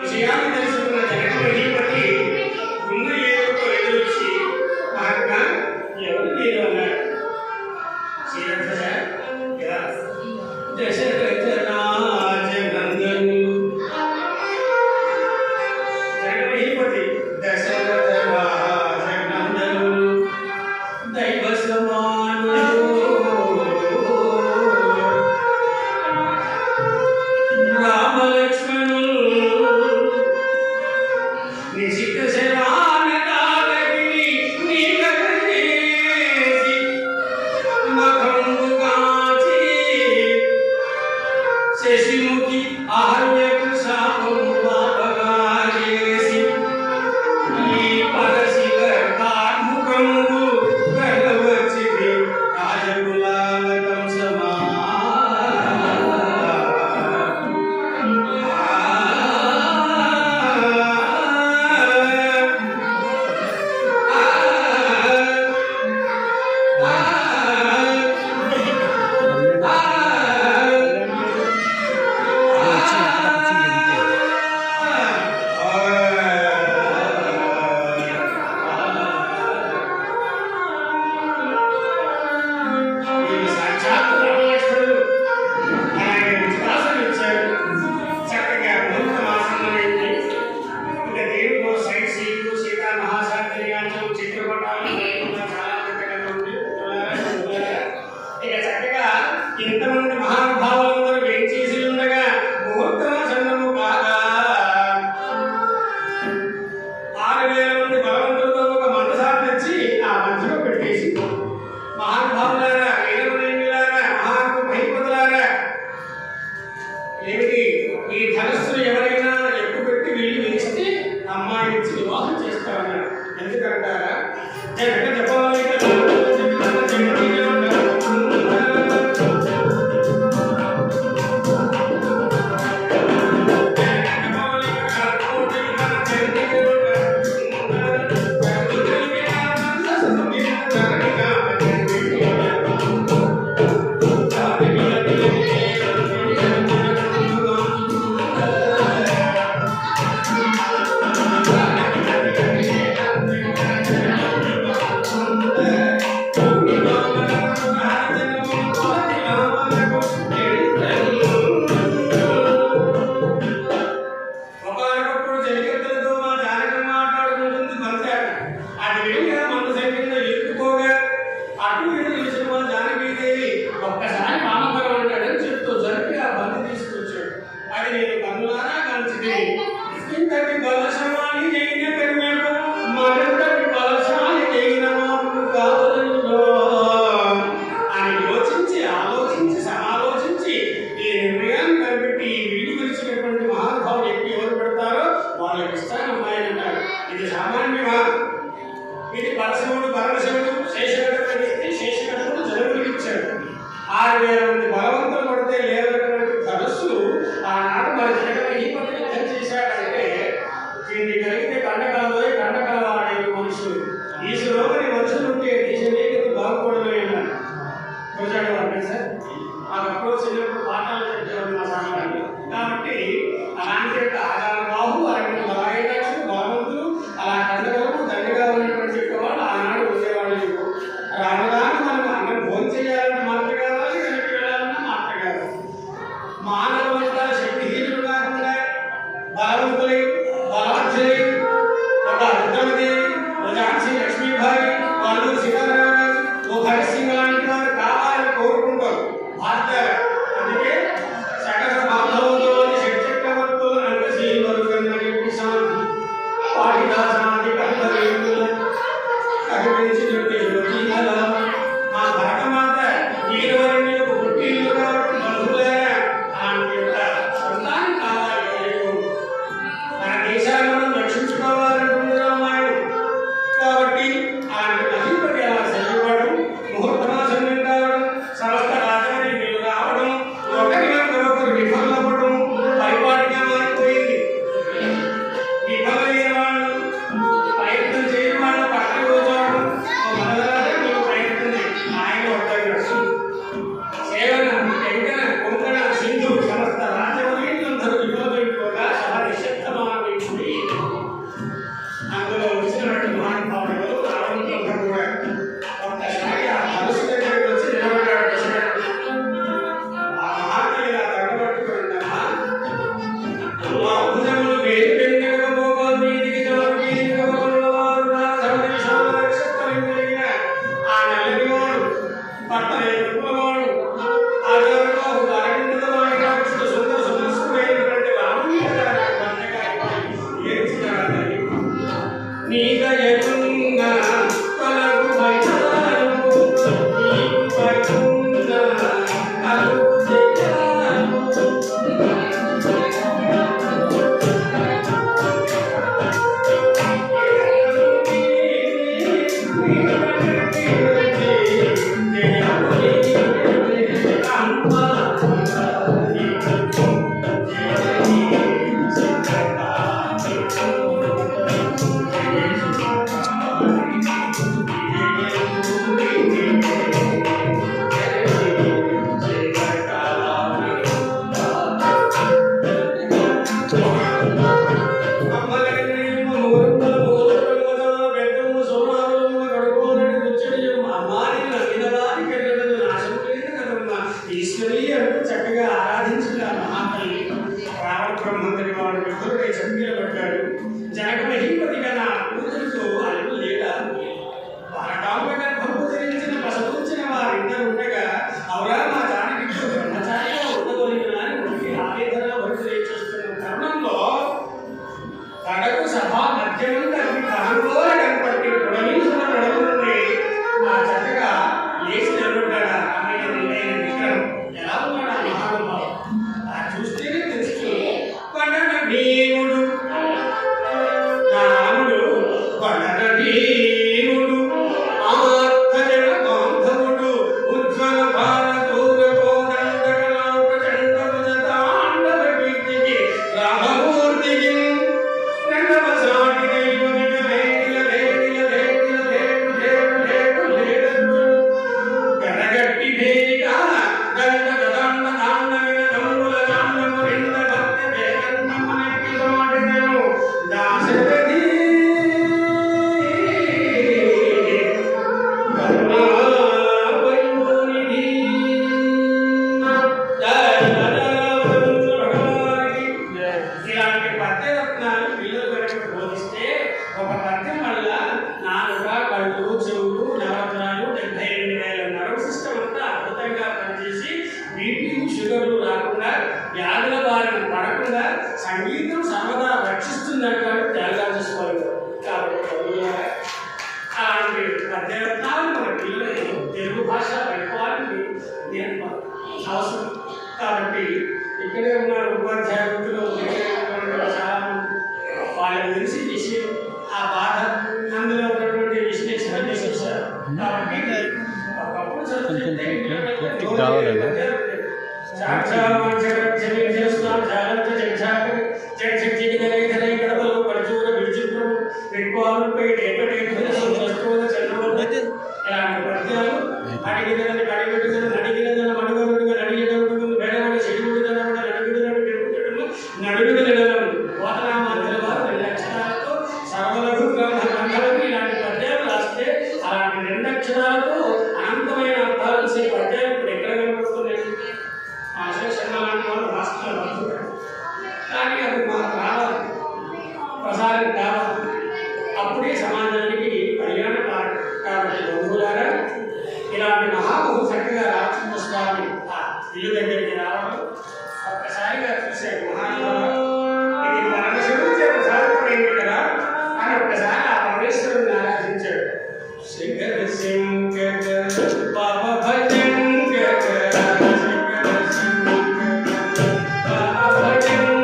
విషయాన్ని తెలుసుకున్న జనక మహీపతి ఉన్న ఏడుతో ఎదురొచ్చి మహాత్మా ఎవరు మీరు అన్నాడు. దశరథ రాజనందనులు జనక మహీపతి దశరథ రాజనందనులు దైవ సమానులు రామలక్ష్మణులు నిశిత శరానదారగిరి నీలగేసి మఖంబు కాచి శశిముఖి ఆర్యకు శాపము పాపగా చేసి ఈ పరశివ కార్ముఖము గలవ భర్త లేని కులవాడు ఆధారంగా ఒక అరవిందమైన రాక్షసుడు సుందర సుందరమైనటువంటి రాముని నీక ఎదుంగా కొలకు భయదారు నీకు భయదుంగా కలుగు చేయారు ఈశ్వరి అంటూ చక్కగా ఆరాధించిన మహాతల్లి రావణ బ్రహ్మంతరి వాడు మిత్రుడే చక్కెర పడ్డాడు జనక మహీపతిగా నా కూతురుతో అల్లు లేదా పరకాంబ గర్భము ధరించిన పసపుంచిన వారిద్దరు ఉండగా అవరా మా జానకి బ్రహ్మచారిగా ఉండగలిగిన అని ఆవేదన వరుసలే చేస్తున్న తరుణంలో తడకు సభా మధ్యమంతా కనుగోల కనపడి పొడవీసుల నడుము నుండి ఆ చక్కగా లేచి నిలబడ్డాడు ఆమె నిలైన విగ్రహం ఎలా ఉన్నాడు ఆ మహానుభావం ఆ చూస్తేనే తెలుసు కొండన భీముడు రాముడు కొండన భీముడు ఆర్ధజన బాంధవుడు ఉజ్వల భారతూర కోదండకలా ప్రచండ భుజతాండవ కీర్తికి రామమూర్తికి రెండవ సాటి దైవమిక వేడిల వేడిల వేడిల వేడు వేడు వేడు వేడు గడగట్టి వేదిక గండ గదండ దాండ విన దమ్ముల దాండము రెండ భక్తి వేదండ మనకి మాటను దాశరథి కరుణాపరిపూర్ణిధి ఇలాంటి పద్యరత్నాలు పిల్లలు కనుక బోధిస్తే ఒక పద్యం వల్ల నాలుక కళ్ళు చెవులు నవరత్నాలు 72,000 నర్వ్ సిస్టమ్ అంతా అద్భుతంగా పనిచేసి బీపీ షుగర్లు రాకుండా వ్యాధుల బారిన పడకుండా సంగీతం సర్వదా రక్షిస్తుందంటాడు త్యాగరాజ స్వామి గారు. కాబట్టి చదువులారా అలాంటి పద్యరత్నాలు మన పిల్లలు తెలుగు భాష వైభవాన్ని నేర్పాలి అవసరం. కాబట్టి ఇక్కడే ఉన్న ఉపాధ్యాయులు చాలా మంది వాళ్ళ గురించి విషయం ఆ బాధ అందులో ఉన్నటువంటి విశ్లేషణ చేసేసారు. కాబట్టి ఒకప్పుడు చదువుతుంటే ఇలాంటి పద్యాలు అడిగిన కడిగెట్టుకుని నడిగిన మడుగలుగా నడిగడుగు వేడవాడి చెడుగుడు నడుగుదలను పోతనామాధ్యుల వారు 2 అక్షరాలతో సర్వలకు గ్రంథాలకు ఇలాంటి పద్యాలు రాస్తే అలాంటి 2 అక్షరాలతో అనంతమైన అర్థాలు వచ్చే పద్యాలు ఇప్పుడు ఎక్కడ కనబడుతున్నాయి? శర్మ లాంటి వాళ్ళు రాష్ట్రాలు కానీ అది మాకు రావాలి, ప్రసారం కావాలి. అప్పుడే సమాజానికి కళ్యాణ కారణం. కాబట్టి బంధువులారా ఇలాంటి మహాబహు చక్కగా రామచంద్ర స్వామి ఆ ఇల్లు దగ్గరికి రావడం ఒక్కసారిగా చూశాడు మహానుభావుడు. ఇది పరమశివుడిచే ప్రసాదితమైంది కదా అని ఒక్కసారి ఆ పరమేశ్వరుడిని ఆరాధించాడు. శంకర శంకర పాప భజంకర శంకర శంకర పాప భజంకర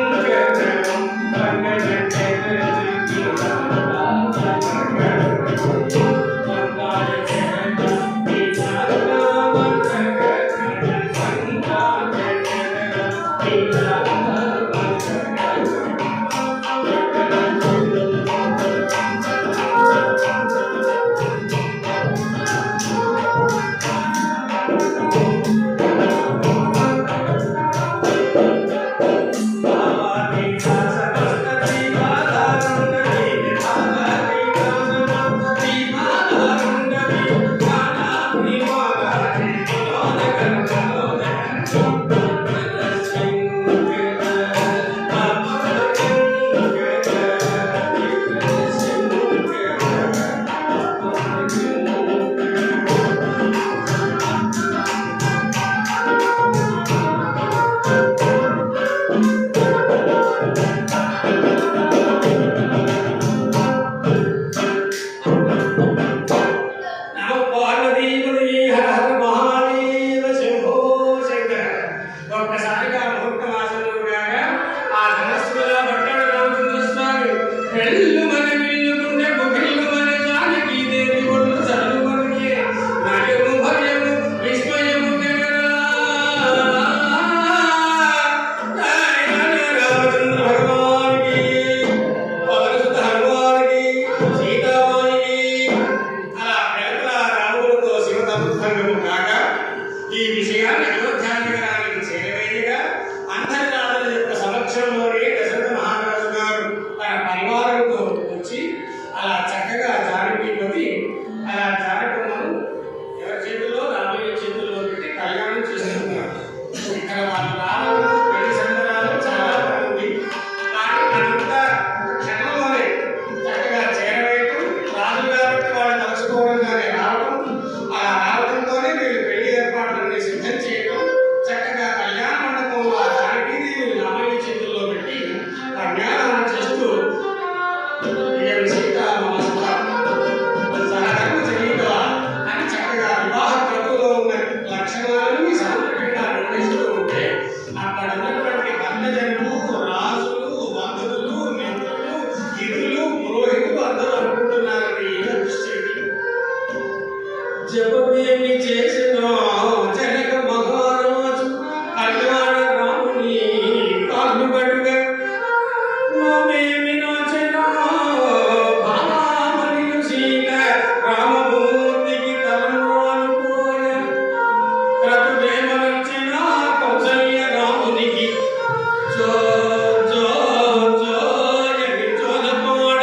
పార్వతీపతి హర హర మహాదేవ శంభో శంకర. ఒక్కసారిగా ముహూర్త వాసనలు కాగా ఆ ధనస్సుల పట్టాడు రామచంద్ర స్వామి. వెళ్ళు మన విల్లుకుంటే బుకిళ్ళు మన జానకి దేవి ఒళ్ళు చదువు మనకే నయము భయము విస్మయము రామచంద్ర భగవానికి పవనసుత హనుమానికి సీతామానికి అలా వెలకల రాములతో శివతత్సంగము కాగా ఈ విషయాన్ని అయోధ్యానగరానికి చేరవేయగా అంతర్జాతుల యొక్క సమక్షంలోనే దశరథ మహారాజు గారు తన పరివారంతో వచ్చి అలా చక్కగా జానకీపతి అలా జానకమ్మను ఎవరి చేతుల్లో రామయ్య చేతుల్లో పెట్టి కళ్యాణం చేస్తున్నారు. ఇక్కడ వాళ్ళ రాముడు పెళ్లి సంబరాలు చాలా బాగుంది. కానీ అదంతా క్షణంలోనే చక్కగా చేరవేయటం, రాజు కాబట్టి వాళ్ళు తలుచుకోవడంగానే రావడం, అలా రావడంతోనే వీళ్ళు పెళ్లి ఏర్పాట్లన్నీ సిద్ధం చేయడం, చక్కగా కళ్యాణ మండపంలో ఆ జానకీదేవిని రామయ్య చేతుల్లో పెట్టి కన్యాదానం చేస్తూ ఇయమి సీతా మమ సుత సహధర్మ చరీతవ అని చక్కగా వివాహ క్రతువులో ఉన్న లక్షణాలను సాంద్రకంగా నిర్ణయిస్తూ ఉంటే అక్కడ ఉన్నటువంటి భక్తజనులు, రాజులు, బంధువులు, మిత్రులు, ఇతులు, పురోహితులు అందరూ అనుకుంటున్నారని ఇలా దృష్టి జపమేమి చేసినో జనక మహారాజు కళ్యాణ రాముని కాళ్ళు గడుగా నోమేమి నోచెనో భామనియు సీత రామమూర్తికి తలంబ్రాలు పోయ క్రతువేమనర్చిన కౌసల్య రామునికి జో జో జోయని జోదపోడ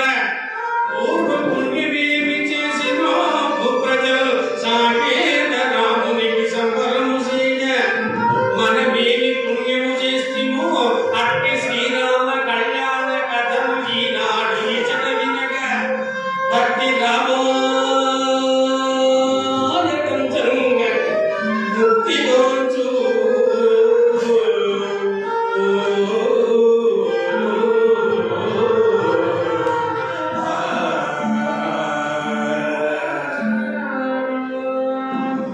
పూర్వ పుణ్యమేమి చేసినో భూప్రజలు సాకేత రామునికి సంబరము సీయ మనమేమి పుణ్యము చేస్తేమో అట్టి శ్రీరామ కళ్యాణ కథను ఈనాడు ఇచట వినగా భక్తి రామాయకంచంగ ముక్తి గోచు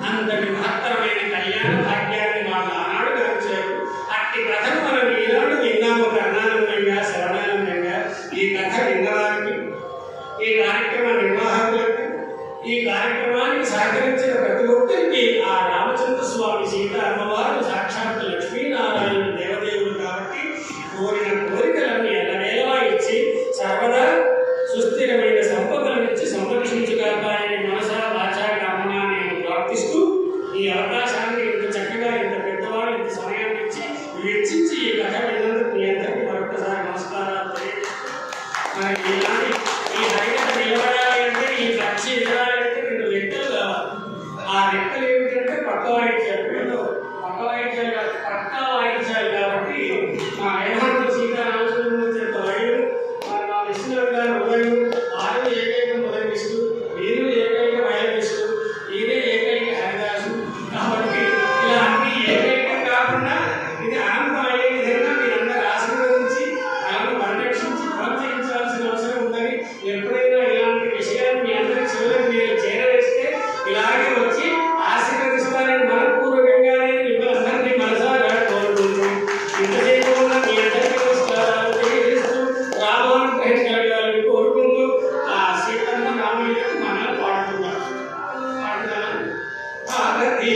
అంతటి మహత్తరమైన కళ్యాణ భాగ్యాన్ని వాళ్ళు ఆనాడు గడిచారు. అట్టి కథను మనం ఈనాడు విన్నాము కర్ణానందంగా, శ్రవణానందంగా. ఈ కథ విన్నవారికి, ఈ కార్యక్రమ నిర్వాహకులకు, ఈ కార్యక్రమానికి సహకరించిన ప్రతి ఒక్కరికి ఆ రామచంద్ర స్వామి, సీత అమ్మవారు సాక్షాత్ లక్ష్మీనారాయణ దేవదేవుడు కాబట్టి కోరిన కోరికలన్నీ ఎల్లవేళలా ఇచ్చి సర్వదా సుస్థిరమైన సంపదలనిచ్చి సంరక్షించుగాక అని మనసా వాచా కామనా నేను ప్రార్థిస్తూ ఈ అవకాశాన్ని ఇంత చక్కగా, ఇంత పెద్దవాడు ఇంత సమయాన్ని ఇచ్చి వెచ్చించి ఈ కథ విన్నందుకు మీ అందరికీ మరొకసారి నమస్కారాలు తెలియజేస్తున్నాను. మరి ఇలాంటి ఈ హరికథ నిలబడాలి అంటే, ఈ పక్షి ఎగరాలంటే 2 రెక్కలు కావాలి. ఆ రెక్కలు ఏమిటంటే పక్క వాయిద్యాలు, పక్క వాయిద్యాలు కాదు, పక్క వాయిద్యాలు. కాబట్టి మా ఐహాంతో సీతారామచంద్రమూర్తి యొక్క వైద్యం, మా విష్ణువు గారు ఉదయం, వారు ఏకైక మొదలిస్తూ, వీరు ఏకైక వయలిస్తూ, ఈయనే ఏకైక హరిదాసు. కాబట్టి ఇలా అన్ని ఏకైకం కాకుండా ఇది ఆనందం అయ్యే విధంగా మీరందరూ ఆశీర్వదించి వాళ్ళను పరిరక్షించి ప్రోత్సహించాల్సిన అవసరం ఉందని, ఎప్పుడైనా ఇలాంటి విషయాలు మీ అందరి చివరికి మీరు చేరవేస్తే ఇలాగే వచ్చి ఆశీర్వదిస్తారని మనపూర్వకంగా నేను మిమ్మల్ని అందరినీ మనసారా కోరుకుంటున్నాను. ఇంత చేయకుండా మీ అందరికీ నమస్కారాలు తెలియజేస్తూ రామానుగ్రహం కలగాలని కోరుకుంటూ ఆ సీతమ్మ రామయ్యకు మనం పాడుతున్నాం. భారతీ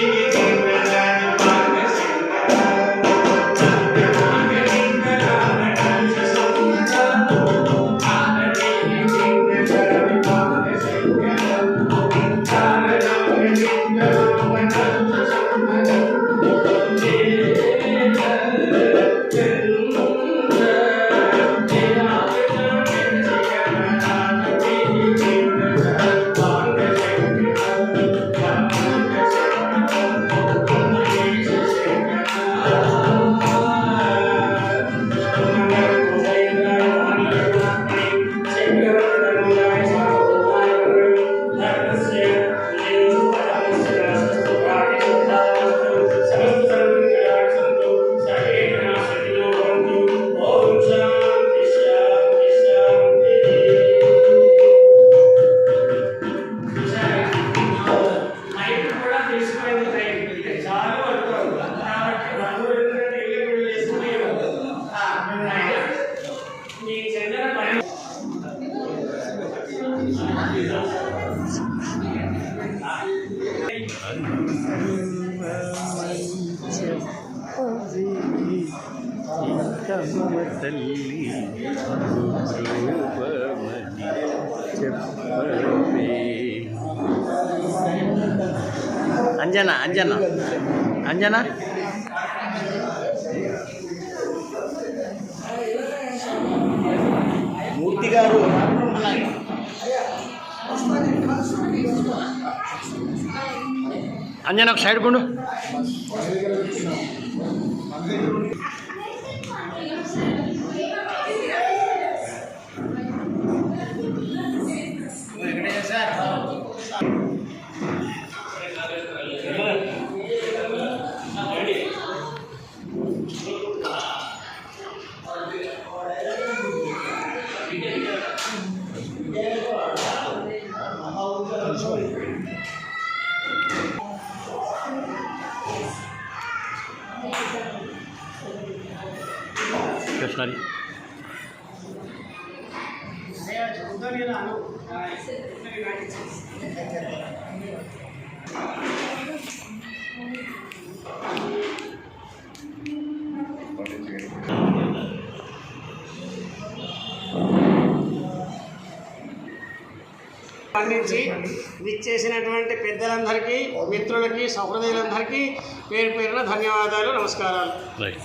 తల్లి చెప్పవే. అంజనా అంజనా అంజనా మూర్తి గారు అంజనా ఒక సైడ్ కొండు. కృష్ణారి స్పందించి విచ్చేసినటువంటి పెద్దలందరికీ, మిత్రులకి, సహృదయులందరికీ పేరు పేరున ధన్యవాదాలు, నమస్కారాలు. రైట్.